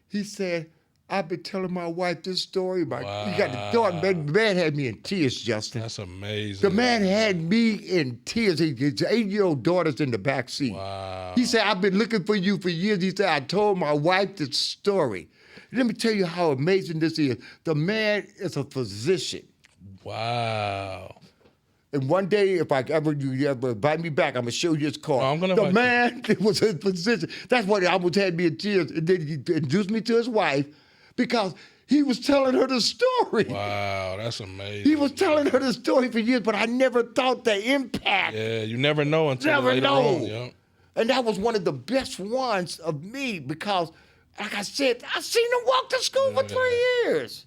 He said, I've been telling my wife this story. He got the daughter. The man had me in tears, Justin. That's amazing. The man had me in tears. His 8-year-old daughter's in the back seat. Wow. He said, I've been looking for you for years. He said, I told my wife this story. Let me tell you how amazing this is. The man is a physician. Wow. And one day, if you ever invite me back, I'm gonna show you his car. No, I'm gonna the man was a physician. That's why he almost had me in tears. And then he introduced me to his wife because he was telling her the story. Wow, that's amazing. He was telling her the story for years, but I never thought the impact. Yeah, you never know until later on. Yeah. And that was one of the best ones of me because, like I said, I seen him walk to school for 3 years.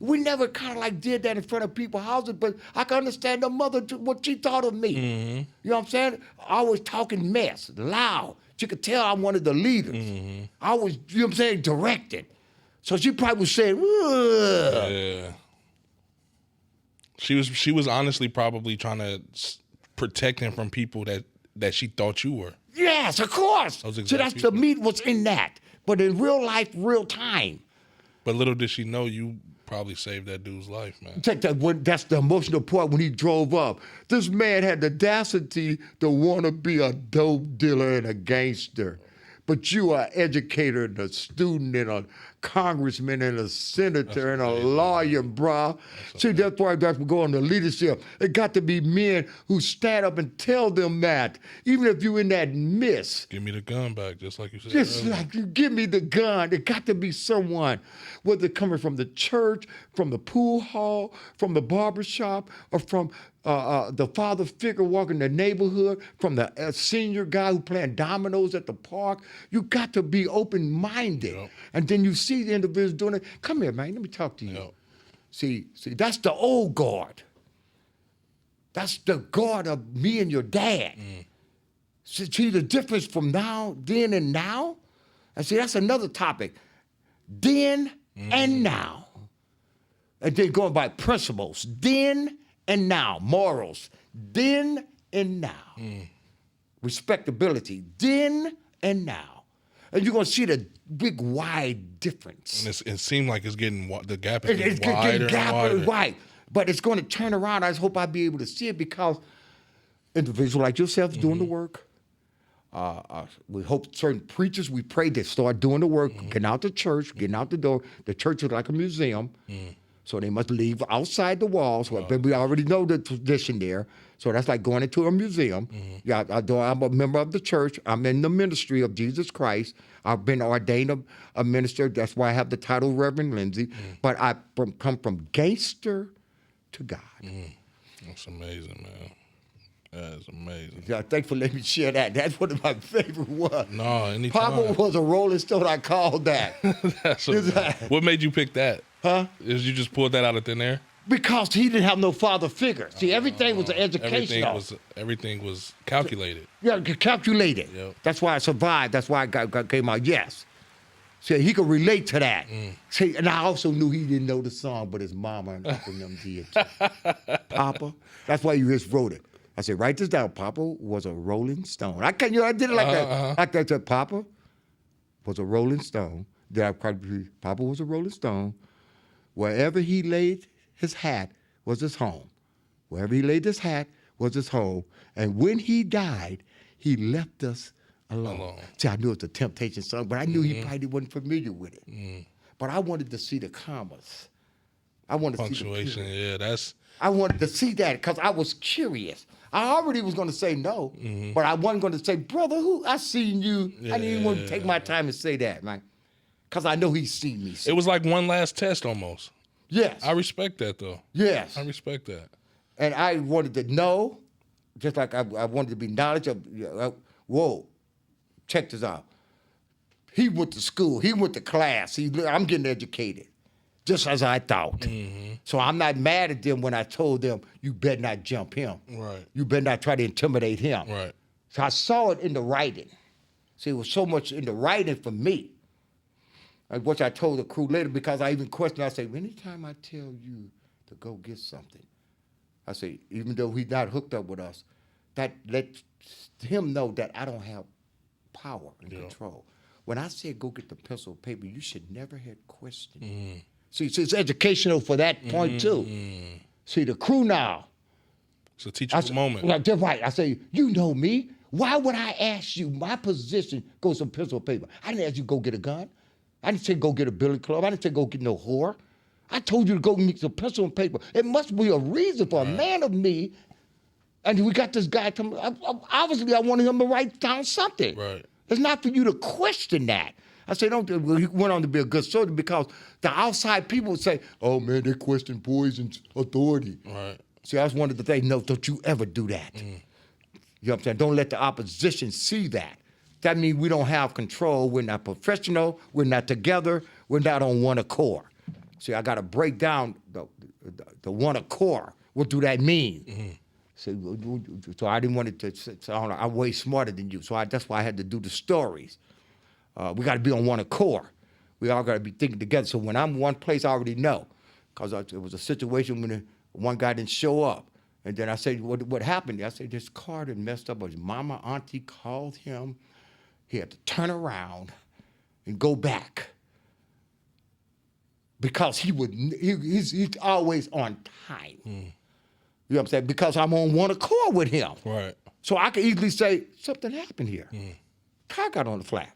We never kind of like did that in front of people's houses, but I can understand the mother, what she thought of me. You know what I'm saying? I was talking mess, loud. She could tell I'm one of the leaders. I was, you know what I'm saying, directed. So she probably was saying, ugh. Yeah. She was honestly probably trying to protect him from people that she thought you were. Yes, of course. Those exact So that's people. the meat was in that. But in real life, real time. But little did she know you probably saved that dude's life, man. Take that one. That's the emotional part when he drove up. This man had the audacity to want to be a dope dealer and a gangster. But you are an educator and a student and a congressman and a senator and a lawyer, bro. See, that's why we go on to leadership. It got to be men who stand up and tell them that, even if you're in that mess. Give me the gun back, just like you said. Just earlier. like you give me the gun. It got to be someone, whether coming from the church, from the pool hall, from the barbershop, or from the father figure walking the neighborhood, from the senior guy who playing dominoes at the park. You got to be open-minded. Yep. And then you see the individuals doing it. Come here, man. Let me talk to you. Yep. See, that's the old guard. That's the guard of me and your dad. See the difference from then and now? And see, that's another topic. Then and now. And then going by principles. Then and now. Morals. Then and now. Respectability. Then and now. And you're going to see the big, wide difference. And it seemed like it's getting, the gap is It's getting wider and wider. Right. But it's going to turn around. I just hope I'll be able to see it because individuals like yourself doing the work. We hope certain preachers, we pray they start doing the work, getting out the church, getting out the door. The church is like a museum. So they must leave outside the walls. Well, we already know the tradition there. So that's like going into a museum. Yeah, I'm a member of the church. I'm in the ministry of Jesus Christ. I've been ordained a minister. That's why I have the title Rev Ron Linzie. But I come from gangster to God. That's amazing, man. That is amazing. Yeah, thanks for letting me share that. That's one of my favorite ones. No, anytime. Papa was a Rolling Stone. I called that. What made you pick that? Huh? Is you just pulled that out of thin air? Because he didn't have no father figure. See, everything was educational. Everything was calculated. Yeah, calculated. Yep. That's why I survived. That's why I came out, yes. See, he could relate to that. See, and I also knew he didn't know the song, but his mama and Uncle them did. Papa. That's why you just wrote it. I said, write this down. Papa was a Rolling Stone. I did it like that. Like that. I said, Papa was a Rolling Stone. Papa was a Rolling Stone. Wherever he laid his hat was his home. Wherever he laid his hat was his home. And when he died, he left us alone. See, I knew it was a Temptation song, but I knew he probably wasn't familiar with it. But I wanted to see the commas. I wanted to see the Punctuation, yeah, that's... I wanted to see that because I was curious. I already was going to say no, but I wasn't going to say, brother, who I seen you. I didn't even want to take my time and say that, man, because I know he's seen me. It was like one last test almost. Yes. I respect that, though. Yes. I respect that. And I wanted to know, just like I wanted to be knowledge of, whoa, check this out. He went to school. He went to class. I'm getting educated, just as I thought. So I'm not mad at them when I told them, you better not jump him. Right. You better not try to intimidate him. Right. So I saw it in the writing. See, it was so much in the writing for me, which I told the crew later because I even questioned. I said, anytime I tell you to go get something, I say, even though he's not hooked up with us, that lets him know that I don't have power and control. When I said go get the pencil and paper, you should never have questioned. See, it's educational for that point too. See, the crew now. It's a teachable moment. Like, they're right. I say, you know me. Why would I ask you? My position goes some pencil and paper. I didn't ask you to go get a gun. I didn't say go get a billy club. I didn't say go get no whore. I told you to go get some pencil and paper. It must be a reason for a man of me. And we got this guy coming. Obviously, I wanted him to write down something. Right. It's not for you to question that. I say, well, he went on to be a good soldier because the outside people would say, oh, man, they question Poison's authority. Right. See, I was one of the things, no, don't you ever do that. You know what I'm saying? Don't let the opposition see that. That means we don't have control. We're not professional. We're not together. We're not on one accord. See, I got to break down the one accord. What do that mean? So I didn't want it to say, I'm way smarter than you. So that's why I had to do the stories. We got to be on one accord. We all got to be thinking together. So when I'm one place, I already know. Because it was a situation when one guy didn't show up. And then I said, what happened? I said, this car done messed up. His mama, auntie called him. He had to turn around and go back. Because he's always on time. You know what I'm saying? Because I'm on one accord with him. Right. So I could easily say, something happened here. Car got on the flat.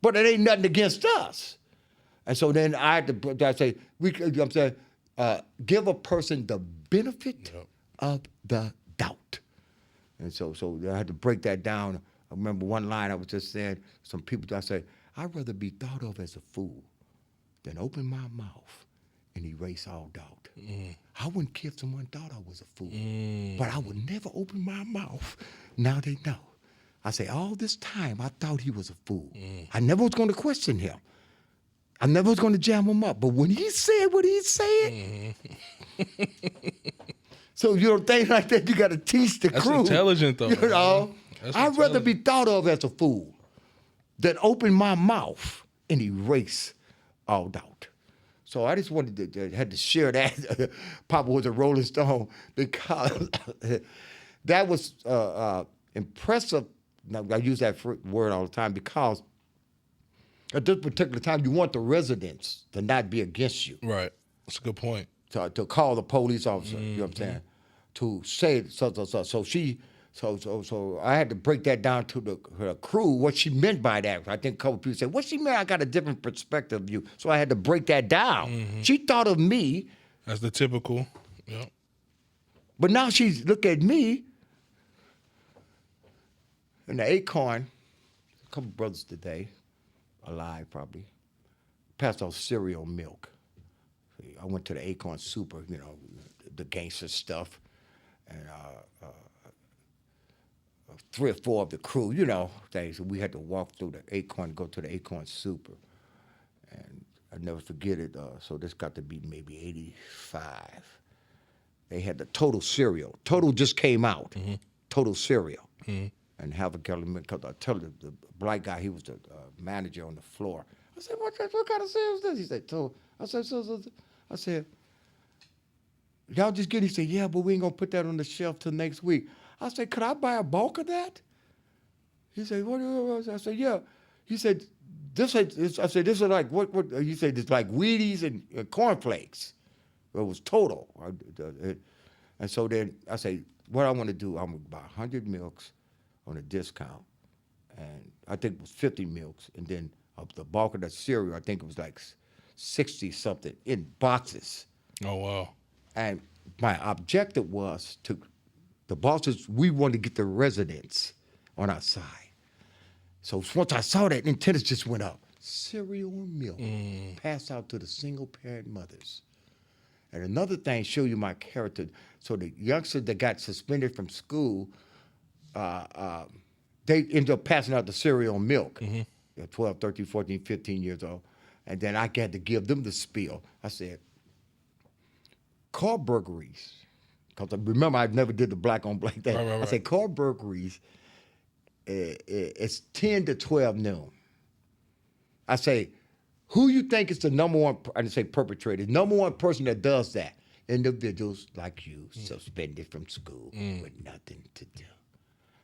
But it ain't nothing against us. And so then I had to say, you know what I'm saying, give a person the benefit of the doubt. And so I had to break that down. I remember one line I was just saying, some people, I say, I'd rather be thought of as a fool than open my mouth and erase all doubt. I wouldn't care if someone thought I was a fool, but I would never open my mouth. Now they know. I say, all this time, I thought he was a fool. I never was going to question him. I never was going to jam him up. But when he said what he said, so you know, things like that, you got to teach the crew. That's intelligent, though. You know, I'd rather be thought of as a fool than open my mouth and erase all doubt. So I just wanted to had to share that. Papa was a Rolling Stone because that was impressive. Now, I use that word all the time because at this particular time, you want the residents to not be against you. Right. That's a good point. To call the police officer, you know what I'm saying? To say so. So I had to break that down to her crew, what she meant by that. I think a couple people said, what she meant? I got a different perspective of you. So I had to break that down. She thought of me. That's the typical, But now she's look at me in the Acorn, a couple brothers today, alive probably, passed on cereal milk. I went to the Acorn Super, you know, the Gangster stuff, and 3 or 4 of the crew, you know, things. We had to walk through the Acorn, go to the Acorn Super, and I never forget it. So this got to be maybe 85. They had the Total cereal. Total just came out. Total cereal. And have a gallon, because I tell the black guy, he was the manager on the floor. I said, what kind of cereal is this? He said, Total. I said, y'all just get it? He said, yeah, but we ain't gonna put that on the shelf till next week. I said, could I buy a bulk of that? He said, what? I said, yeah. He said, this is like, what? He said, it's like Wheaties and cornflakes. It was Total. And so then I say, what I want to do, I'm going to buy 100 milks on a discount. And I think it was 50 milks. And then the bulk of the cereal, I think it was like 60 something in boxes. Oh, wow. And my objective was the bosses, we wanted to get the residents on our side. So once I saw that, antennas just went up. Cereal and milk passed out to the single parent mothers. And another thing, show you my character. So the youngsters that got suspended from school, they ended up passing out the cereal and milk. They're 12, 13, 14, 15 years old. And then I had to give them the spiel. I said, car burglaries, because remember I never did the black on black thing. Right. I said car burglaries, it's 10 to 12 noon. I say, who you think is the number one, I didn't say perpetrator, number one person that does that? Individuals like you, suspended from school with nothing to do.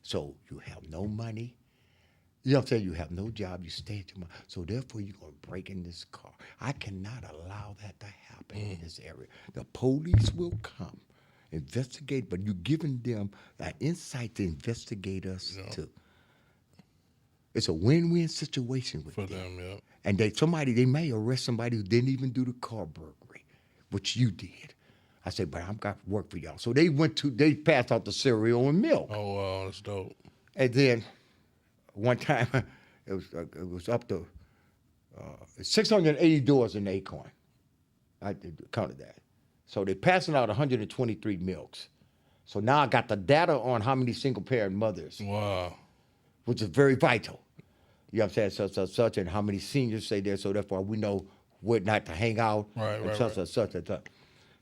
So you have no money. You know what I'm saying? You have no job. You stay at your mom. So therefore, you're going to break in this car. I cannot allow that to happen in this area. The police will come, investigate, but you're giving them that insight to investigate us too. It's a win-win situation with For them, yeah. And they may arrest somebody who didn't even do the car burglary, which you did. I said, but I've got work for y'all. So they passed out the cereal and milk. Oh, wow, that's dope. And then one time, it was up to 680 doors in Acorn. I counted that. So they're passing out 123 milks. So now I got the data on how many single parent mothers. Wow. Which is very vital. You know what I'm saying? Such, and how many seniors stay there, so therefore we know where not to hang out. Right. Such.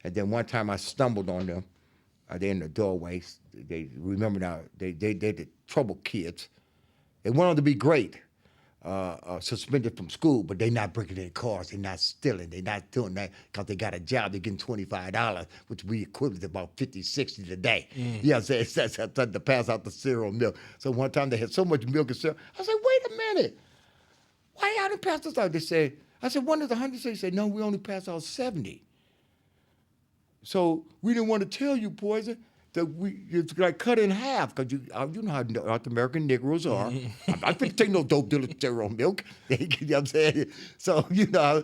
And then one time I stumbled on them. They're in the doorway. They remember now, they the trouble kids. They went on to be great, suspended from school, but they're not breaking any cars. They're not stealing. They're not doing that because they got a job. They're getting $25, which we equivalent to about 50, 60 today. You know what I'm saying? That's to pass out the cereal and milk. So one time they had so much milk and cereal. I said, wait a minute. Why y'all didn't pass this out? They said, I said, one of the 100 they said, no, we only passed out 70. So we didn't want to tell you, Poison, that it's like cut in half, because you know how North American Negroes are. I'm not going to take no dope dealer cereal milk. You know what I'm saying? So, so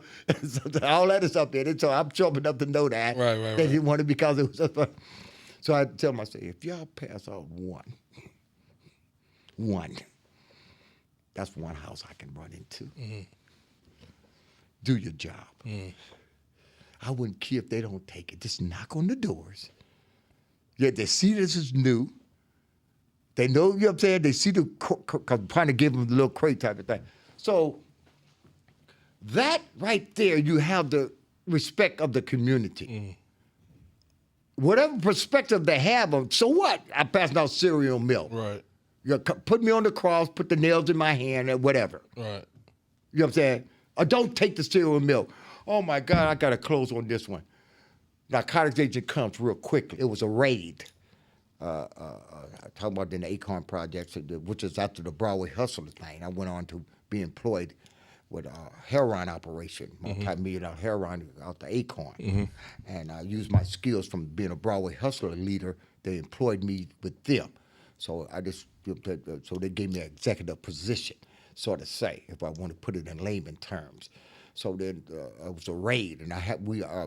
all that is up there. So I'm sharp enough to know that. Right. They didn't want it because it was so I tell them, I say, if y'all pass out one, that's one house I can run into. Do your job. I wouldn't care if they don't take it. Just knock on the doors. Yeah, they see this is new. They know, you know what I'm saying? They see the, trying to give them the little crate type of thing. So that right there, you have the respect of the community. Whatever perspective they have of, so what? I passed out cereal milk. Right. You put me on the cross, put the nails in my hand, or whatever. Right. You know what I'm saying? Or don't take the cereal milk. Oh my God, I got to close on this one. Narcotics agent comes real quickly. It was a raid. Talking about in the Acorn Project, which is after the Broadway Hustler thing. I went on to be employed with a heroin operation, multi-million-dollar heroin out the Acorn. And I used my skills from being a Broadway Hustler leader. They employed me with them. So so they gave me an executive position, so to say, if I want to put it in layman terms. So then it was a raid, and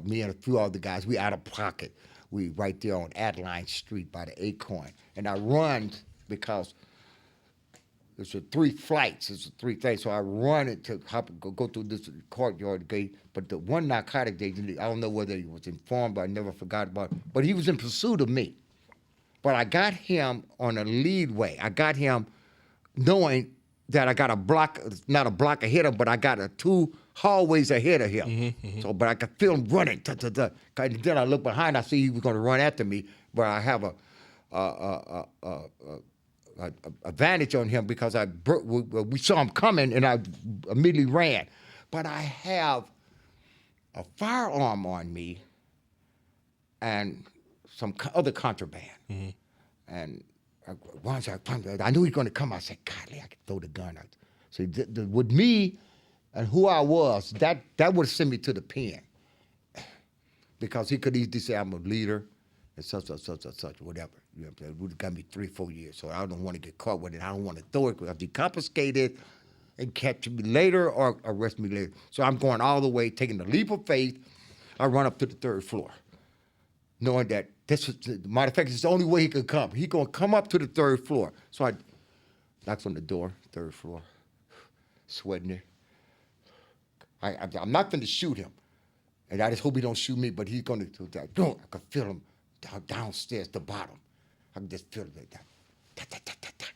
me and a few other guys, we out of pocket. We right there on Adeline Street by the Acorn. And I run because there's 3 flights, it's 3 things. So I run it to go through this courtyard gate. But the one narcotic agent, I don't know whether he was informed, but I never forgot about it. But he was in pursuit of me. But I got him on a lead way. I got him knowing that I got a block, not a block ahead of him, but I got 2 hallways ahead of him. So, but I could feel him running. And then I look behind, I see he was going to run after me, but I have a advantage on him because we saw him coming and I immediately ran. But I have a firearm on me and some other contraband. And once I knew he was going to come, I said, golly, I could throw the gun out. So with me and who I was, that would have sent me to the pen. Because he could easily say I'm a leader and such, whatever. You know what I'm saying? It would have got me 3-4 years. So I don't want to get caught with it. I don't want to throw it because they confiscate it and catch me later or arrest me later. So I'm going all the way, taking the leap of faith. I run up to the 3rd floor, knowing that this was, matter of fact, it's the only way he could come. He gonna come up to the 3rd floor. So I knocks on the door, 3rd floor, sweating it. I'm not going to shoot him, and I just hope he don't shoot me. But he's going to do that. I can feel him downstairs, the bottom. I can just feel it like that.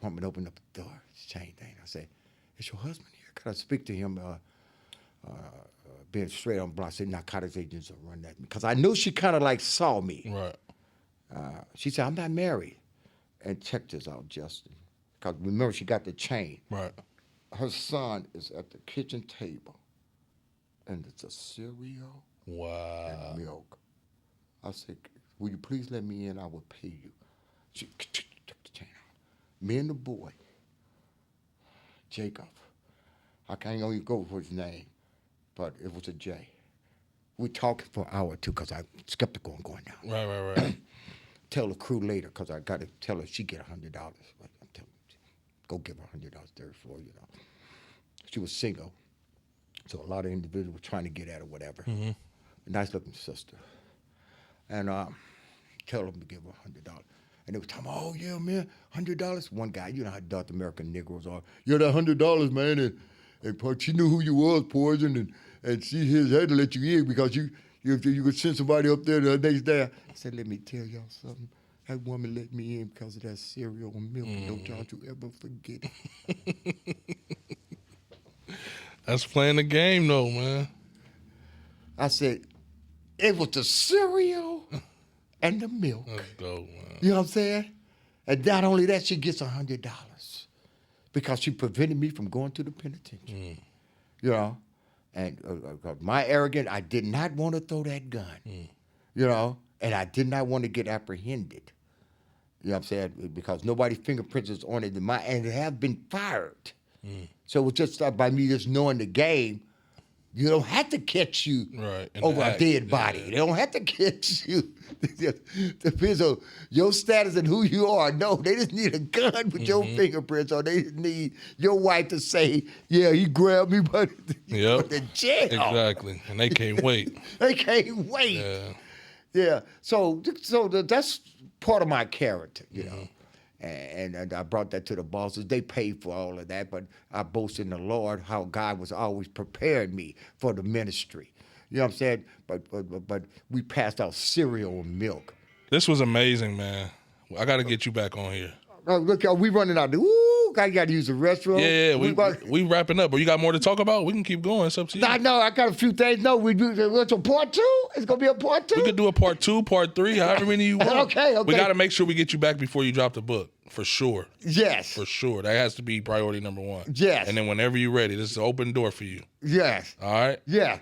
Woman opened up the door, chain thing. I say, "Is your husband here? Could I speak to him?" Being straight on block, said narcotics agents will run at me because I knew she kind of like saw me. Right. She said, "I'm not married," and check this out, Justin, because remember she got the chain. Right. Her son is at the kitchen table, and it's a cereal Wow. and milk. I said, "Will you please let me in? I will pay you." She took the chain out. Me and the boy, Jacob. I can't even go for his name, but it was a J. We talked for an hour or two because I'm skeptical on going down. Right. Tell the crew later because I got to tell her she get $100. But I'm telling her, go give her $100 3rd floor, you know. She was single, so a lot of individuals were trying to get at her, whatever. Mm-hmm. A nice looking sister. And tell them to give her $100. And they were talking, "Oh, yeah, man, $100. One guy, you know how North American Negroes are. "Yeah, that $100, man. And she knew who you was, Poison, and she had to let you in because you could send somebody up there the next day." I said, "Let me tell y'all something. That woman let me in because of that cereal and milk. Don't you ever forget it." That's playing the game, though, man. I said, "It was the cereal and the milk." That's dope, man. You know what I'm saying? And not only that, she gets $100 because she prevented me from going to the penitentiary. You know? And my arrogance, I did not want to throw that gun. You know? And I did not want to get apprehended. You know what I'm saying? Because nobody's fingerprints is on it, and it have been fired. So it was just by me just knowing the game. You don't have to catch you Right. over a dead body. Yeah. They don't have to catch you. Depends on your status and who you are. No, they just need a gun with your fingerprints, or they just need your wife to say, "Yeah, he grabbed me, but Yep. the jail." Exactly. And they can't wait. They can't wait. Yeah. Yeah. So that's part of my character, you know. And I brought that to the bosses. They paid for all of that, but I boast in the Lord how God was always preparing me for the ministry. You know what I'm saying? But we passed out cereal and milk. This was amazing, man. I got to get you back on here. Look, we running out. Ooh, I got to use the restroom. Yeah, we wrapping up. But you got more to talk about? We can keep going. It's up to you. I know. I got a few things. No, we do. What's a part 2? It's gonna be a part 2. We could do a part 2, part 3, however many you want. Okay. We got to make sure we get you back before you drop the book, for sure. Yes. For sure. That has to be priority number 1. Yes. And then whenever you're ready, this is an open door for you. Yes. All right? Yeah.